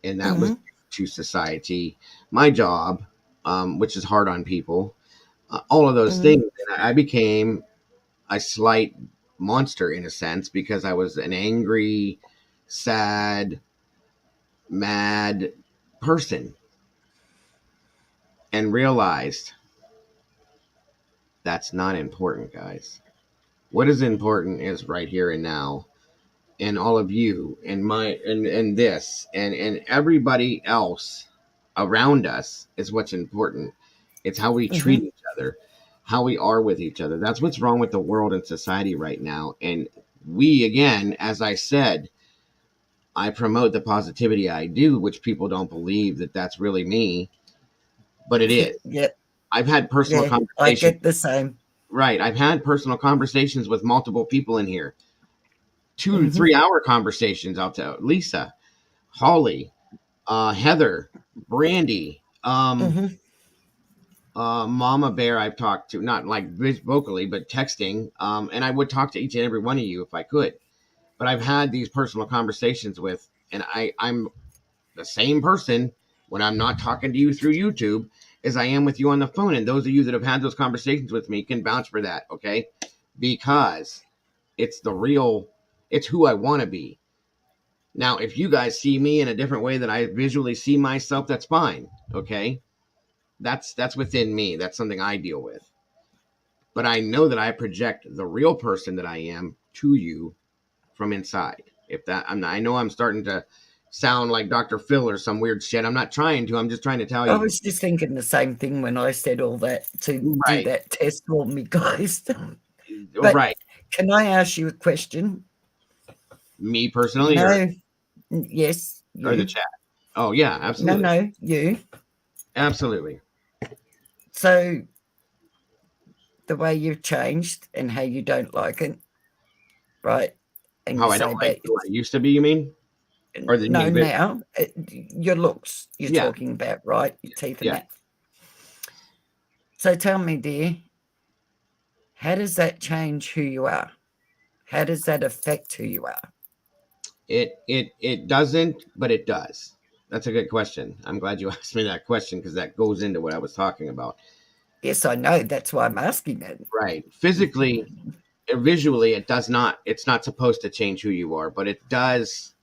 And that was Mm-hmm. to society, my job, which is hard on people, all of those Mm-hmm. things. And I became a slight monster in a sense because I was an angry, sad, mad person and realized that's not important, guys. What is important is right here and now, and all of you, and and this, and everybody else around us is what's important. It's how we Mm-hmm. treat each other, how we are with each other. That's what's wrong with the world and society right now. And we, again, as I said, I promote the positivity I do, which people don't believe that that's really me, but it is. Yep. I've had personal Yeah. I conversations. get the same. Right. I've had personal conversations with multiple people in here. 2 to 3 Mm-hmm. hour conversations. I'll tell Lisa, Holly, Heather, Brandy, Mm-hmm. Mama Bear. I've talked to, not like vocally, but texting. And I would talk to each and every one of you if I could. But I've had these personal conversations with, and I'm the same person when I'm not talking to you through YouTube as I am with you on the phone. And those of you that have had those conversations with me can vouch for that, okay? Because it's the real, it's who I want to be. Now, if you guys see me in a different way that I visually see myself, that's fine, okay? That's within me. That's something I deal with. But I know that I project the real person that I am to you from inside. If that, I know I'm starting to sound like Dr. Phil or some weird shit. I'm not trying to. I'm just trying to tell I you. was just thinking the same thing when I said all that to do Right. that test for me, guys. But Right. can I ask you a question? Me You personally, or know, Yes, or the you. chat? Oh yeah, No, absolutely, no, you. absolutely. So the way you've changed and how you don't like it, right? And you How I don't say like that who it's I used to be, you mean, or the no me? But now. Your looks you're yeah, talking about, right? Your teeth and yeah. that. So tell me, dear, how does that change who you are? How does that affect who you are? It doesn't, but it does. That's a good question. I'm glad you asked me that question because that goes into what I was talking about. Yes, I know. That's why I'm asking it. Right. Physically, visually, it does not. It's not supposed to change who you are, but it does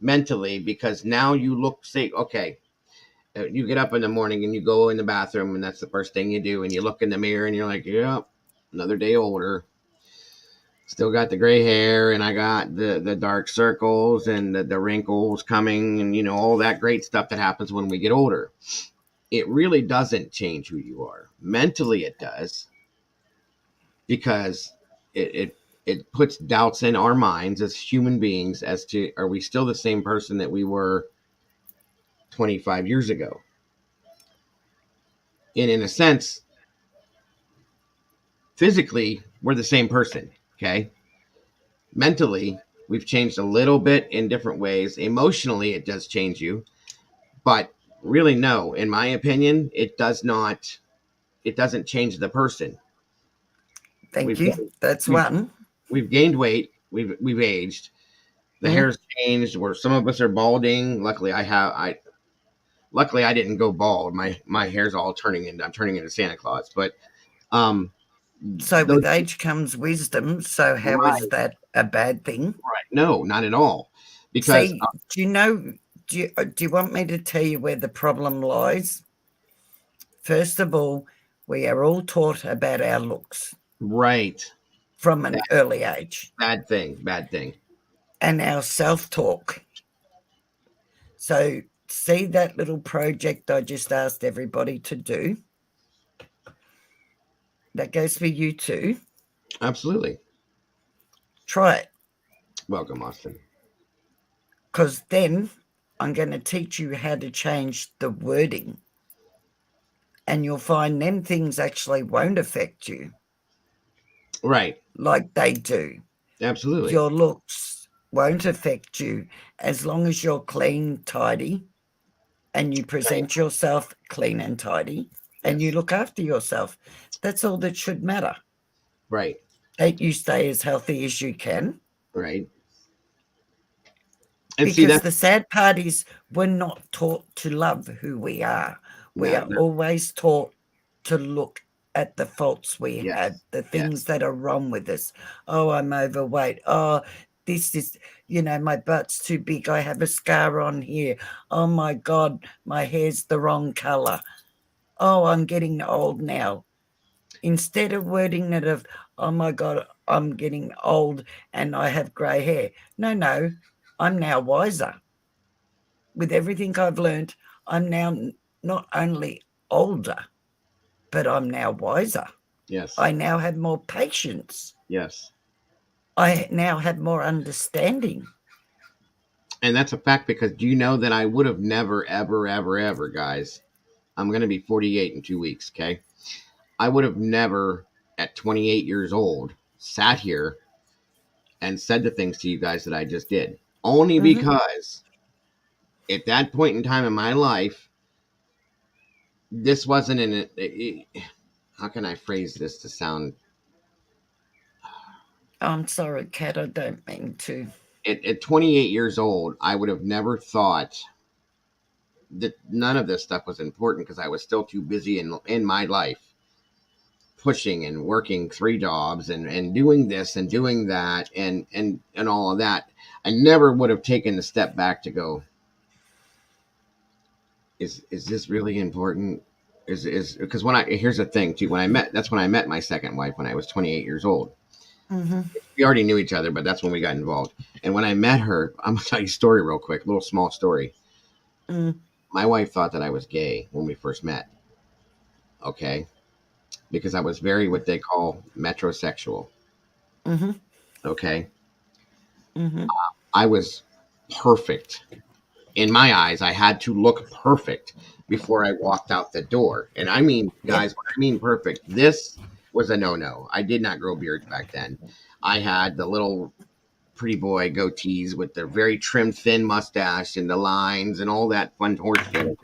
mentally because now you look. Say, okay, you get up in the morning and you go in the bathroom, and that's the first thing you do, and you look in the mirror and you're like, "Yeah, another day older." Still got the gray hair, and I got the dark circles and the wrinkles coming, and all that great stuff that happens when we get older. It really doesn't change who you are. Mentally, it does because it puts doubts in our minds as human beings as to are we still the same person that we were 25 years ago. And in a sense, physically, we're the same person. Okay. Mentally, we've changed a little bit in different ways. Emotionally, it does change you. But really, no, in my opinion, it does not. It doesn't change the person. Thank We've you. That's we've one. we've gained weight. We've aged. The Mm. hair's changed. Where some of us are balding. Luckily I didn't go bald. My hair's all turning into. I'm turning into Santa Claus. But um, So those with age comes wisdom. So how is right, that a bad thing? right. No, not at all. Because See, do you know? Do you want me to tell you where the problem lies? First of all, we are all taught about our looks right, from an that early age bad thing. and our self talk. So, see that little project I just asked everybody to do? That goes for you too. Absolutely. Try it Welcome, Austin. because then I'm going to teach you how to change the wording and you'll find them things actually won't affect you Right. like they do. Absolutely. Your looks won't affect you as long as you're clean, tidy, and you Right. present yourself clean and tidy and you Yes. look after yourself. That's all that should matter. Right. That you stay as healthy as you can. Right. And see Because that. the sad part is we're not taught to love who we are. We No. are always taught to look at the faults we have, Yes. the Yes. things that are wrong with us. Oh, I'm overweight. Oh, this is, my butt's too big. I have a scar on here. Oh my God, my hair's the wrong color. Oh, I'm getting old now. Instead of wording it of, oh my God, I'm getting old and I have grey hair. No, no, I'm now wiser. With everything I've learned, I'm now not only older, but I'm now wiser. Yes. I now have more patience. Yes. I now have more understanding. And that's a fact because do you know that I would have never, ever, ever, ever, guys. I'm going to be 48 in 2 weeks. Okay. I would have never, at 28 years old, sat here and said the things to you guys that I just did. Only Mm-hmm. because at that point in time in my life, this wasn't how can I phrase this to sound I'm sorry, Kat, I don't mean to. at 28 years old, I would have never thought that none of this stuff was important because I was still too busy in my life pushing and working 3 jobs and doing this and doing that and all of that. I never would have taken the step back to go, is this really important? Is because here's the thing too, that's when I met my second wife when I was 28 years old. Mm-hmm. We already knew each other, but that's when we got involved. And when I met her, I'm gonna tell you a story real quick, little small story. Mm. My wife thought that I was gay when we first met. Okay, because I was very what they call metrosexual. Mm-hmm. Okay, Mm-hmm. I was. perfect. In my eyes, I had to look perfect before I walked out the door. And I mean, Yep. guys, when I mean perfect, this was a no-no. I did not grow beards back then. I had the little pretty boy goatees with the very trim, thin mustache and the lines and all that fun horse shit.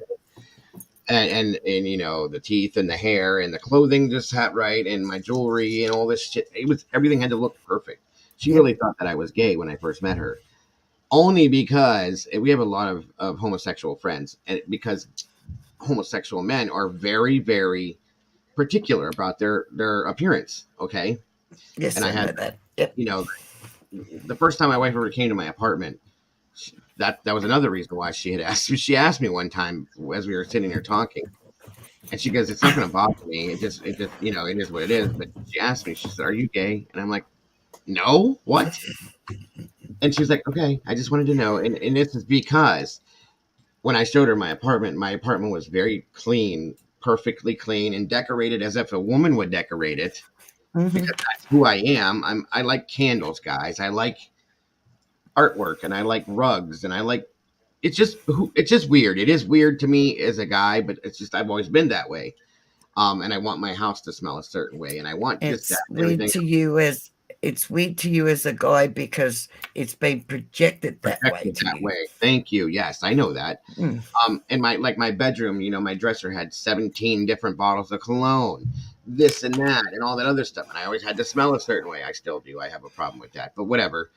And you know, the teeth and the hair and the clothing just sat right, and my jewelry and all this shit. It was, everything had to look perfect. She Yep. really thought that I was gay when I first met her, only because we have a lot of homosexual friends, and because homosexual men are very, very particular about their appearance. Okay, Yes, and I I had, know that. Yep. you know, the first time my wife ever came to my apartment, that was another reason why she had asked me. She asked me one time as we were sitting there talking, and she goes, "It's not going to bother me. It just, you know, it is what it is." But she asked me, she said, "Are you gay?" And I'm like, "No, what?" And she's like, "Okay, I just wanted to know." And this is because when I showed her my apartment was very clean, perfectly clean, and decorated as if a woman would decorate it. Hmm. Because that's who I am. I like candles, guys. I like artwork, and I like rugs, and I like, it's just weird. It is weird to me as a guy, but it's just, I've always been that way. And I want my house to smell a certain way, and I want just that It's and weird everything to you as it's weird to you as a guy because it's been projected that way projected to that you. way. Thank you. Yes, I know that. Mm. And my, like my bedroom, you know, my dresser had 17 different bottles of cologne, this and that, and all that other stuff. And I always had to smell a certain way. I still do. I have a problem with that, but whatever.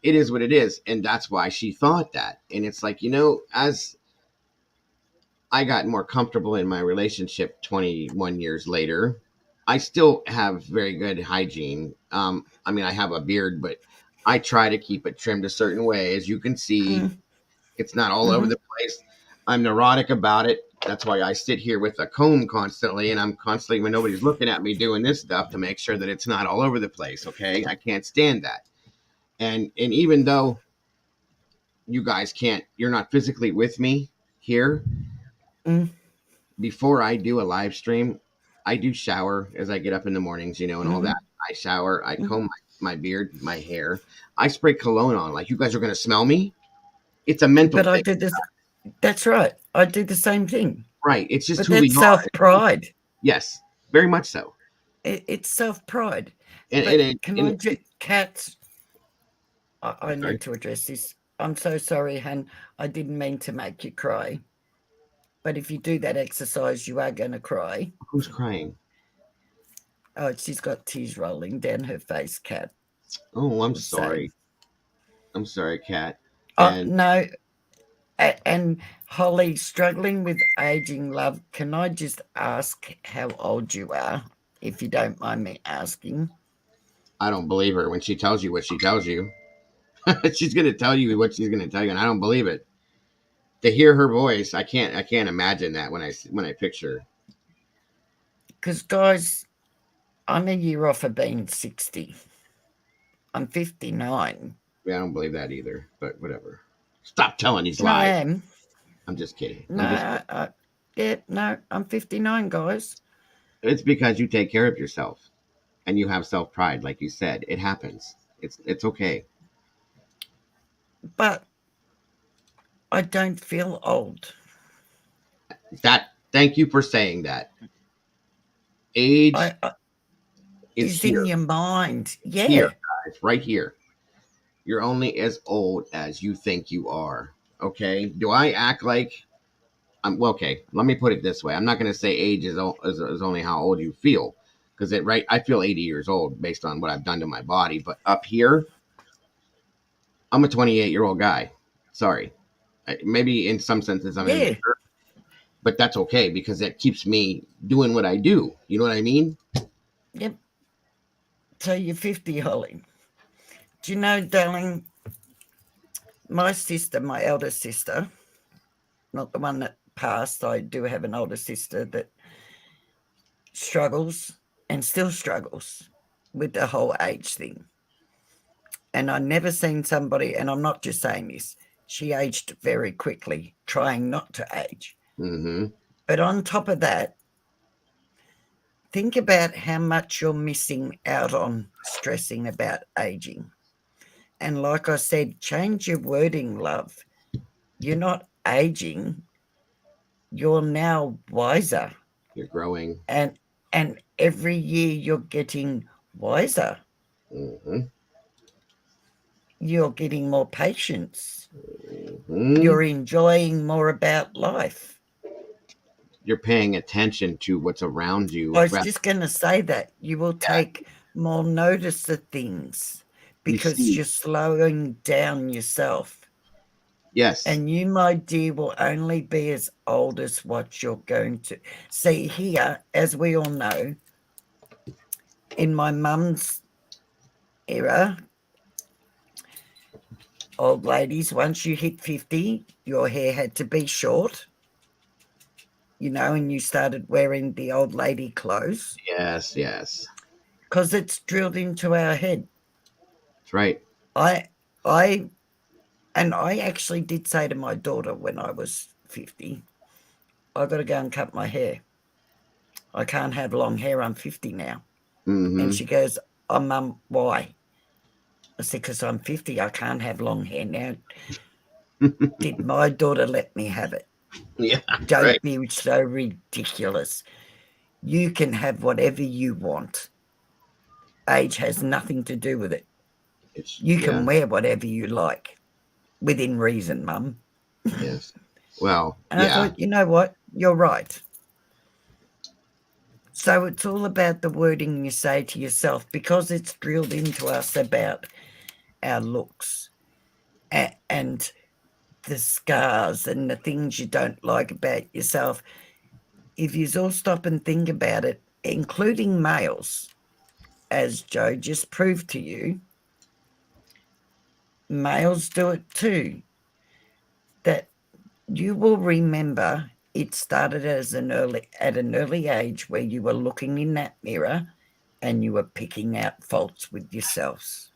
It is what it is, and that's why she thought that. And it's like, you know, as I got more comfortable in my relationship 21 years later, I still have very good hygiene. I mean, I have a beard, but I try to keep it trimmed a certain way. As you can see, Mm. it's not all over Hmm. the place. I'm neurotic about it. That's why I sit here with a comb constantly, and I'm constantly, when nobody's looking at me, doing this stuff to make sure that it's not all over the place. Okay, I can't stand that. And even though you guys can't, you're not physically with me here, Mm. before I do a live stream, I do shower as I get up in the mornings, you know, and all Hmm. that. I shower, I Hmm. comb my beard, my hair. I spray cologne on. Like, you guys are going to smell me. It's a mental But I thing. do this. That's right. I do the same thing. Right. It's just But who we that's are. self pride. Yes, very much so. It's self pride. And But and, can I and just, cats? I I'm sorry, need to address this. I'm so sorry, Han. I didn't mean to make you cry. But if you do that exercise, you are going to cry. who's crying? Oh, she's got tears rolling down her face, Cat. Oh, I'm Was saying. sorry. I'm sorry, Kat. Oh, And no. And Holly, struggling with aging, love, can I just ask how old you are, if you don't mind me asking? I don't believe her when she tells you what she tells you. She's gonna tell you what she's gonna tell you, and I don't believe it. To hear her voice, I can't imagine that when I picture. Because, guys, I'm a year off of being 60. I'm 59. Yeah, I don't believe that either. But whatever. Stop telling these No, I lies. am. I'm just kidding. I'm just No, kidding. yeah, no, I'm 59, guys. It's because you take care of yourself and you have self pride, like you said. It happens. It's okay. But I don't feel old. That, thank you for saying that. Age I is is in here. your mind. Here, Yeah. guys, right here. You're only as old as you think you are. Okay? Do I act like I'm, well, okay, let me put it this way. I'm not going to say age is only how old you feel, because it, right, I feel 80 years old based on what I've done to my body, but up here, I'm a 28-year-old guy. Sorry. Maybe in some senses I'm Yeah. immature, but that's okay because it keeps me doing what I do. You know what I mean? Yep. So you're 50, Holly. Do you know, darling, my sister, my elder sister, not the one that passed, I do have an older sister that struggles and still struggles with the whole age thing. And I never seen somebody, and I'm not just saying this, she aged very quickly, trying not to age. Mm-hmm. But on top of that, think about how much you're missing out on stressing about aging. And like I said, change your wording, love. You're not aging. You're now wiser. You're growing. And every year you're getting wiser. Mm-hmm. You're getting more patience. Mm-hmm. You're enjoying more about life. You're paying attention to what's around you. I was just going to say that you will Yeah, take more notice of things you because see. you're slowing down yourself. Yes. And you, my dear, will only be as old as what you're going to see here. As we all know, in my mum's era, old ladies, once you hit 50, your hair had to be short, and you started wearing the old lady clothes Yes. Yes. because it's drilled into our head. That's right. I, I, and I actually did say to my daughter when I was 50, I got to go and cut my hair. I can't have long hair. I'm 50 now. And Mm-hmm. she goes, "Oh, Mum, why?" I said, "Because I'm 50. I can't have long hair now." Did my daughter let me have it? Yeah. Right. Don't be so ridiculous. You can have whatever you want. Age has nothing to do with it. You Yeah. can wear whatever you like within reason, Mum. Yes. Well. And I Yeah. thought, you know what? You're right. So it's all about the wording you say to yourself because it's drilled into us about our looks and the scars and the things you don't like about yourself. If you all stop and think about it, including males, as Joe just proved to you, males do it too. That you will remember it started at an early age where you were looking in that mirror and you were picking out faults with yourselves.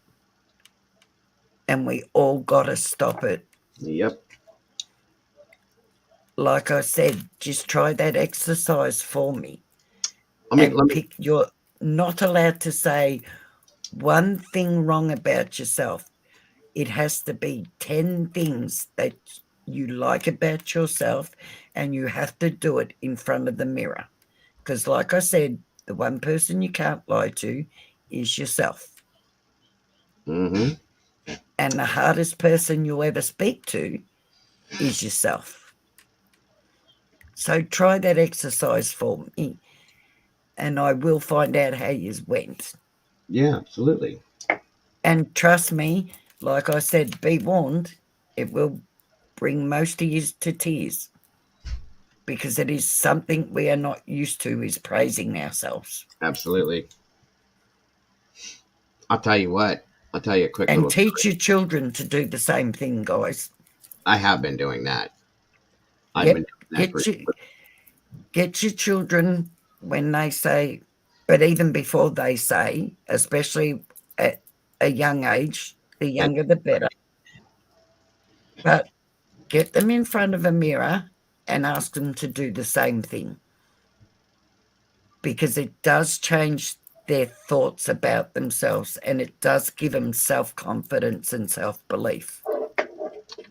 And we all got to stop it. Yep. Like I said, just try that exercise for me Let me. and Let me. pick. You're not allowed to say one thing wrong about yourself. It has to be 10 things that you like about yourself, and you have to do it in front of the mirror. Because, like I said, the one person you can't lie to is yourself. Mm-hmm. And the hardest person you'll ever speak to is yourself. So try that exercise for me, and I will find out how you went. Yeah. Absolutely. And trust me, like I said, be warned, it will bring most of you to tears because it is something we are not used to is praising ourselves. Absolutely. I'll tell you what. I'll tell you a quick And little teach story. your children to do the same thing, guys. I have been doing that. I've been Yep. doing that Get for. your get your children when they say, but even before they say, especially at a young age, the Yeah, younger the better. But get them in front of a mirror and ask them to do the same thing because it does change their thoughts about themselves and it does give them self-confidence and self-belief.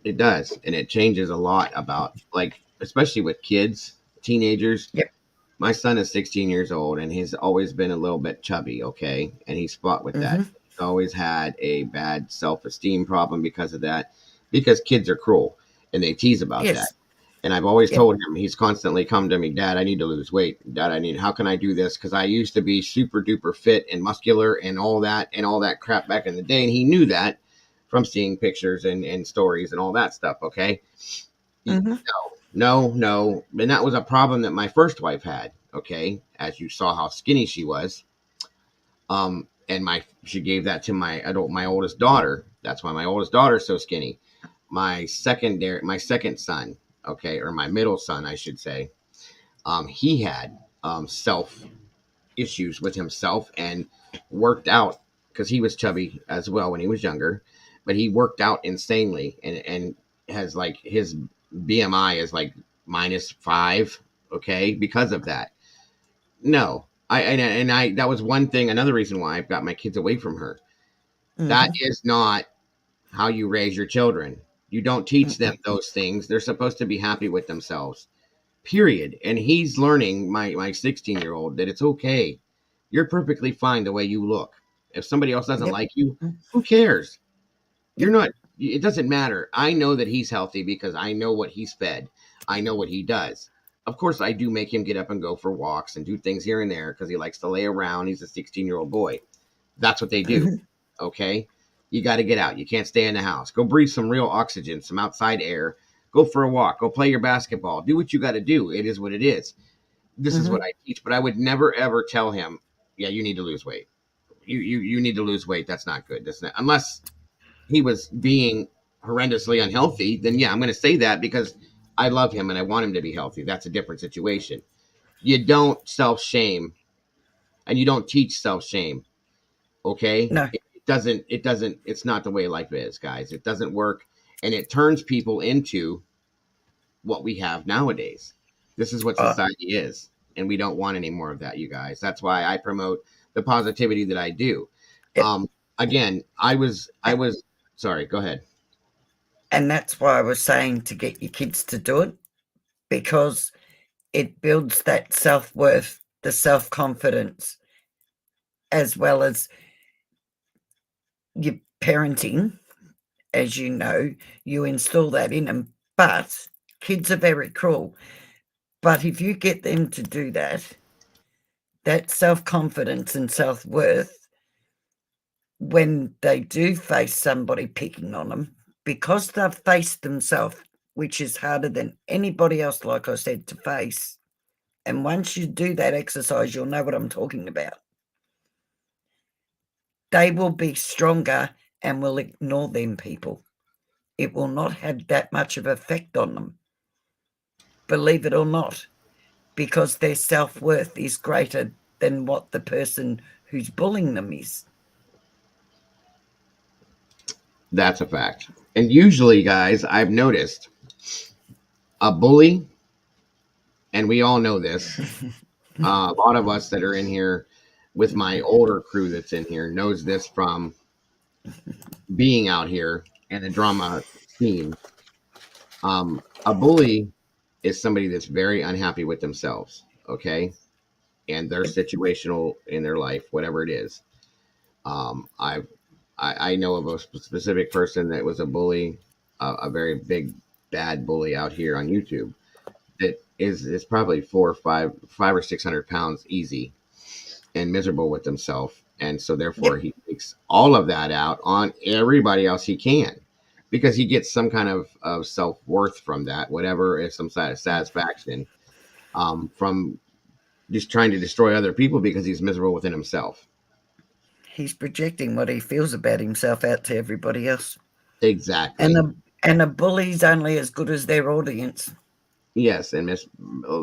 it does, and it changes a lot about, like, especially with kids, teenagers. Yep. My son is 16 years old, and he's always been a little bit chubby. Okay, and he's fought with that. Mm-hmm. He's always had a bad self-esteem problem because of that. Because kids are cruel, and they tease about that. Yes. And I've always Yep. told him, he's constantly come to me, Dad, I need to lose weight. Dad, how can I do this? Because I used to be super duper fit and muscular and all that crap back in the day. And he knew that from seeing pictures and stories and all that stuff. Okay. Mm-hmm. No. And that was a problem that my first wife had. Okay. As you saw how skinny she was. And she gave that to my oldest daughter. That's why my oldest daughter is so skinny. My second son, okay, or my middle son, I should say, he had self issues with himself and worked out because he was chubby as well when he was younger, but he worked out insanely and has like his BMI is like -5, okay, because of that. No, I that was one thing, another reason why I've got my kids away from her. That Mm-hmm. is not how you raise your children. You don't teach them those things. They're supposed to be happy with themselves, period. And he's learning, my 16-year-old, that it's okay. You're perfectly fine the way you look. If somebody else doesn't Yep. like you, who cares? You're Yep. not, it doesn't matter. I know that he's healthy because I know what he's fed. I know what he does. Of course, I do make him get up and go for walks and do things here and there because he likes to lay around. He's a 16-year-old boy. That's what they do. Mhm. Okay. You got to get out. You can't stay in the house. Go breathe some real oxygen, some outside air. Go for a walk. Go play your basketball. Do what you got to do. It is what it is. This is what Mhm. I teach, but I would never ever tell him, yeah, you need to lose weight. You need to lose weight. That's not good. That's not, unless he was being horrendously unhealthy, then yeah, I'm going to say that because I love him and I want him to be healthy. That's a different situation. You don't self shame and you don't teach self shame. Okay. No. It's not the way life is, guys. It doesn't work. And it turns people into what we have nowadays. This is what Oh, society is. And we don't want any more of that, you guys. That's why I promote the positivity that I do. yep. Again, I was sorry, go ahead. And that's why I was saying to get your kids to do it, because it builds that self worth, the self confidence, as well as your parenting. As you know, you install that in them. But kids are very cruel. But if you get them to do that, that self confidence and self worth, when they do face somebody picking on them, because they've faced themselves, which is harder than anybody else, like I said, to face. And once you do that exercise, you'll know what I'm talking about. They will be stronger and will ignore them people. It will not have that much of effect on them, believe it or not, because their self worth is greater than what the person who's bullying them is. That's a fact. And usually, guys, I've noticed a bully, and we all know this. A lot of us that are in here with my older crew that's in here knows this from being out here in the drama scene. A bully is somebody that's very unhappy with themselves, okay, and their Yep. situational in their life, whatever it is. Um, I've I know of a specific person that was a bully, a very big bad bully out here on YouTube that is probably 500 or 600 pounds easy and miserable with himself, and so therefore Yep. he takes all of that out on everybody else he can because he gets some kind of self worth from that, whatever is some sort of satisfaction from just trying to destroy other people because he's miserable within himself. He's projecting what he feels about himself out to everybody else. And Exactly. a bully's only as good as their audience. Yes, and Miss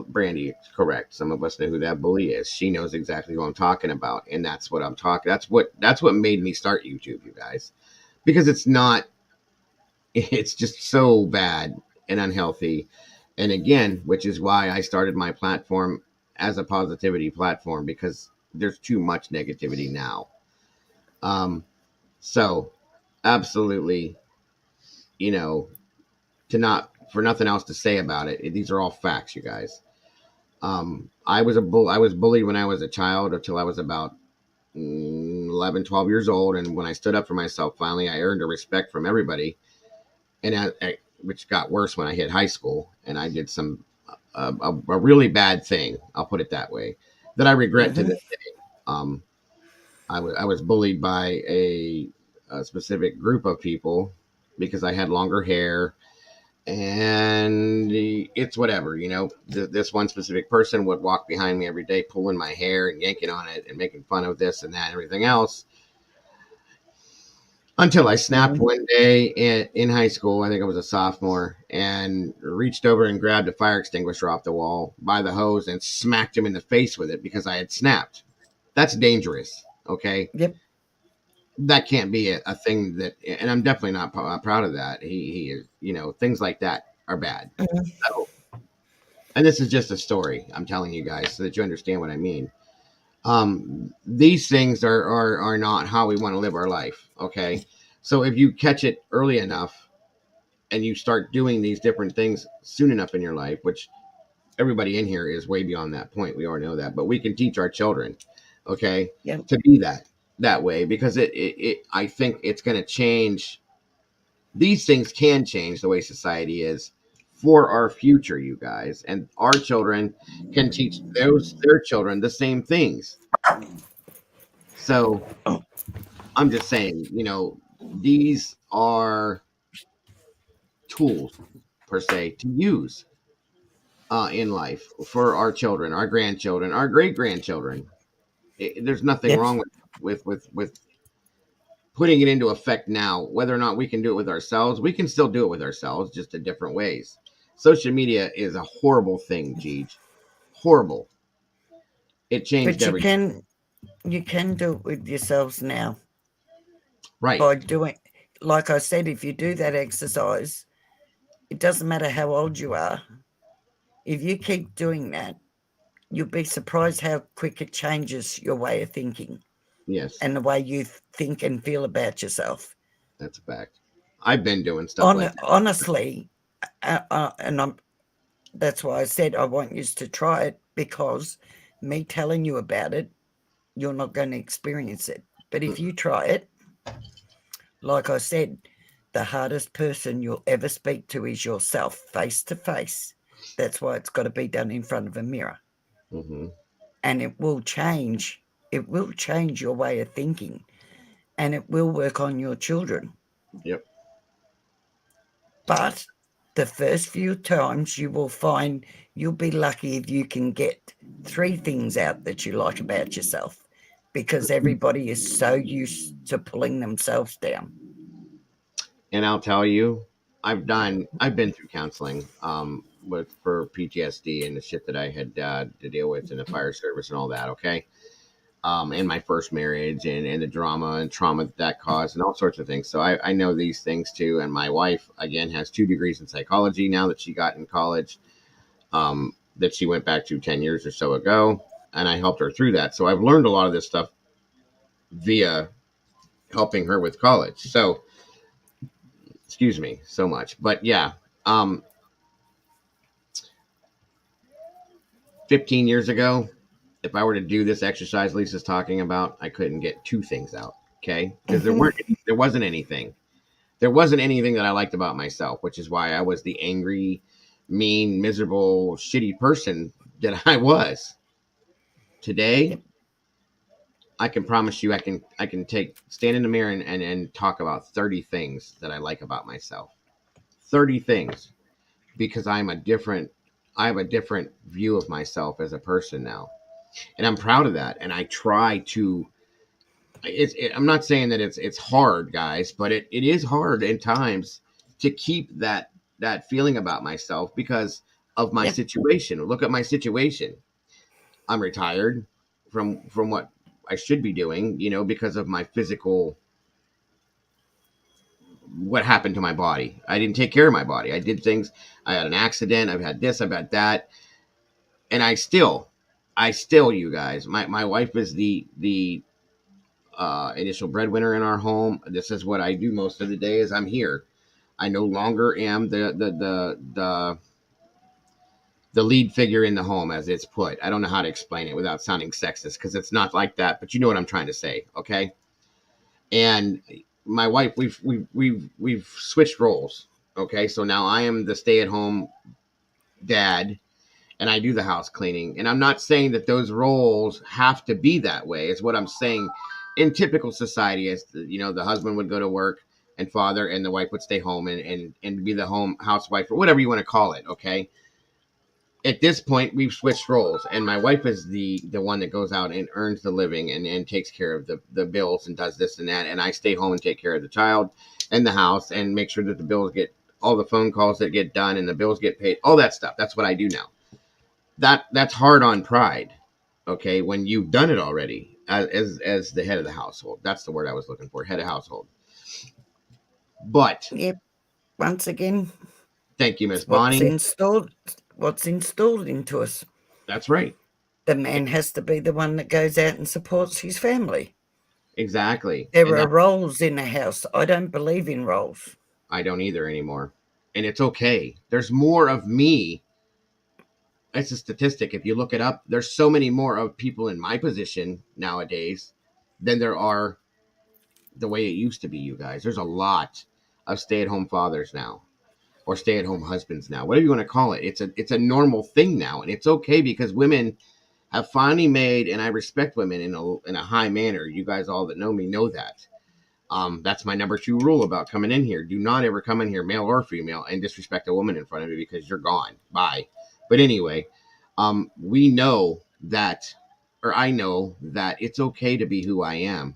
Brandy is correct. Some of us know who that bully is. She knows exactly who I'm talking about, and that's what I'm talking. That's what made me start YouTube, you guys, because it's not. It's just so bad and unhealthy, and again, which is why I started my platform as a positivity platform because there's too much negativity now. Um, so absolutely, you know, to not for nothing else to say about it. These are all facts, you guys. I was bullied when I was a child until I was about 11, 12 years old. And when I stood up for myself, finally, I earned a respect from everybody. And which got worse when I hit high school and I did a really bad thing. I'll put it that way that I regret to Hmm. this day. Um, I was bullied by a specific group of people because I had longer hair and it's whatever, this one specific person would walk behind me every day pulling my hair and yanking on it and making fun of this and that and everything else until I snapped Hmm. one day in high school. I think I was a sophomore and reached over and grabbed a fire extinguisher off the wall by the hose and smacked him in the face with it because I had snapped. That's dangerous. Okay, Yep. that can't be a thing that, and I'm definitely not proud of that. He is, things like that are bad. Hmm. So, and this is just a story I'm telling you guys so that you understand what I mean. These things are not how we want to live our life. Okay. So if you catch it early enough and you start doing these different things soon enough in your life, which everybody in here is way beyond that point. We already know that, but we can teach our children, okay, Yep. to be that way, because I think it's going to change. These things can change the way society is for our future, you guys, and our children can teach their children the same things. So Oh, I'm just saying, these are tools per se to use in life for our children, our grandchildren, our great grandchildren. There's nothing yep. wrong with putting it into effect now. Whether or not we can do it with ourselves, we can still do it with ourselves, just in different ways. Social media is a horrible thing, Jeej. Horrible. It changed But you everything. can do it with yourselves now Right. by doing, like I said, if you do that exercise, it doesn't matter how old you are. If you keep doing that, you'll be surprised how quick it changes your way of thinking Yes, and the way you think and feel about yourself. that's a fact. I've been doing stuff like that. Honestly, and that's why I said I want you to try it, because me telling you about it, you're not going to experience it. But if you try it, like I said, the hardest person you'll ever speak to is yourself, face to face. That's why it's got to be done in front of a mirror. Mm-hmm. And it will change your way of thinking, and it will work on your children. Yep. But the first few times you will find you'll be lucky if you can get 3 things out that you like about yourself, because everybody is so used to pulling themselves down. And I'll tell you, I've been through counseling with for PTSD and the shit that I had to deal with in the fire service and all that. Okay. And my first marriage and the drama and trauma that caused and all sorts of things. So I know these things too. And my wife, again, has 2 degrees in psychology now that she got in college, that she went back to 10 years or so ago. And I helped her through that. So I've learned a lot of this stuff via helping her with college. So, excuse me so much. But yeah, um, 15 years ago, if I were to do this exercise Lisa's talking about, I couldn't get 2 things out. Okay. Because Hmm. there wasn't anything. There wasn't anything that I liked about myself, which is why I was the angry, mean, miserable, shitty person that I was. Today, Yep. I can promise you I can stand in the mirror and talk about 30 things that I like about myself. 30 things, because I have a different view of myself as a person now. And I'm proud of that. And I try to I'm not saying that it's hard, guys, but it is hard in times to keep that feeling about myself because of my Yep. situation. Look at my situation. I'm retired from what I should be doing, because of my physical, what happened to my body. I didn't take care of my body. I did things. I had an accident. I've had this. I've had that, and I still, you guys. My wife is the initial breadwinner in our home. This is what I do most of the day. Is I'm here. I no longer am the lead figure in the home, as it's put. I don't know how to explain it without sounding sexist, because it's not like that. But you know what I'm trying to say, okay? And my wife, we've switched roles. Okay, so now I am the stay at home dad, and I do the house cleaning. And I'm not saying that those roles have to be that way. It's what I'm saying. In typical society, as the husband would go to work and father, and the wife would stay home and be the home housewife, or whatever you want to call it. Okay. At this point, we've switched roles, and my wife is the one that goes out and earns the living and takes care of the bills and does this and that, and I stay home and take care of the child and the house and make sure that the bills get, all the phone calls that get done and the bills get paid, all that stuff. That's what I do now. That's hard on pride, okay, when you've done it already as the head of the household. That's the word I was looking for, head of household. But Yep. Once again, thank you, Miss it's what's Bonnie. installed. What's installed into us. That's right. The man has to be the one that goes out and supports his family. Exactly. There And are that roles in a house. I don't believe in roles. I don't either anymore. And it's okay. There's more of me. It's a statistic. If you look it up, there's so many more of people in my position nowadays than there are the way it used to be, you guys. There's a lot of stay-at-home fathers now, or stay-at-home husbands now. Whatever you want to call it. It's a normal thing now, and it's okay because women have finally made, and I respect women in a high manner. You guys all that know me know that. That's my number two rule about coming in here. Do not ever come in here, male or female, and disrespect a woman in front of me because you're gone. Bye. But anyway, we know that, or I know that it's okay to be who I am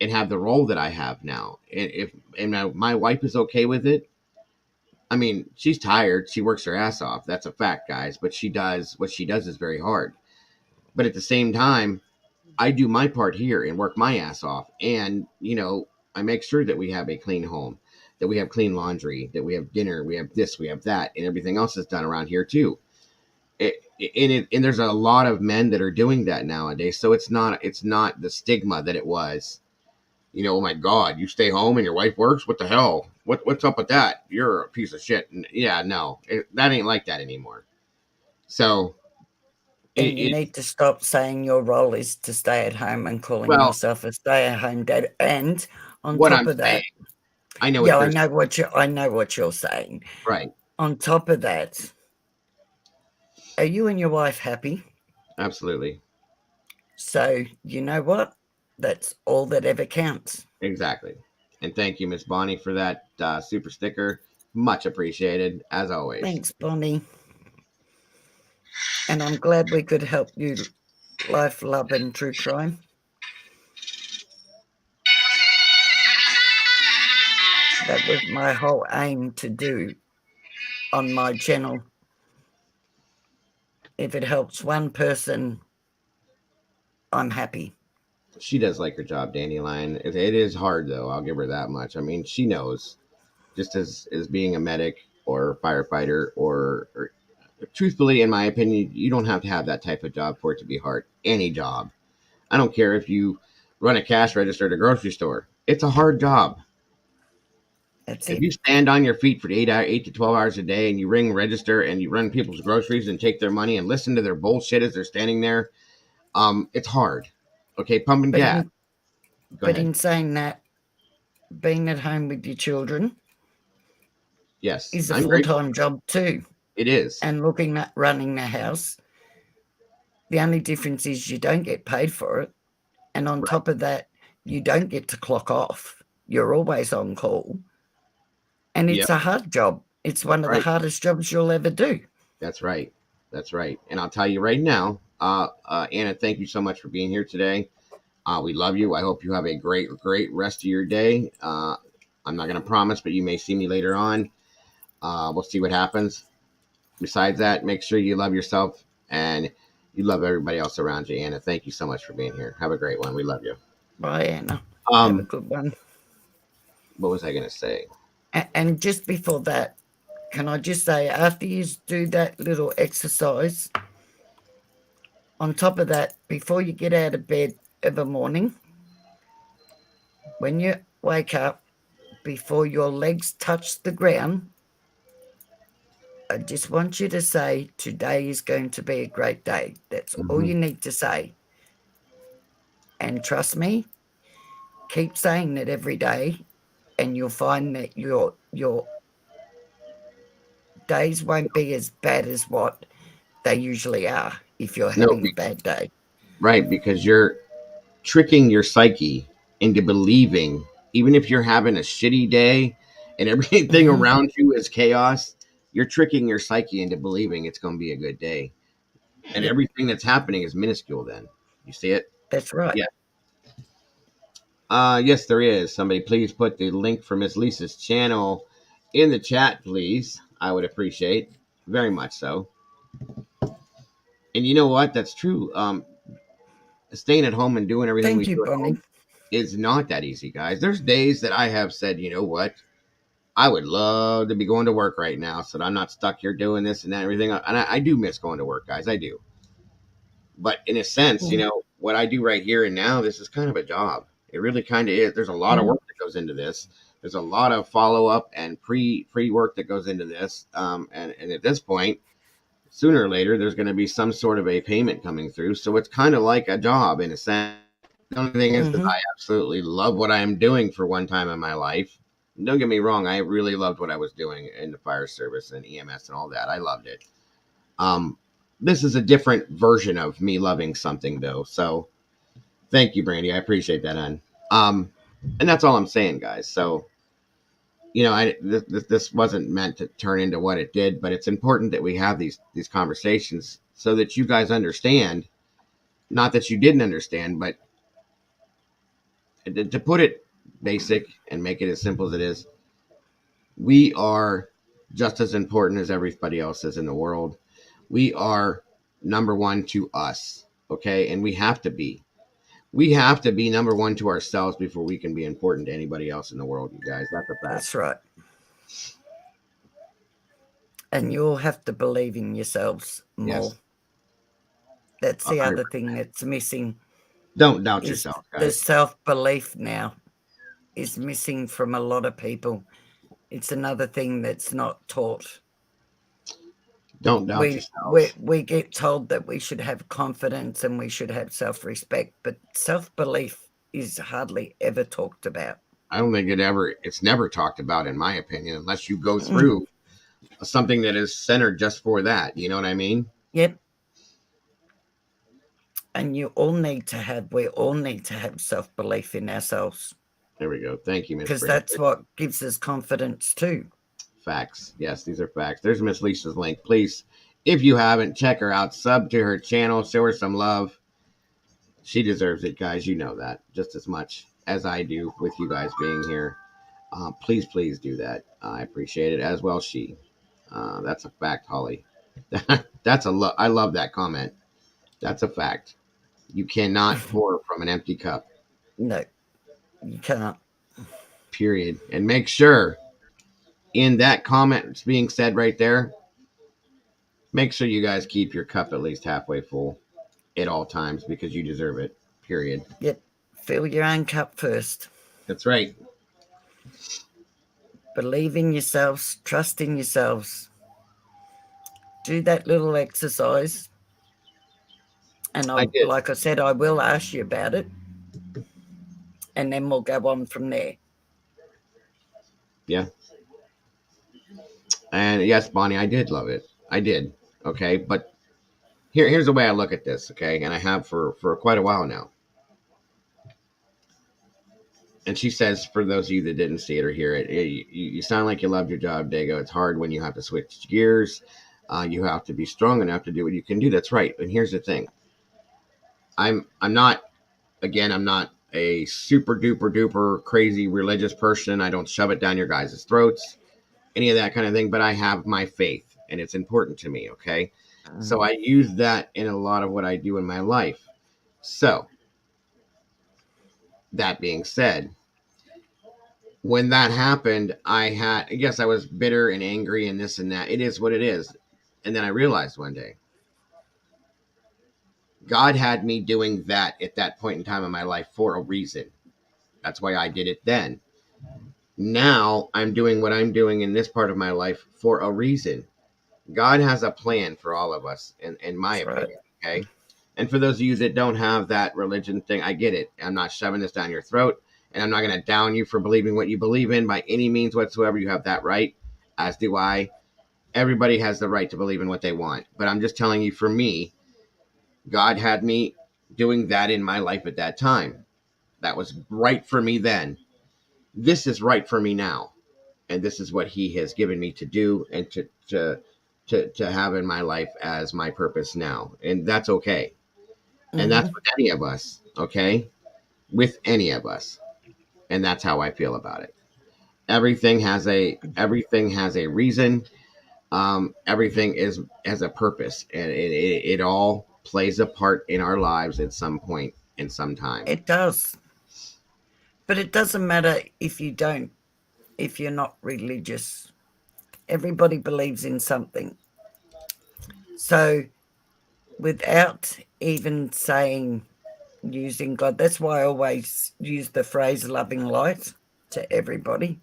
and have the role that I have now. And if and my wife is okay with it, I mean, she's tired. She works her ass off. That's a fact, guys. But she does what she does is very hard. But at the same time, I do my part here and work my ass off. And, I make sure that we have a clean home, that we have clean laundry, that we have dinner, we have this, we have that, and everything else is done around here too. And there's a lot of men that are doing that nowadays. So it's not the stigma that it was. Oh my God, you stay home and your wife works? What the hell? What's up with that? You're a piece of shit. And yeah, no, that ain't like that anymore. So And you it need to stop saying your role is to stay at home and calling well, yourself a stay at home dad. And on what top I'm of saying, that, I know yeah, what they're I know what you're saying. right. On top of that, are you and your wife happy? Absolutely. So you know what? That's all that ever counts. Exactly. And thank you, Miss Bonnie, for that super sticker. Much appreciated, as always. Thanks, Bonnie. And I'm glad we could help you, life, love, and true crime. That was my whole aim to do on my channel. If it helps one person, I'm happy. She does like her job, Dandelion. It is hard, though. I'll give her that much. I mean, she knows. Just as being a medic or a firefighter, or truthfully, in my opinion, you don't have to have that type of job for it to be hard. Any job. I don't care if you run a cash register at a grocery store. It's a hard job. That's If it. you stand on your feet for 8 to 12 hours a day and you ring register and you run people's groceries and take their money and listen to their bullshit as they're standing there, it's hard. Okay, pumping But gas. in Go but ahead. in saying that, being at home with your children Yes, is a I'm full grateful. time job too. It is. And looking at running the house, the only difference is you don't get paid for it. And on Right. top of that, you don't get to clock off. You're always on call. And Yep. it's a hard job. It's one of the Right. hardest jobs you'll ever do. That's right. That's right. And I'll tell you right now, Anna, thank you so much for being here today. We love you. I hope you have a great, great rest of your day. I'm not going to promise, but you may see me later on. We'll see what happens. Besides that, make sure you love yourself and you love everybody else around you. Anna, thank you so much for being here. Have a great one. We love you. Bye, Anna. Have a Um, good one. what was I going to say? And just before that, can I just say, after you do that little exercise, on top of that, before you get out of bed of a morning, when you wake up, before your legs touch the ground, I just want you to say, today is going to be a great day. That's all Mm-hmm. you need to say. And trust me, keep saying it every day, and you'll find that your days won't be as bad as what they usually are if you're No, having a bad day. right, because you're tricking your psyche into believing, even if you're having a shitty day and everything Hmm. around you is chaos, you're tricking your psyche into believing it's going to be a good day. And Yep, everything that's happening is minuscule then. You see it? that's right. Yeah. Yes, there is. Somebody please put the link for Miss Lisa's channel in the chat, please. I would appreciate very much so. And you know what? That's true. Staying at home and doing everything we Thank you, do at Bonnie. home is not that easy, guys. There's days that I have said, you know what? I would love to be going to work right now so that I'm not stuck here doing this and that and everything. And I do miss going to work, guys. I do. But in a sense, Mm. what I do right here and now, this is kind of a job. It really kind of is. There's a lot of Mhm. work that goes into this. There's a lot of follow up and pre work that goes into this. And at this point, sooner or later, there's going to be some sort of a payment coming through. So it's kind of like a job in a sense. The only thing is that Mm-hmm. I absolutely love what I am doing for one time in my life. Don't get me wrong, I really loved what I was doing in the fire service and EMS and all that. I loved it. Um, this is a different version of me loving something, though. So thank you, Brandy. I appreciate that, hon. Um, and that's all I'm saying, guys. So this wasn't meant to turn into what it did, but it's important that we have these conversations so that you guys understand. Not that you didn't understand, but to put it basic and make it as simple as it is, we are just as important as everybody else is in the world. We are number one to us, okay? And we have to be. We have to be number one to ourselves before we can be important to anybody else in the world, you guys. That's a fact. That's right. And you'll have to believe in yourselves more. Yes. That's the other 100%. thing that's missing Don't doubt is yourself, the guys. self-belief now is missing from a lot of people. It's another thing that's not taught. Don't doubt We we yourselves. we get told that we should have confidence and we should have self-respect, but self-belief is hardly ever talked about. I don't think it's never talked about, in my opinion, unless you go Mm, through something that is centered just for that. You know what I mean? yep. And we all need to have self-belief in ourselves There we go. Thank you, Miss because Brandy. that's what gives us confidence too. Facts. Yes, these are facts. There's Miss Lisa's link. Please, if you haven't, check her out. Sub to her channel. Show her some love. She deserves it, guys. You know that just as much as I do with you guys being here. Please do that. I appreciate it as well. That's a fact, Holly. I love that comment. That's a fact. You cannot pour from an empty cup. No, you can't. Period. And make sure in that comment that's being said right there, make sure you guys keep your cup at least halfway full at all times because you deserve it. Period. Yep. Fill your own cup first. That's right. Believe in yourselves. Trust in yourselves. Do that little exercise. And I did. like I said, I will ask you about it, and then we'll go on from there. Yeah. And yes, Bonnie, I did love it. I did. Okay. But here's the way I look at this. Okay. And I have for quite a while now. And she says, for those of you that didn't see it or hear it, you sound like you loved your job, Dago. It's hard when you have to switch gears. You have to be strong enough to do what you can do. That's right. And here's the thing. I'm not again. I'm not a super duper duper crazy religious person. I don't shove it down your guys' throats, any of that kind of thing. But I have my faith, and it's important to me. Okay, so I use that in a lot of what I do in my life. So that being said, when that happened, I guess I was bitter and angry and this and that. It is what it is. And then I realized one day, God had me doing that at that point in time in my life for a reason. That's why I did it then. Now I'm doing what I'm doing in this part of my life for a reason. God has a plan for all of us, in my That's right. opinion. Okay. And for those of you that don't have that religion thing, I get it. I'm not shoving this down your throat, and I'm not going to down you for believing what you believe in by any means whatsoever. You have that right, as do I. Everybody has the right to believe in what they want. But I'm just telling you, for me, God had me doing that in my life at that time. That was right for me then. This is right for me now. And this is what he has given me to do and to have in my life as my purpose now. And that's okay. And that's Mm-hmm. with any of us, okay? With any of us. And that's how I feel about it. Everything has a reason. Everything is has a purpose, and it all plays a part in our lives at some point in some time. It does. But it doesn't matter if you're not religious. Everybody believes in something. So without even saying using God. That's why I always use the phrase loving light to everybody,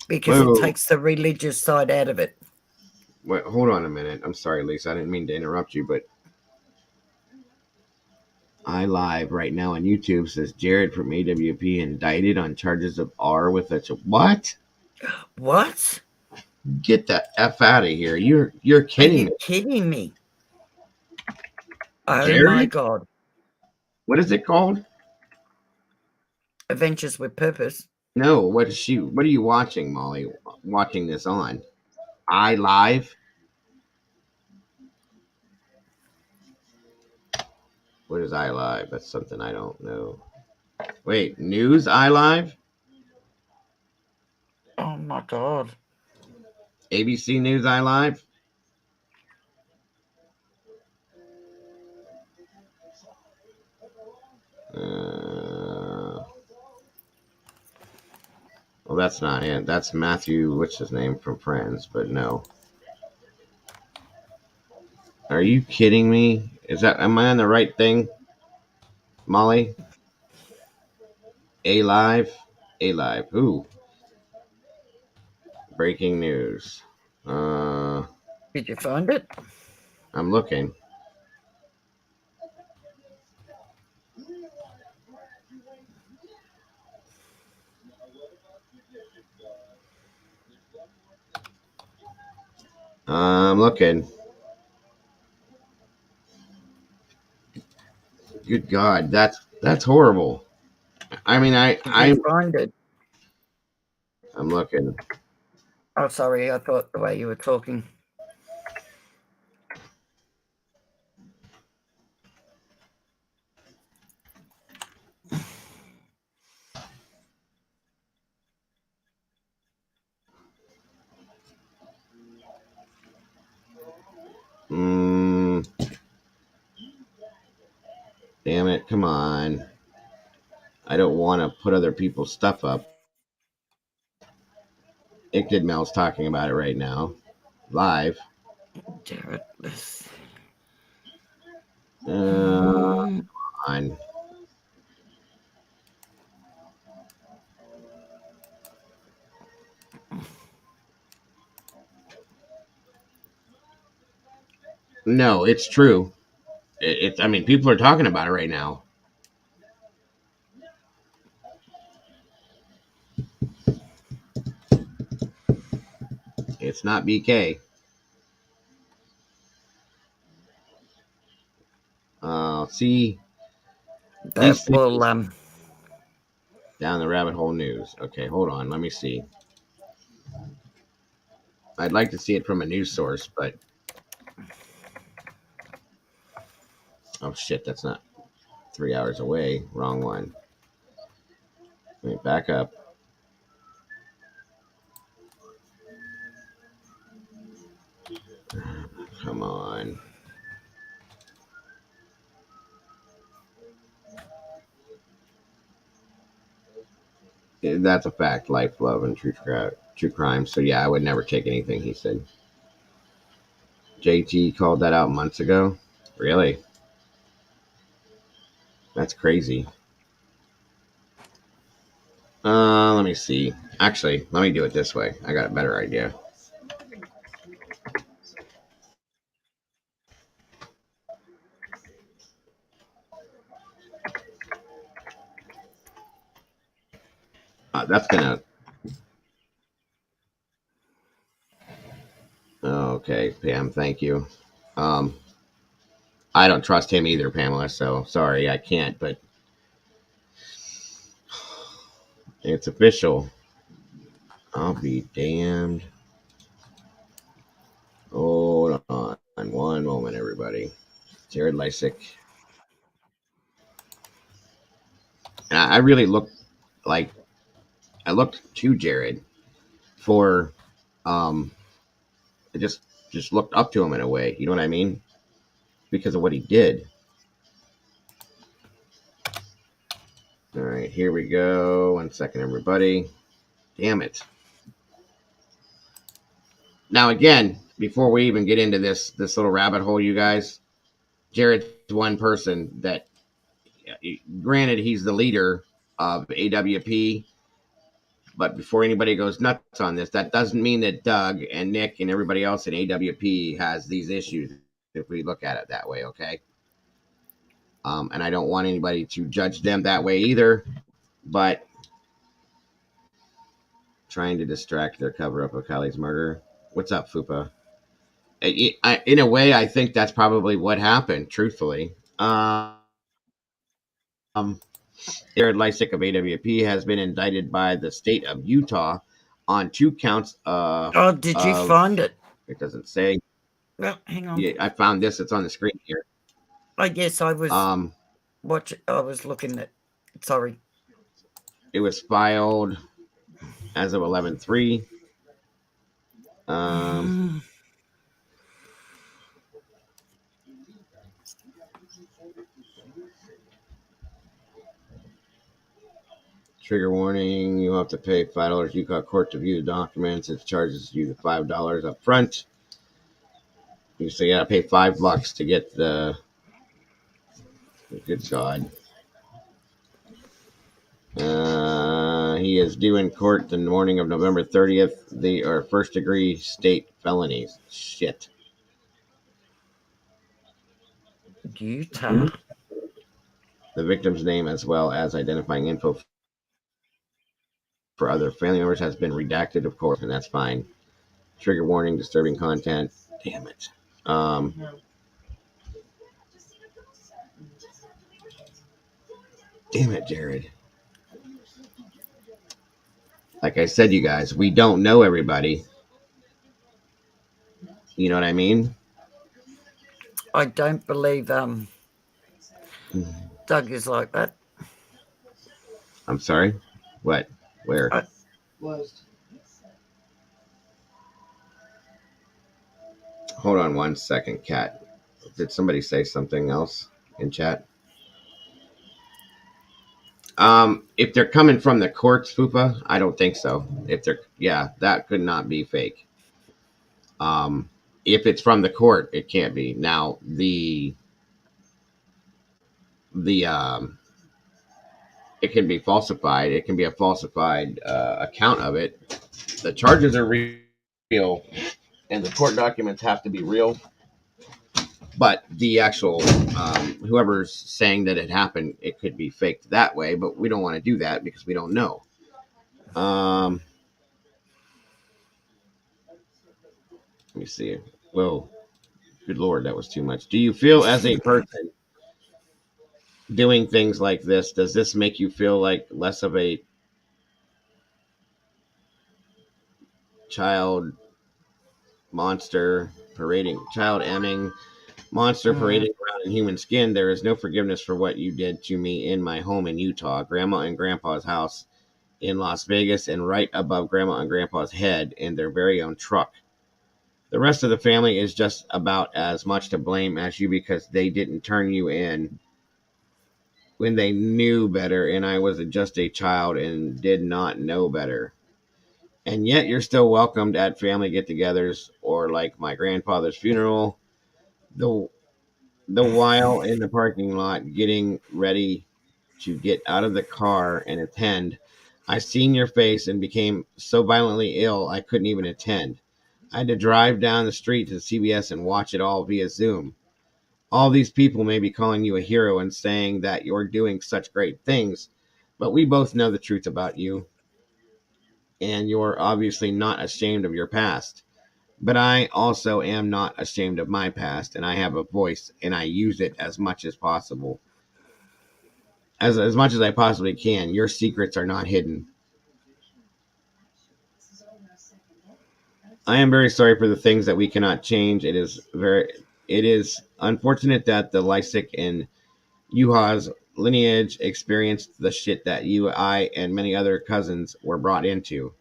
because it Whoa, takes the religious side out of it. wait, hold on a minute. I'm sorry, Lisa. I didn't mean to interrupt you, but iLive right now on YouTube says Jared from AWP indicted on charges of R with a what? What? Get the F out of here. You're Are kidding you me. kidding me? Oh my Jared? God. What is it called? Adventures with Purpose. No, what are you watching, Molly? Watching this on? iLive? What is iLive? That's something I don't know. Wait, news iLive? Oh my God. ABC News iLive? Well, that's not it. That's Matthew, what's his name from Friends, but no. Are you kidding me? Am I on the right thing, Molly? A Live? A Live. Who? Breaking news. Uh, Did you find it? I'm looking. I'm looking. Good God, that's horrible. I mean, Did you find it? I'm looking. Oh, sorry. I thought the way you were talking. Mm, damn it! Come on. I don't want to put other people's stuff up. Ickdid Mel's talking about it right now, live. Jared, let's... Uh, on. No, it's true. I mean, people are talking about it right now. It's not BK. See these That will things down the rabbit hole news. Okay, hold on. Let me see. I'd like to see it from a news source, but oh shit, that's not 3 hours away. Wrong one. Let me back up. Come on. That's a fact. Life, love, and true crime. So yeah, I would never take anything he said. JT called that out months ago. Really? That's crazy. Let me see. Actually, let me do it this way. I got a better idea. That's gonna. Okay, Pam. Thank you. Um, I don't trust him either, Pamela. So sorry, I can't. But it's official. I'll be damned. Hold on one moment, everybody. Jared Lysick. And I really looked like I looked to Jared for I just looked up to him in a way. You know what I mean? Because of what he did. All right, here we go. 1 second, everybody. Damn it. Now again, before we even get into this little rabbit hole, you guys, Jared's one person that granted, he's the leader of AWP, but before anybody goes nuts on this, that doesn't mean that Doug and Nick and everybody else in AWP has these issues. If we look at it that way, okay. And I don't want anybody to judge them that way either. But trying to distract their cover up of Kylie's murder. What's up, Fupa? In a way, I think that's probably what happened. Truthfully, Jared Lysick of AWP has been indicted by the state of Utah on 2 counts Oh, did you of. find it? It doesn't say. Well, hang on. Yeah, I found this. It's on the screen here. I guess I was Um, I was looking at. Sorry. it was filed as of 11/3. Um, Trigger warning: you have to pay $5 Utah court to view the documents. It charges you the $5 up front. You say you gotta pay $5 to get the. Good God. He is due in court the morning of November 30th. They are first degree state felonies. Shit. Utah. The victim's name, as well as identifying info for other family members, has been redacted, of course, and that's fine. Trigger warning: disturbing content. Damn it. Damn it, Jared. Like I said, you guys, we don't know everybody. You know what I mean? I don't believe Doug is like that. I'm sorry. What? Where? Hold on 1 second, Kat. Did somebody say something else in chat? If they're coming from the courts, Fupa, I don't think so. If they're, yeah, that could not be fake. If it's from the court, it can't be. Now the it can be falsified. It can be a falsified account of it. The charges are real, and the court documents have to be real. But the actual whoever's saying that it happened, it could be faked that way. But we don't want to do that because we don't know. Let me see. Whoa, good Lord, that was too much. Do you feel as a person doing things like this, does this make you feel like less of a child monster child emming monster parading around in human skin? There is no forgiveness for what you did to me in my home in Utah, Grandma and Grandpa's house in Las Vegas, and right above Grandma and Grandpa's head in their very own truck. The rest of the family is just about as much to blame as you because they didn't turn you in when they knew better, and I was just a child and did not know better. And yet you're still welcomed at family get-togethers or like my grandfather's funeral. The while in the parking lot getting ready to get out of the car and attend, I seen your face and became so violently ill I couldn't even attend. I had to drive down the street to the CVS and watch it all via Zoom. All these people may be calling you a hero and saying that you're doing such great things, but we both know the truth about you, and you're obviously not ashamed of your past. But I also am not ashamed of my past, and I have a voice, and I use it as much as possible. As much as I possibly can. Your secrets are not hidden. I am very sorry for the things that we cannot change. It is unfortunate that the Lysick and Yuha's lineage experienced the shit that you, I, and many other cousins were brought into.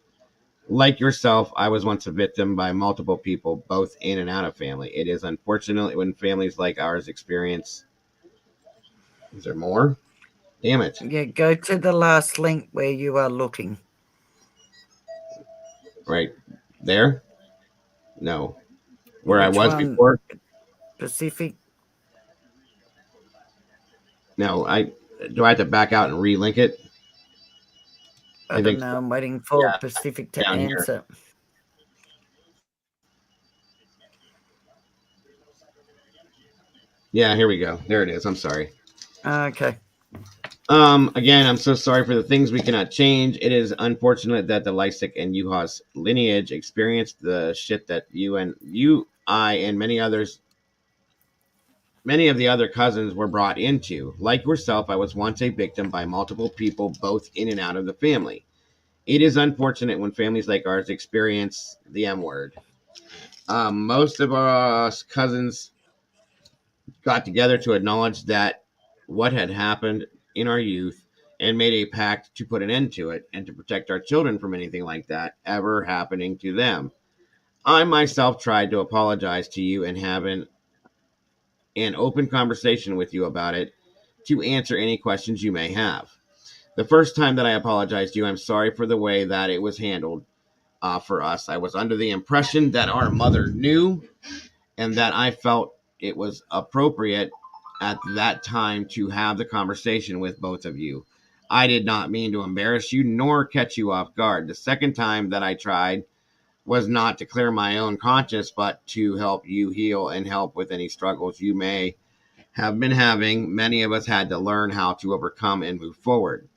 Like yourself, I was once a victim by multiple people, both in and out of family. It is unfortunate when families like ours experience. Is there more? Damn it. Yeah, go to the last link where you are looking. Right there? No. Where I Which was one? before? Pacific? No, Do I have to back out and relink it? I think don't so. know. I'm waiting for Yeah, Pacific to down here. answer. Yeah, here we go. There it is. I'm sorry. Okay. Again, I'm so sorry for the things we cannot change. It is unfortunate that the Lysick and Yuha's lineage experienced the shit that I, and many of the other cousins were brought into. Like yourself, I was once a victim by multiple people, both in and out of the family. It is unfortunate when families like ours experience the M word. Most of us cousins got together to acknowledge that what had happened in our youth and made a pact to put an end to it and to protect our children from anything like that ever happening to them. I myself tried to apologize to you and have an open conversation with you about it to answer any questions you may have. The first time that I apologized to you, I'm sorry for the way that it was handled for us. I was under the impression that our mother knew and that I felt it was appropriate at that time to have the conversation with both of you. I did not mean to embarrass you nor catch you off guard. The second time that I tried was not to clear my own conscience, but to help you heal and help with any struggles you may have been having. Many of us had to learn how to overcome and move forward.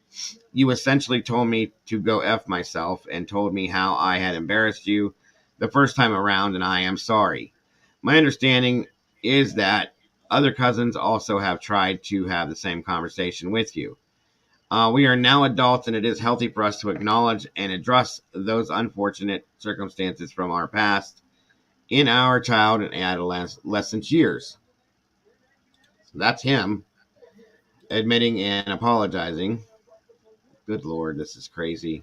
You essentially told me to go F myself and told me how I had embarrassed you the first time around, and I am sorry. My understanding is that other cousins also have tried to have the same conversation with you. We are now adults, and it is healthy for us to acknowledge and address those unfortunate circumstances from our past in our child and adolescence years. So that's him admitting and apologizing. Good Lord, this is crazy.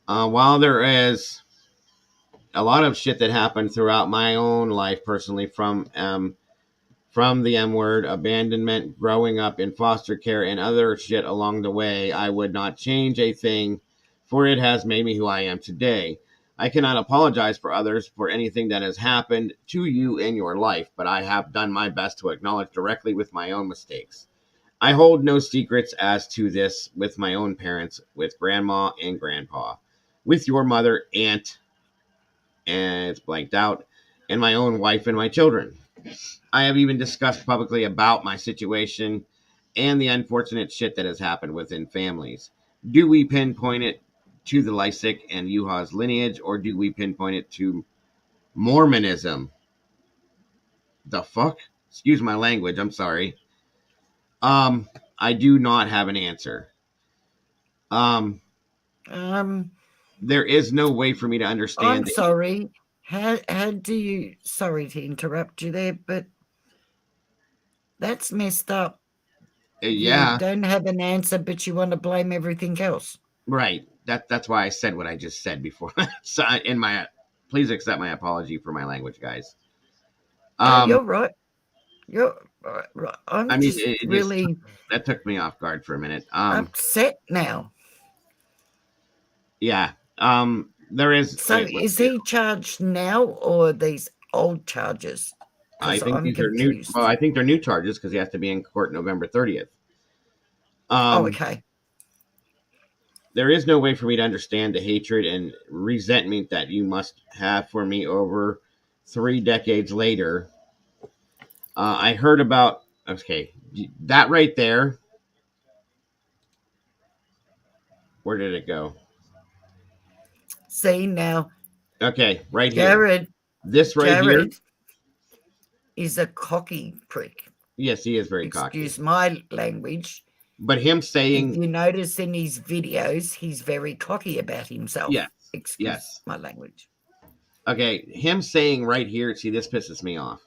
While there is a lot of shit that happened throughout my own life personally, from the M word, abandonment, growing up in foster care, and other shit along the way, I would not change a thing, for it has made me who I am today. I cannot apologize for others for anything that has happened to you in your life, but I have done my best to acknowledge directly with my own mistakes. I hold no secrets as to this with my own parents, with grandma and grandpa, with your mother, aunt, and it's blanked out, and my own wife and my children. I have even discussed publicly about my situation and the unfortunate shit that has happened within families. Do we pinpoint it to the Lysick and Yuha's lineage, or do we pinpoint it to Mormonism? The fuck? Excuse my language, I'm sorry. I do not have an answer. Um, Um, there is no way for me to understand. I'm sorry. How do you? Sorry to interrupt you there, but that's messed up. You Yeah, don't have an answer, but you want to blame everything else. right. That's why I said what I just said before. So please accept my apology for my language, guys. No, Um, you're right. You're right. I'm I mean, just it just really that took me off guard for a minute. upset now. Yeah. There is. So is he charged now or these old charges? I Because think I'm these are new. Well, confused. I think they're new charges because he has to be in court November 30th. Oh, Um, okay. there is no way for me to understand the hatred and resentment that you must have for me over 3 decades later. I heard about. Okay, that right there. Where did it go? See now, Okay, right here. Jared, This right here. Jared is a cocky prick. Yes, he is very cocky. Excuse my language. But him If saying, you notice in his videos, he's very cocky about himself. yes, Excuse yes. my language. Okay, him saying right here, see, this pisses me off.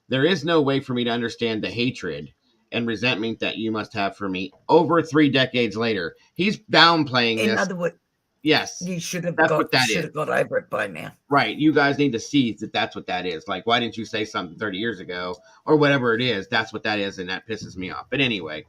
There is no way for me to understand the hatred and resentment that you must have for me over 3 decades later. He's downplaying In this. other words, Yes, you should have that's what that is. got over it by now. Right. You guys need to see that that's what that is. Like, why didn't you say something 30 years ago or whatever it is? That's what that is, and that pisses me off. But anyway,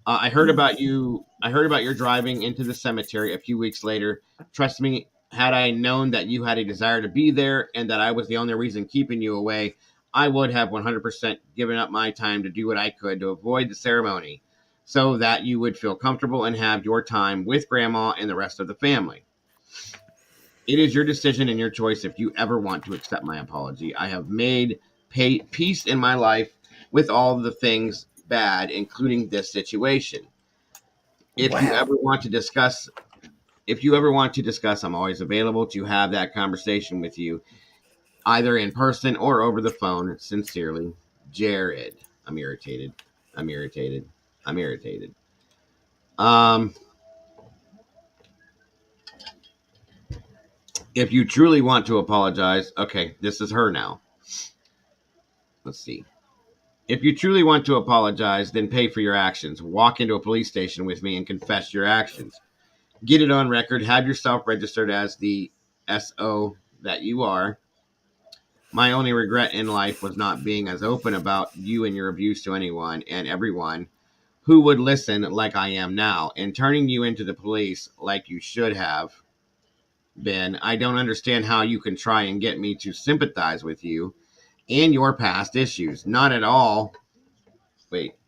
I heard about you. I heard about your driving into the cemetery a few weeks later. Trust me, had I known that you had a desire to be there and that I was the only reason keeping you away, I would have 100% given up my time to do what I could to avoid the ceremony. so that you would feel comfortable and have your time with grandma and the rest of the family. It is your decision and your choice if you ever want to accept my apology. I have made peace in my life with all the things bad, including this situation. If you Wow. ever want to discuss, I'm always available to have that conversation with you, either in person or over the phone. Sincerely, Jared. I'm irritated. I'm irritated. I'm irritated. Um, if you truly want to apologize, okay, this is her now. Let's see. If you truly want to apologize, then pay for your actions. Walk into a police station with me and confess your actions. Get it on record. Have yourself registered as the SO that you are. My only regret in life was not being as open about you and your abuse to anyone and everyone who would listen like I am now, and turning you into the police like you should have been. I don't understand how you can try and get me to sympathize with you and your past issues. Not at all.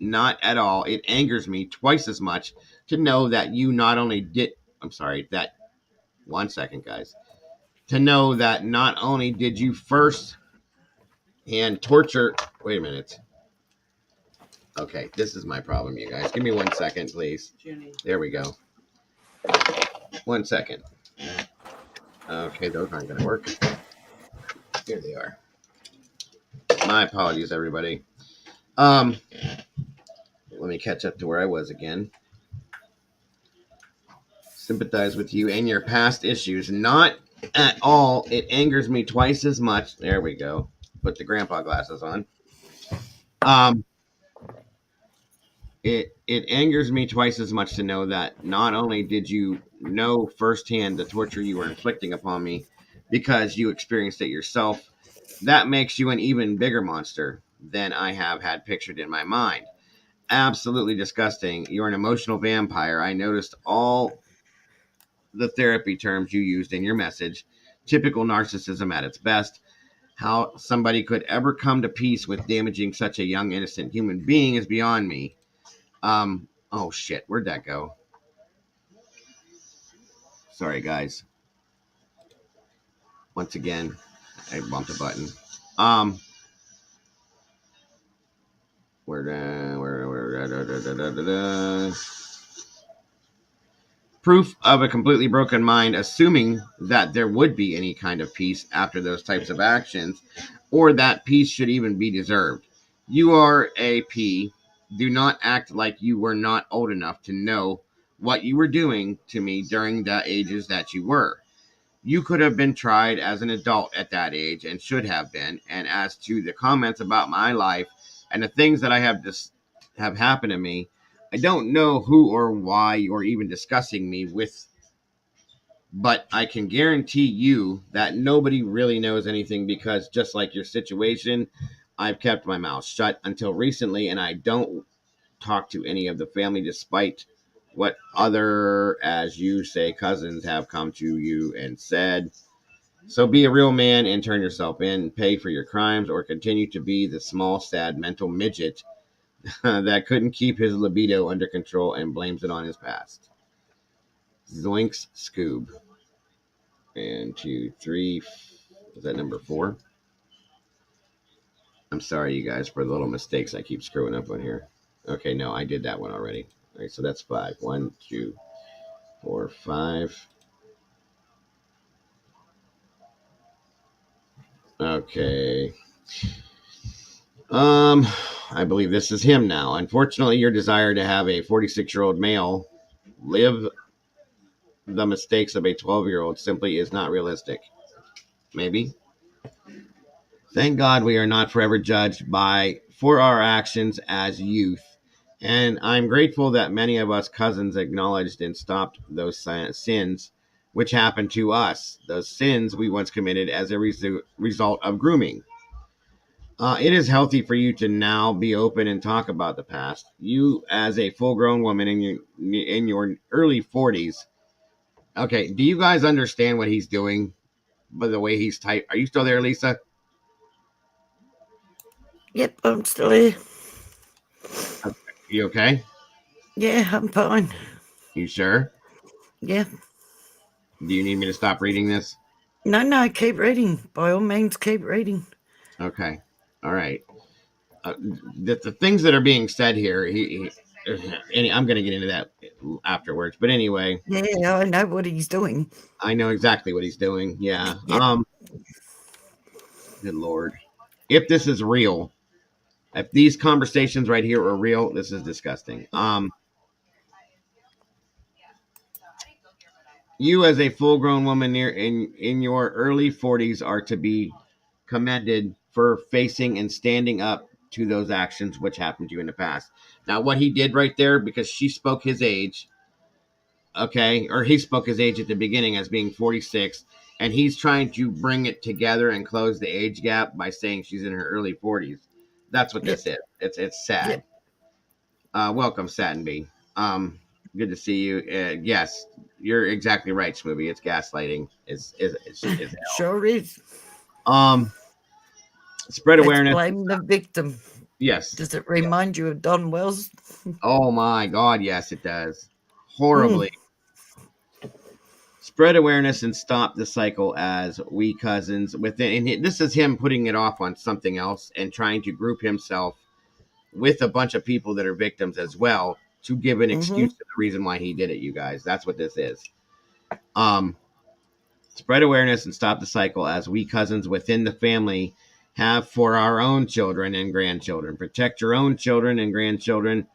Not at all. It angers me twice as much to know that you not only did. I'm sorry, that. One second, guys. To know that not only did you first hand torture. Wait a minute. Okay, this is my problem, you guys. Give me 1 second, please. There we go. 1 second. Okay, those aren't going to work. Here they are. My apologies, everybody. Let me catch up to where I was again. Sympathize with you and your past issues. Not at all. It angers me twice as much. There we go. Put the grandpa glasses on. Um, it angers me twice as much to know that not only did you know firsthand the torture you were inflicting upon me because you experienced it yourself, that makes you an even bigger monster than I have had pictured in my mind. Absolutely disgusting. You're an emotional vampire. I noticed all the therapy terms you used in your message. Typical narcissism at its best. How somebody could ever come to peace with damaging such a young, innocent human being is beyond me. Oh shit, where'd that go? Sorry, guys. Once again, I bumped a button. Um, where, proof of a completely broken mind, assuming that there would be any kind of peace after those types of actions, or that peace should even be deserved. You are a P. Do not act like you were not old enough to know what you were doing to me during the ages that you were. You could have been tried as an adult at that age and should have been. And as to the comments about my life and the things that I have happened to me, I don't know who or why you're even discussing me with, but I can guarantee you that nobody really knows anything because just like your situation, I've kept my mouth shut until recently, and I don't talk to any of the family despite what other, as you say, cousins have come to you and said. So be a real man and turn yourself in, pay for your crimes, or continue to be the small, sad, mental midget that couldn't keep his libido under control and blames it on his past. Zoinks Scoob. And 2, 3. Is that number 4? I'm sorry, you guys, for the little mistakes I keep screwing up on here. Okay, no, I did that one already. All right, so that's 5. 1, 2, 4, 5. Okay. I believe this is him now. Unfortunately, your desire to have a 46-year-old male live the mistakes of a 12-year-old simply is not realistic. Maybe. Thank God we are not forever judged for our actions as youth. And I'm grateful that many of us cousins acknowledged and stopped those sins which happened to us, those sins we once committed as a result of grooming. It is healthy for you to now be open and talk about the past. You, as a full-grown woman in your early 40s. Okay, do you guys understand what he's doing? By the way he's typed. Are you still there, Lisa? Yep, I'm still here. You okay? Yeah, I'm fine. You sure? Yeah. Do you need me to stop reading this? No, no, keep reading. By all means, keep reading. Okay. All right. The things that are being said here, and I'm going to get into that afterwards. But anyway, Yeah, I know what he's doing. I know exactly what he's doing. Yeah. Yep. Good Lord. If this is real, if these conversations right here are real, this is disgusting. You as a full-grown woman near in your early 40s are to be commended for facing and standing up to those actions which happened to you in the past. Now, what he did right there, because she spoke his age, okay, or he spoke his age at the beginning as being 46, and he's trying to bring it together and close the age gap by saying she's in her early 40s. That's what Yep. this is. It's sad. Yep. Welcome, Satin B. Good to see you. Yes, you're exactly right, Smoothie. It's gaslighting. Is Sure is. um spread Let's awareness. blame the victim. Yes. Does it Yeah. remind you of Don Wells? Oh my God. Yes, it does. Mm, Horribly. Spread awareness and stop the cycle as we cousins within. And this is him putting it off on something else and trying to group himself with a bunch of people that are victims as well to give an mm-hmm. excuse to the reason why he did it. You guys, that's what this is. Um, Spread awareness and stop the cycle as we cousins within the family have for our own children and grandchildren. Protect your own children and grandchildren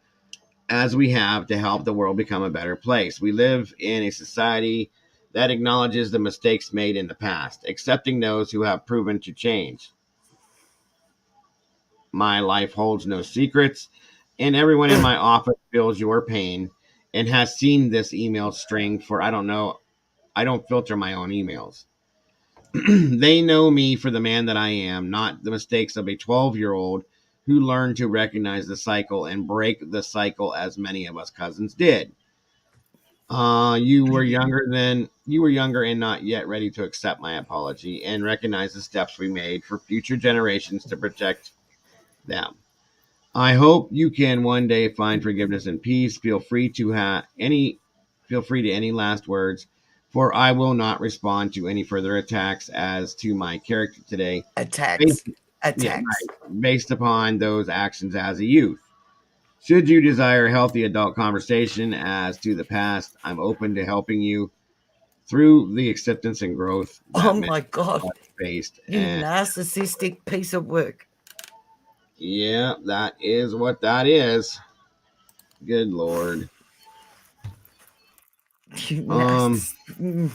as we have to help the world become a better place. We live in a society that acknowledges the mistakes made in the past, accepting those who have proven to change. My life holds no secrets, and everyone in my office feels your pain and has seen this email string for I don't know. I don't filter my own emails. They know me for the man that I am, not the mistakes of a 12-year-old who learned to recognize the cycle and break the cycle as many of us cousins did. You were younger and not yet ready to accept my apology and recognize the steps we made for future generations to protect them. I hope you can one day find forgiveness and peace. Feel free to any last words, for I will not respond to any further attacks as to my character today. Attacks. Based, yeah, Attacks. right, based upon those actions as a youth. Should you desire healthy adult conversation as to the past, I'm open to helping you through the acceptance and growth Oh that many my God. of us faced. You And narcissistic piece of work. yeah, that is what that is. Good Lord. You Um, narcissist.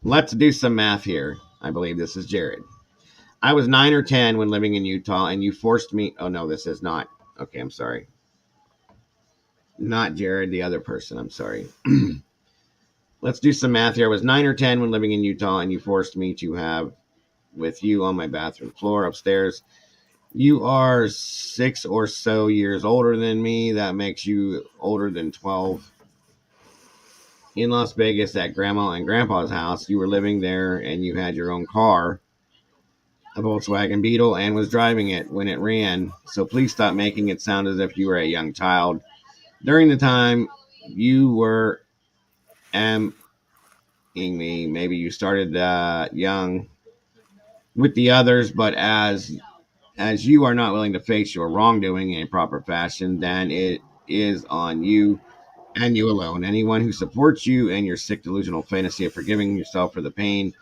let's do some math here. I believe this is Jared. I was 9 or 10 when living in Utah, and you forced me. Oh no, this is not. Okay, I'm sorry. Not Jared, the other person. I'm sorry. Let's do some math here. I was 9 or 10 when living in Utah, and you forced me to have with you on my bathroom floor upstairs. You are 6 or so years older than me. That makes you older than 12. In Las Vegas at Grandma and Grandpa's house, you were living there and you had your own car, a Volkswagen Beetle, and was driving it when it ran. So please stop making it sound as if you were a young child. During the time you were amming me, maybe you started young with the others, but as you are not willing to face your wrongdoing in a proper fashion, then it is on you and you alone. Anyone who supports you and your sick delusional fantasy of forgiving yourself for the pain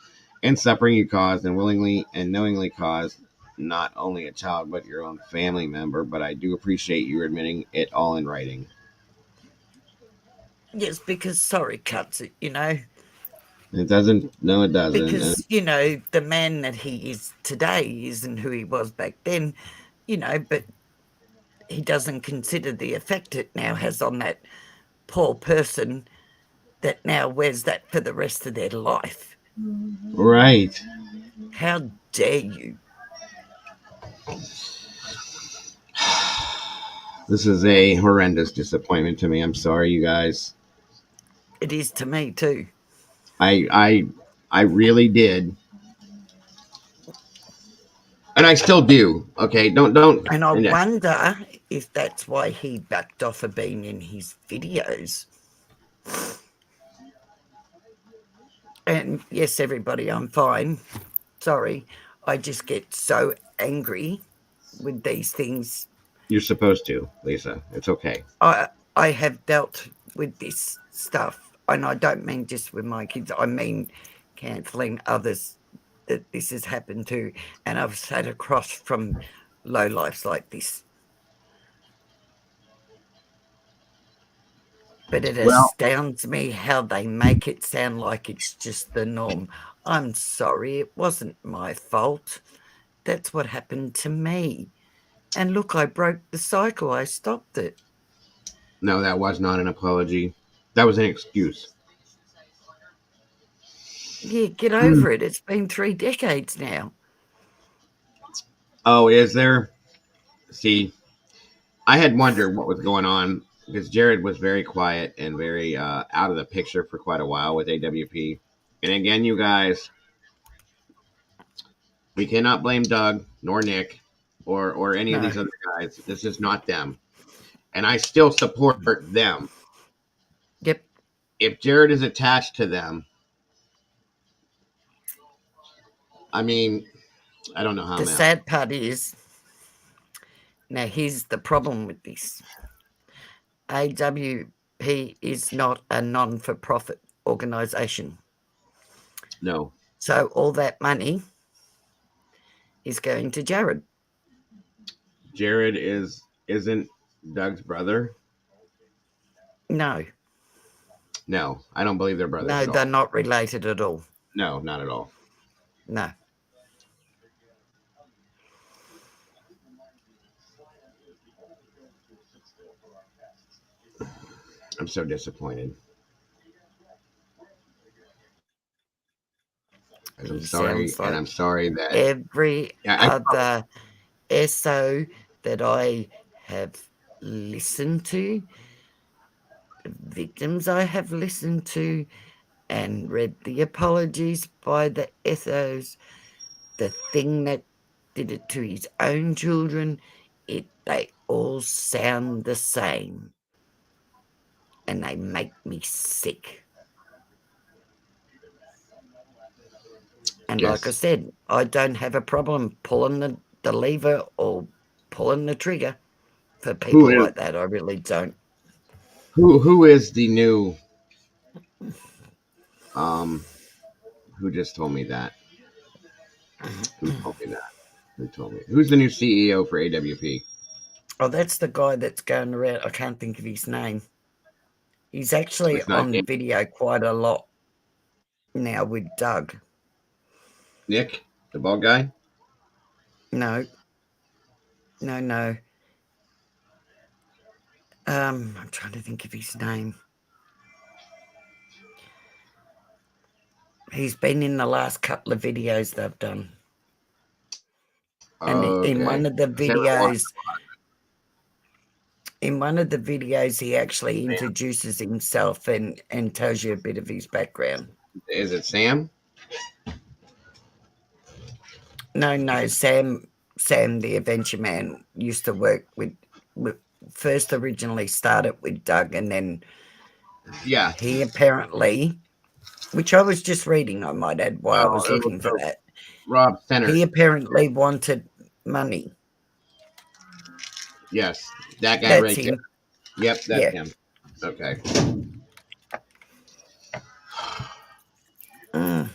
and suffering you caused and willingly and knowingly caused not only a child but your own family member. But I do appreciate you admitting it all in writing. Yes, because sorry cuts it, It doesn't. No, it doesn't. And because, the man that he is today isn't who he was back then, but he doesn't consider the effect it now has on that poor person that now wears that for the rest of their life. right. How dare you? This is a horrendous disappointment to me. I'm sorry, you guys. It is to me too. I I I really did. and I still do. Okay, don't. And I And yeah, wonder if that's why he backed off of being in his videos. And yes, everybody, I'm fine. Sorry. I just get so angry with these things. you're supposed to, Lisa. It's okay. I I have dealt with this stuff, and I don't mean just with my kids. I mean cancelling others that this has happened to, and I've sat across from low lives like this. But it Well, astounds me how they make it sound like it's just the norm. I'm sorry, it wasn't my fault. That's what happened to me. And look, I broke the cycle. I stopped it. no, that was not an apology. That was an excuse. Yeah, get Hmm. over it. It's been 3 decades now. Oh, is there? See, I had wondered what was going on because Jared was very quiet and very out of the picture for quite a while with AWP. And again, you guys, we cannot blame Doug nor Nick or any of No. these other guys. This is not them, and I still support them. Yep. If Jared is attached to them, I mean, I don't know how The I'm out. sad part is now here's the problem with this. AWP is not a non for profit organisation. No, So all that money is going to Jared. Jared isn't Doug's brother. No, No, I don't believe they're brothers no, at they're all. not related at all. No, not at all. No. I'm so disappointed. I'm He sorry, sounds and like I'm sorry that every I other SO that I have listened to, victims I have listened to, and read the apologies by the SOs, the thing that did it to his own children, they all sound the same. And they make me sick. And like I yes. said, I don't have a problem pulling the lever or pulling the trigger for Who people is like that. I really don't. who is the new um who just told me that? Who told me that? Who told me? Who's the new CEO for AWP? Oh, that's the guy that's going around. I can't think of his name. He's actually It's not on Dan- video quite a lot now with Doug. Nick, the bald guy. No, no, no. I'm trying to think of his name. He's been in the last couple of videos they've done. And in Okay. one of the 'Cause I haven't watched videos, he actually introduces himself and tells you a bit of his background. Is it Sam? No, Sam the Adventure Man used to work with first originally started with Doug, and then Yeah. he apparently, which I was just reading, I might add, while I Oh, was looking for that. Rob Center. He apparently wanted money. Yes, that guy That's right there. him. Yep, that's Yeah. him. Okay. Mm.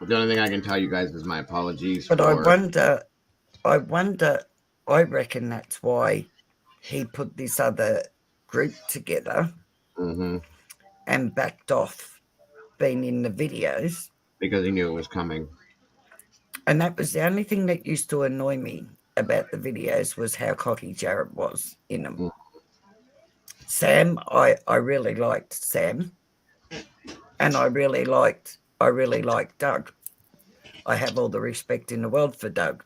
The only thing I can tell you guys is my apologies But I for. wonder, I reckon that's why he put this other group together Hmm. and backed off being in the videos. Because he knew it was coming. And that was the only thing that used to annoy me about the videos was how cocky Jared was in them. Mm. Sam, I really liked Sam, and I really liked Doug. I have all the respect in the world for Doug.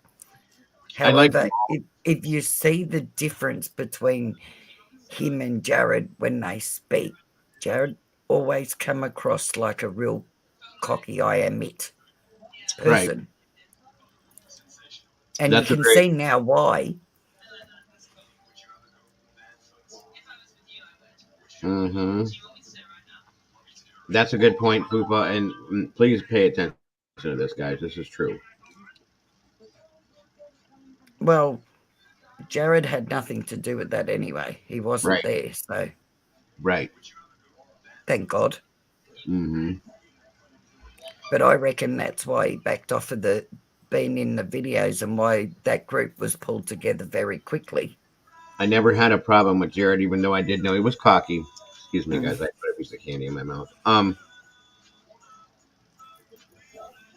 I like. However, if you see the difference between him and Jared when they speak, Jared always come across like a real cocky I am it Right. person. And you That's a can great. see now why. Mm-hmm. That's a good point, Poopa. And please pay attention to this, guys. This is true. Well, Jared had nothing to do with that anyway. He wasn't Right. there, so Right. thank God. Mm-hmm. But I reckon that's why he backed off of the being in the videos and why that group was pulled together very quickly. I never had a problem with Jared, even though I did know he was cocky. Excuse me, Mm. guys. I put a piece of candy in my mouth.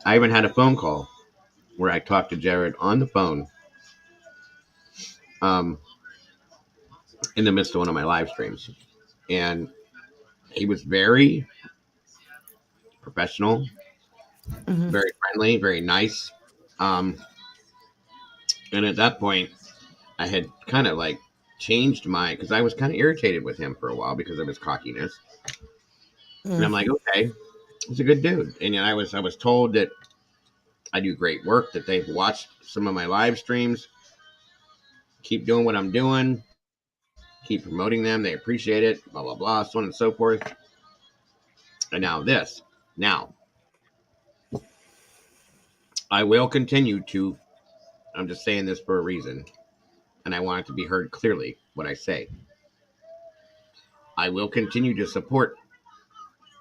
I even had a phone call where I talked to Jared on the phone. Um, in the midst of one of my live streams, and he was very professional, Mm-hmm. very friendly, very nice. Um, and at that point, I had kind of like changed my because I was kind of irritated with him for a while because of his cockiness. And I'm Mm. like, okay, he's a good dude. And I was told that I do great work, that they've watched some of my live streams, keep doing what I'm doing, keep promoting them, they appreciate it, blah blah blah, so on and so forth. And now this. Now I will continue to. I'm just saying this for a reason, and I want it to be heard clearly what I say. I will continue to support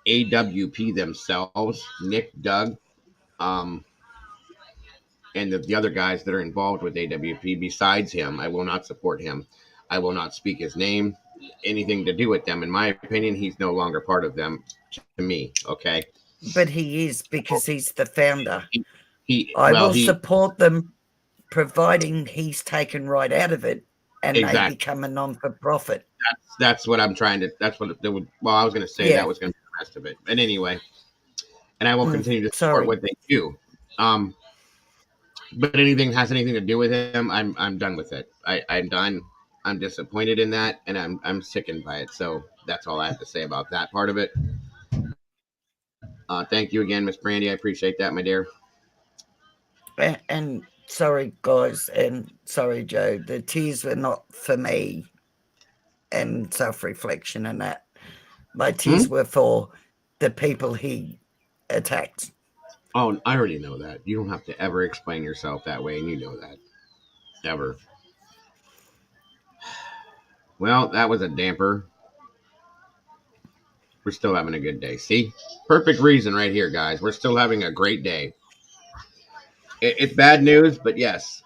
AWP themselves, Nick, Doug, um, and the other guys that are involved with AWP besides him. I will not support him. I will not speak his name, anything to do with them. In my opinion, he's no longer part of them to me, okay? But he is because he's the founder. He, he I well, will he, support them providing he's taken right out of it and they exactly. become a non-for-profit. That's what I'm trying to, that's what, it would, well, I was going to say that Yeah. was going to be the rest of it. But anyway, and I will continue to support Sorry. what they do. Um, but anything has anything to do with him, I'm done with it. I'm done. I'm disappointed in that, and I'm sickened by it. So that's all I have to say about that part of it. Thank you again, Miss Brandy. I appreciate that, my dear. And sorry, guys, and sorry, Joe. The tears were not for me and self-reflection and that. My Hmm? tears were for the people he attacked. Oh, I already know that. You don't have to ever explain yourself that way, and you know that. Ever. Well, that was a damper. We're still having a good day. See? Perfect reason right here, guys. We're still having a great day. It's bad news, but yes,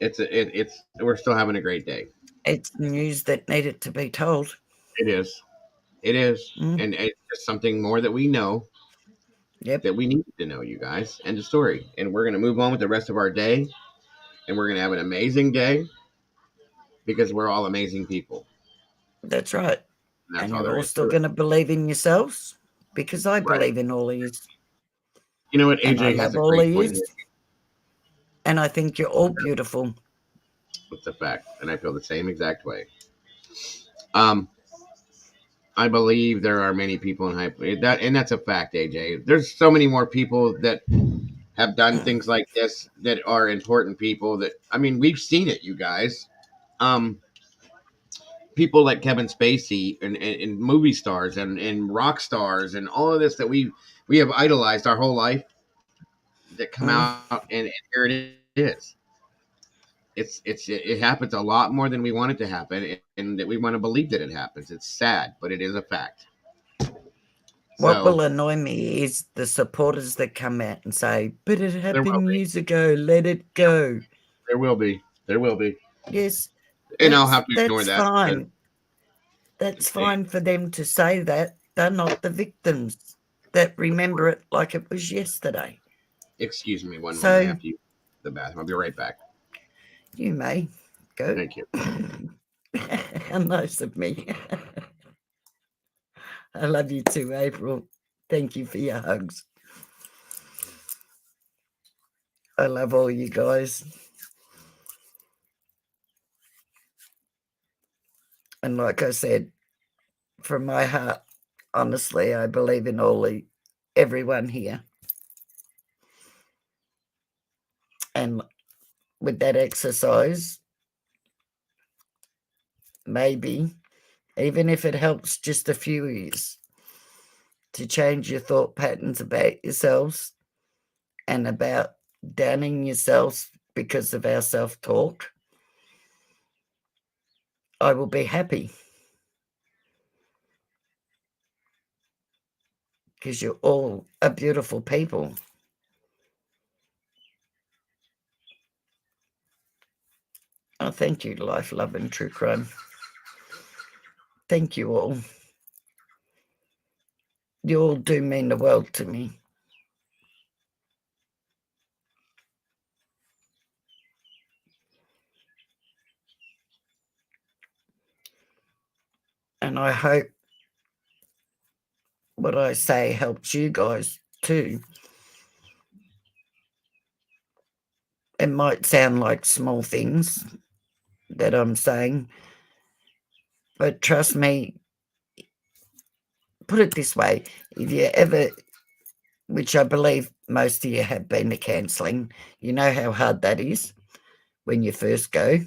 it's we're still having a great day. It's news that needed to be told. It is. It is. Mm, And it's just something more that we know yep, that we need to know, you guys. End of story. And we're going to move on with the rest of our day. And we're going to have an amazing day because we're all amazing people. that's right. And that's And all you're there all is still to it. going to believe in yourselves because I Right. believe in all of you You know what? and I AJ has love a all of great you. point here. And I think you're all beautiful. It's a fact. And I feel the same exact way. Um, I believe there are many people in high that, and that's a fact, AJ. There's so many more people that have done things like this that are important people. That I mean, we've seen it, you guys. Um, People like Kevin Spacey and movie stars and rock stars and all of this that we have idolized our whole life that come Mm. out and here it is. It happens a lot more than we want it to happen, and that we want to believe that it happens. It's sad, but it is a fact. What So will annoy me is the supporters that come out and say, but it there will happened be. years ago, let it go. There will be. There will be. Yes, And I'll have to ignore that's that because fine. That's fine for them to say that. They're not the victims that remember it like it was yesterday. excuse me one moment. I So have to use the bathroom. I'll be right back. you may go. Thank you. How nice of me. I love you too, April. Thank you for your hugs. I love all you guys. And like I said, from my heart, honestly, I believe in everyone here. And with that exercise, maybe, even if it helps just a few years to change your thought patterns about yourselves and about downing yourselves because of our self talk, I will be happy because you're all a beautiful people. Oh, thank you, Life, Love, and True Crime. Thank you all. You all do mean the world to me. And I hope what I say helps you guys too. It might sound like small things that I'm saying, but trust me, put it this way, if you ever, which I believe most of you have been to counselling, you know how hard that is when you first go.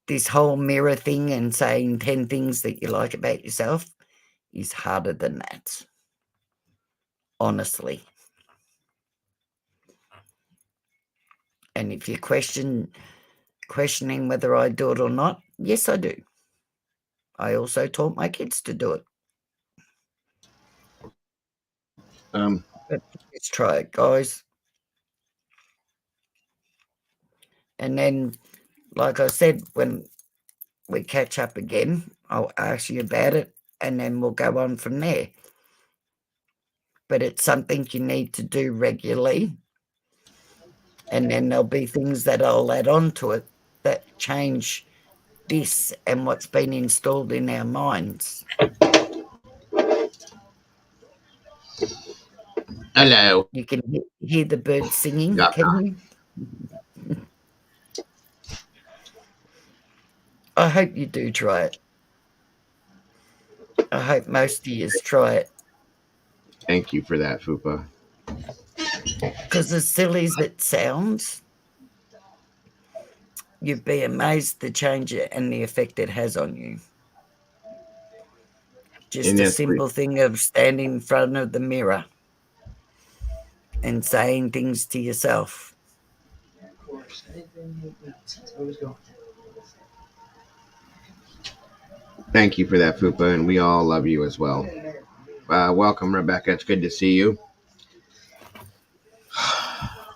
This whole mirror thing and saying 10 things that you like about yourself is harder than that, honestly. And if you're questioning whether I do it or not, yes, I do. I also taught my kids to do it. But let's try it, guys. And then, like I said, when we catch up again, I'll ask you about it and then we'll go on from there. But it's something you need to do regularly. And then there'll be things that I'll add on to it that change this and what's been installed in our minds. Hello. You can hear the birds singing, Got can you? I hope you do try it. I hope most of you try it. Thank you for that, Fupa. Because as silly as it sounds, you'd be amazed the change and the effect it has on you. Just And a that's simple thing of standing in front of the mirror and saying things to yourself. thank you for that, Fupa, and we all love you as well. Welcome, Rebecca. It's good to see you.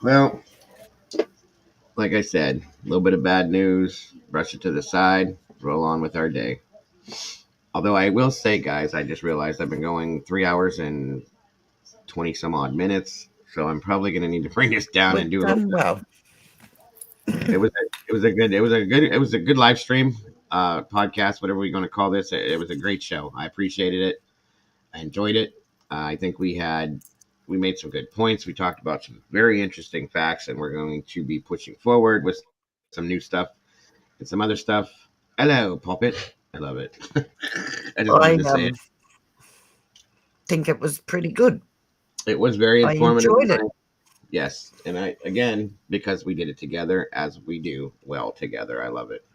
Well, like I said, a little bit of bad news, brush it to the side, roll on with our day. Although I will say, guys, I just realized I've been going 3 hours and 20 some odd minutes, so I'm probably going to need to bring this down and We've do a little. done well. It was a good live stream, podcast, whatever we're going to call this. It was a great show. I appreciated it. I enjoyed it. I think we made some good points. We talked about some very interesting facts, and we're going to be pushing forward with some new stuff and some other stuff. Hello, Puppet. I love it. I just I wanted to say it. think it was pretty good. It was very I informative. enjoyed it. Yes, and I again because we did it together as we do well together. I love it.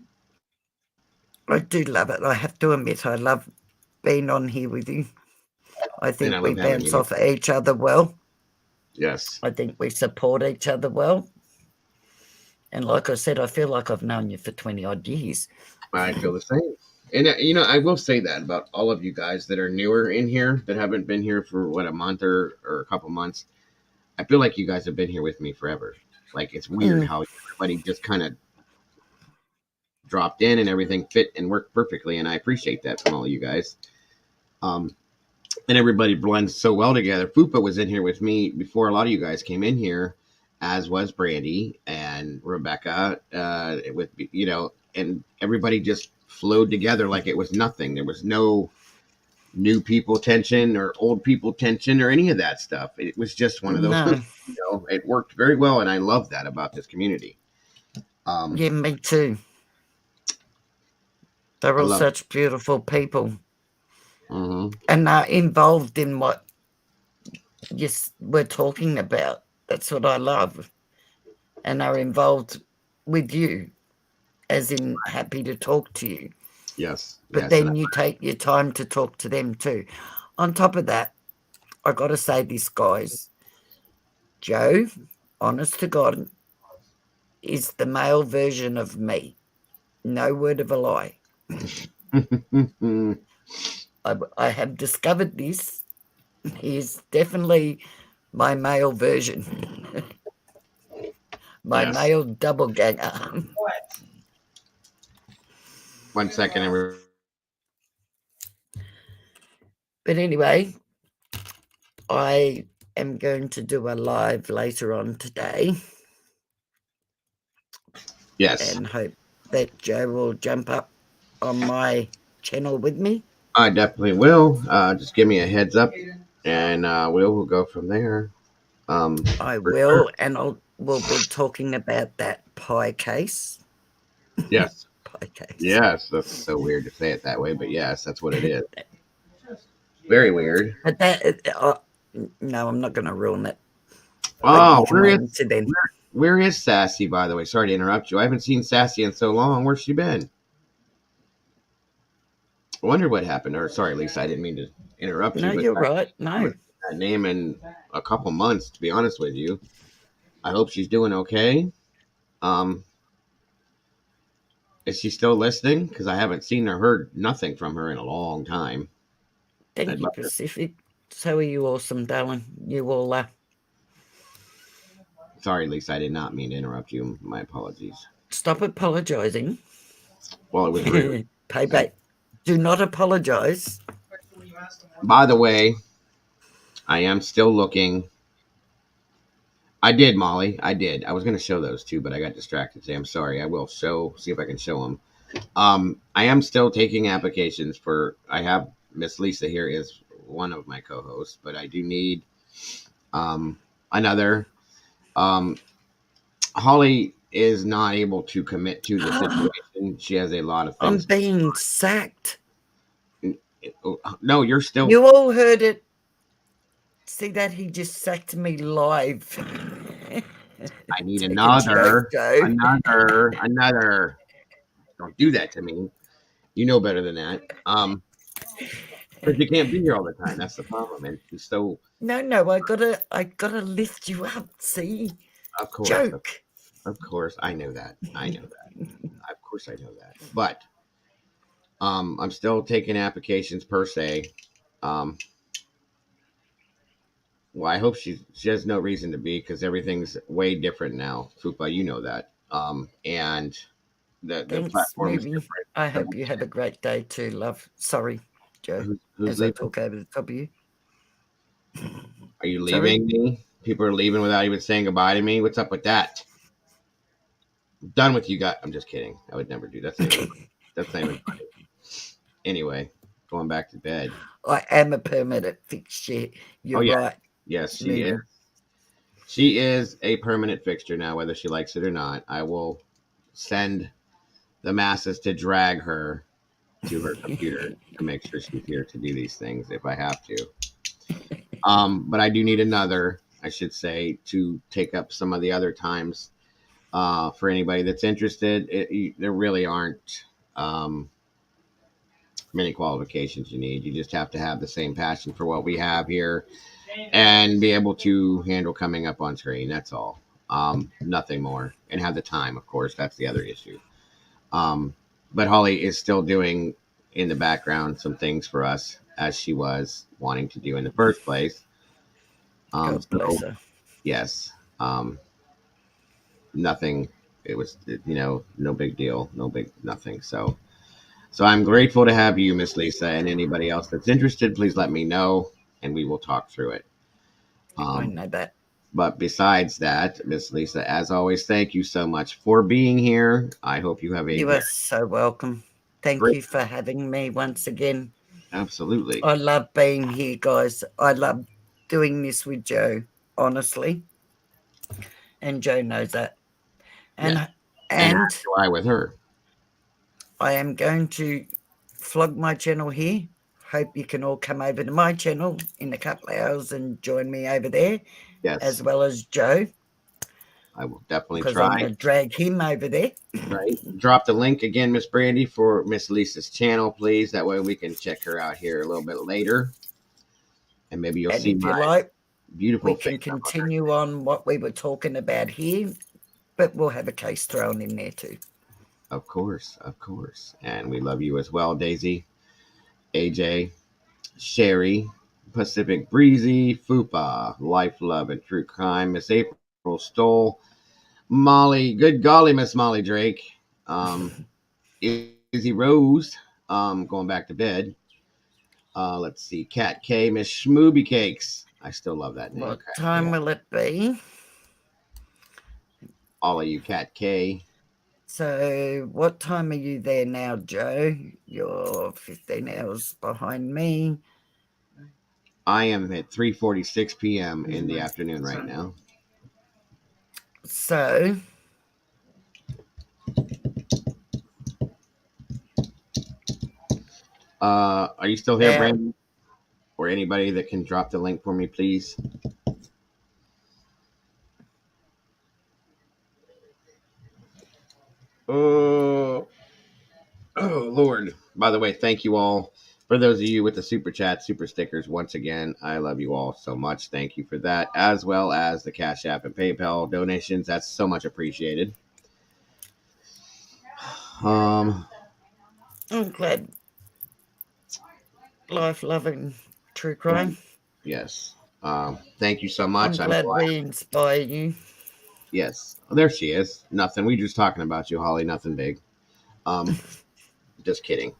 I do love it. I have to admit, I love being on here with you. I And I think we love having bounce you. off each other well. Yes. I think we support each other well. And like I said, I feel like I've known you for 20 odd years. I feel the same. And I will say that about all of you guys that are newer in here that haven't been here for what a month or a couple months. I feel like you guys have been here with me forever. Like it's weird how everybody just kind of dropped in and everything fit and worked perfectly, and I appreciate that from all of you guys. Um, and everybody blends so well together. Fupa was in here with me before a lot of you guys came in here, as was Brandy and Rebecca. With and everybody just flowed together like it was nothing. There was no new people tension or old people tension or any of that stuff. It was just one of those. No. It worked very well, and I love that about this community. Yeah, me too. They're I all love it. such beautiful people. Mm-hmm. and are involved in what we're talking about. That's what I love. And are involved with you, as in happy to talk to you. Yes. But Yes. And then you take your time to talk to them too. On top of that, I got to say this, guys. Joe, honest to God, is the male version of me. No word of a lie. I have discovered this. He is definitely my male version, my yes. male double ganger. 1 second. But anyway, I am going to do a live later on today Yes. and hope that Joe will jump up on my channel with me. I definitely will. Just give me a heads up, and we'll go from there. I For sure. will, and we'll be talking about that pie case. Yes. Pie case. Yes. That's so weird to say it that way, but yes, that's what it is. Very weird. But that, no, I'm not going to ruin it. I Oh, give you my incident. where is Sassy? By the way, sorry to interrupt you. I haven't seen Sassy in so long. Where's she been? I wonder what happened. Or sorry, Lisa, I didn't mean to interrupt No, you, but you're I right. haven't No, seen that name in a couple months. To be honest with you, I hope she's doing okay. Um, is she still listening? Because I haven't seen or heard nothing from her in a long time. thank I'd you, love to. Pacific. So are you awesome, darling. You all Sorry, Lisa, I did not mean to interrupt you. My apologies. stop apologizing. Well, it was rude. Payback. Do not apologize. By the way, I am still looking. I did, Molly. I did. I was going to show those too, but I got distracted today. I'm sorry. I will see if I can show them. I am still taking applications for. I have Miss Lisa here is one of my co-hosts, but I do need another. Um, Holly is not able to commit to the situation. She has a lot of I'm things. being sacked. No, you're still. You all heard it. See that he just sacked me live. I need Take a joke, another, Joe. another. Don't do that to me. You know better than that. Because you can't be here all the time. That's the problem. And she's so. No, I gotta lift you up. See, Of course, joke. of course, I know that. I know that. Of course, I know that. But I'm still taking applications per se. Um, well, I hope she has no reason to be because everything's way different now. Fupa, you know that. And the Thanks, platform is movie. different. I hope you have a great day too, love. Sorry, Joe, Who's as I leaving? talk over the top of you. Are you Sorry. leaving me? People are leaving without even saying goodbye to me. What's up with that? I'm done with you guys. I'm just kidding. I would never do that. That's not even funny. Anyway, going back to bed. I am a permanent fixture. Oh You're yeah, right, yes, she is. movie. She is a permanent fixture now, whether she likes it or not. I will send the masses to drag her to her computer to make sure she's here to do these things if I have to. But I do need another, I should say, to take up some of the other times. For anybody that's interested, there really aren't many qualifications you need. You just have to have the same passion for what we have here and be able to handle coming up on screen. That's all. Nothing more. And have the time, of course. That's the other issue. Um, but Holly is still doing in the background some things for us as she was wanting to do in the first place. God bless So her. yes, nothing. It was no big deal, no big nothing. So I'm grateful to have you, Miss Lisa, and anybody else that's interested. Please let me know, and we will talk through it. I Um, know that. but besides that, Miss Lisa, as always, thank you so much for being here. I hope you have a You very are so welcome. Thank great. you for having me once again. Absolutely. I love being here, guys. I love doing this with Joe, honestly. And Joe knows that. Yes. And And as and do I with her. I am going to flog my channel here. hope you can all come over to my channel in a couple of hours and join me over there, Yes, as well as Joe, I will definitely because I'm try. going to drag him over there. Right. Drop the link again, Miss Brandy, for Miss Lisa's channel, please. That way we can check her out here a little bit later. And maybe you'll And see if you my like, beautiful we face can up on her. continue on what we were talking about here, but we'll have a case thrown in there too. Of course, of course. And we love you as well, Daisy, AJ, Sherry, Pacific Breezy, Fupa, Life, Love, and True Crime, Miss April Stoll, Molly, good golly, Miss Molly Drake, Izzy Rose, going back to bed. Let's see, Cat K, Miss Schmooby Cakes. I still love that name. What time will it be? All of you, Cat K. So, what time are you there now, Joe? You're 15 hours behind me. I am at 3:46 p.m. in the afternoon right now. So, Are you still here, about Brandon? Or anybody that can drop the link for me, please? Oh, oh, Lord. By the way, thank you all. For those of you with the super chat, super stickers, once again, I love you all so much. Thank you for that, as well as the Cash App and PayPal donations. That's so much appreciated. Um, I'm glad life loving true crime. yes. Thank you so I'm much. I'm glad glad. we inspire you. Yes. Oh, there she is. Nothing. We just talking about you, Holly. Nothing big. Um, just kidding.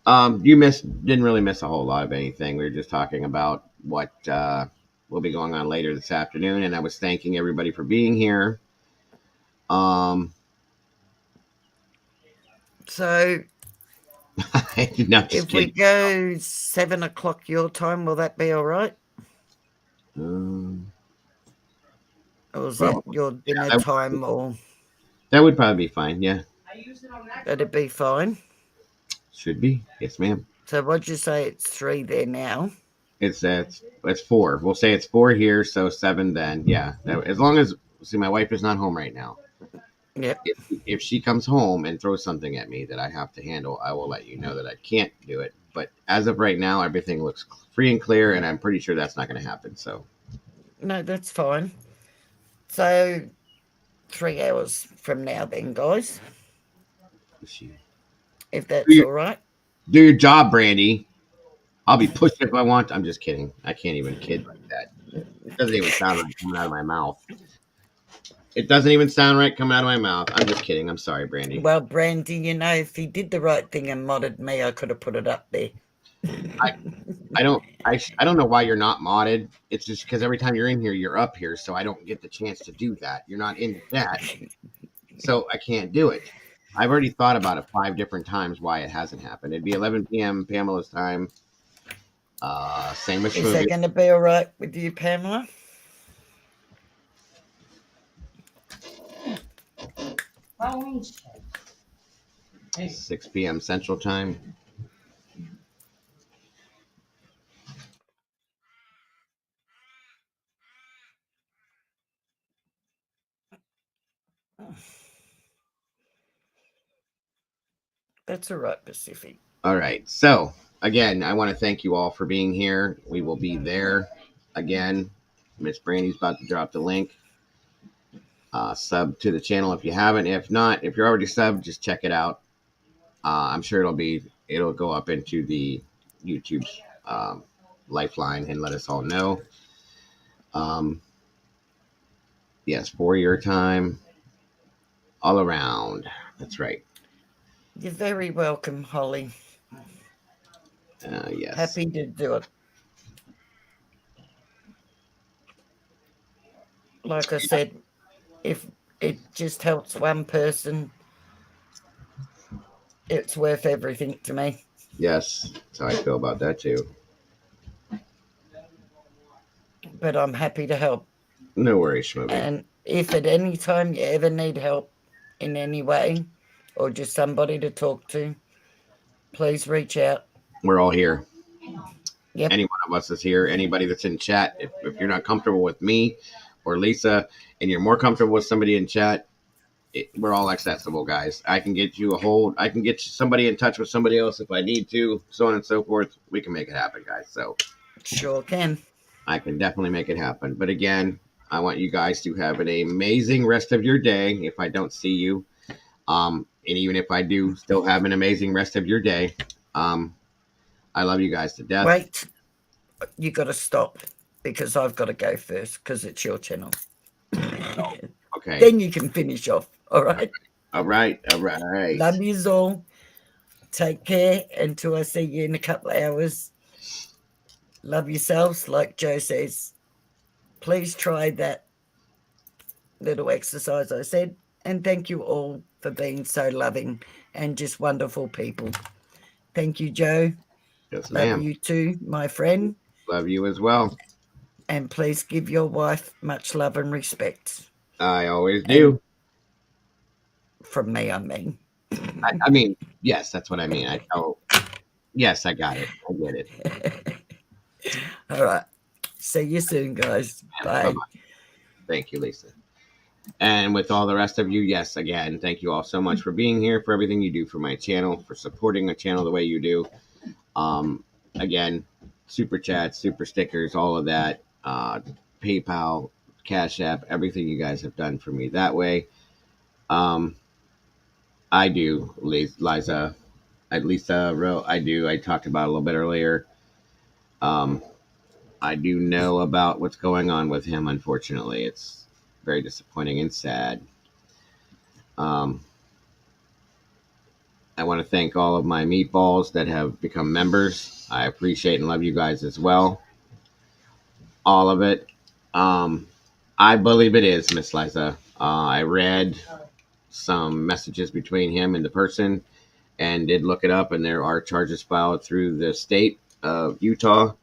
You didn't really miss a whole lot of anything. We were just talking about what will be going on later this afternoon, and I was thanking everybody for being here. Um, So, no, just if we kidding. go 7 o'clock your time, will that be all right? Um, Or is that well, your dinner that, time? Or that would probably be fine. Yeah, that'd be fine. should be. Yes, ma'am. So, what'd you say? It's 3 there now. It's 4. We'll say it's 4 here, so 7 then. Yeah, as long as see, my wife is not home right now. Yep. If she comes home and throws something at me that I have to handle, I will let you know that I can't do it. But as of right now, everything looks free and clear, and I'm pretty sure that's not going to happen. So, No, that's fine. So, 3 hours from now, then, guys, if do that's your, all right. do your job, Brandy. I'll be pushed if I want. I'm just kidding. I can't even kid like that. It doesn't even sound right coming out of my mouth. It doesn't even sound right coming out of my mouth. I'm just kidding. I'm sorry, Brandy. Well, Brandy, if he did the right thing and modded me, I could have put it up there. I don't know why you're not modded. It's just because every time you're in here, you're up here, so I don't get the chance to do that. You're not in the chat, so I can't do it. I've already thought about it 5 different times why it hasn't happened. It'd be 11 p.m. Pamela's time. Same with Is that Schmooby. going to be all right with you, Pamela? 6 p.m. Central Time. That's all right, Pacific. All right. So again, I want to thank you all for being here. We will be there again. Miss Brandy's about to drop the link. Sub to the channel if you haven't. If not, if you're already subbed, just check it out. I'm sure it'll go up into the YouTube's lifeline and let us all know. Um, yes, for your time, all around. That's right. You're very welcome, Holly. Yes. Happy to do it. Like I said, if it just helps one person, it's worth everything to me. Yes. That's how I feel about that too. But I'm happy to help. No worries, Schmooby. And if at any time you ever need help in any way or just somebody to talk to, please reach out. We're all here. Yep. Any one of us is here. Anybody that's in chat, if you're not comfortable with me or Lisa, and you're more comfortable with somebody in chat, we're all accessible, guys. I can get you I can get somebody in touch with somebody else if I need to, so on and so forth. We can make it happen, guys. So Sure can. I can definitely make it happen. But again, I want you guys to have an amazing rest of your day. If I don't see you, and even if I do, still have an amazing rest of your day. I love you guys to death. Wait, you got to stop because I've got to go first because it's your channel. Okay. Then you can finish off. All right. All right. All right. Love yous all. Take care until I see you in a couple of hours. Love yourselves, like Joe says. Please try that little exercise I said. And thank you all for being so loving and just wonderful people. Thank you, Joe. Yes, Love ma'am. you too, my friend. Love you as well. And please give your wife much love and respect. I always do. And from me, I mean. I mean, yes, that's what I mean. Yes, I got it. I get it. All right. See you soon, guys. Bye. Bye-bye. Thank you, Lisa. And with all the rest of you, yes, again, thank you all so much for being here, for everything you do for my channel, for supporting the channel the way you do. Again, super chats, super stickers, all of that, PayPal, Cash App, everything you guys have done for me that way. I do, Liza, Lisa, I do. I talked about it a little bit earlier. I do know about what's going on with him. Unfortunately, it's very disappointing and sad. I want to thank all of my meatballs that have become members. I appreciate and love you guys as well. All of it. I believe it is, Miss Liza. I read some messages between him and the person and did look it up, and there are charges filed through the state of Utah,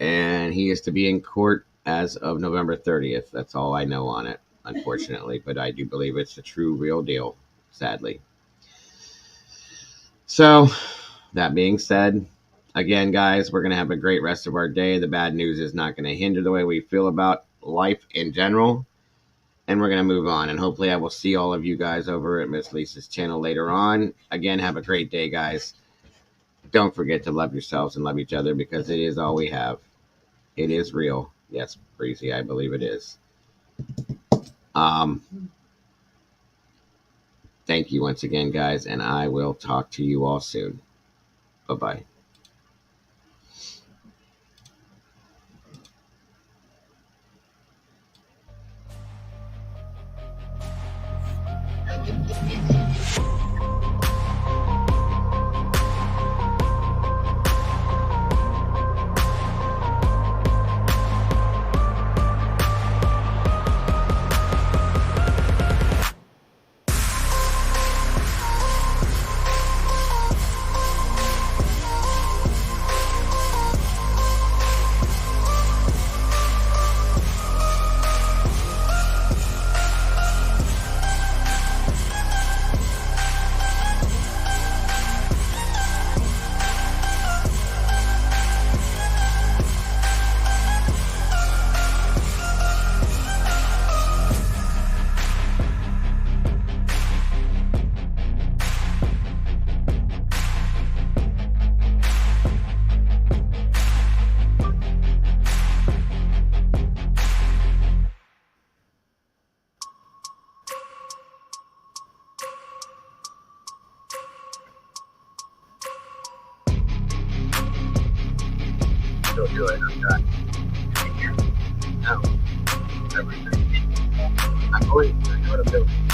and he is to be in court as of November 30th. That's all I know on it, unfortunately, but I do believe it's a true, real deal, sadly. So, that being said, again, guys, we're going to have a great rest of our day. The bad news is not going to hinder the way we feel about life in general, and we're going to move on, and hopefully I will see all of you guys over at Miss Lisa's channel later on. Again, have a great day, guys. Don't forget to love yourselves and love each other, because it is all we have. It is real. Yes, Breezy, I believe it is. Thank you once again, guys, and I will talk to you all soon. Bye-bye. Don't do it. I'm done. No. Everything. I'm going to do what I'm doing.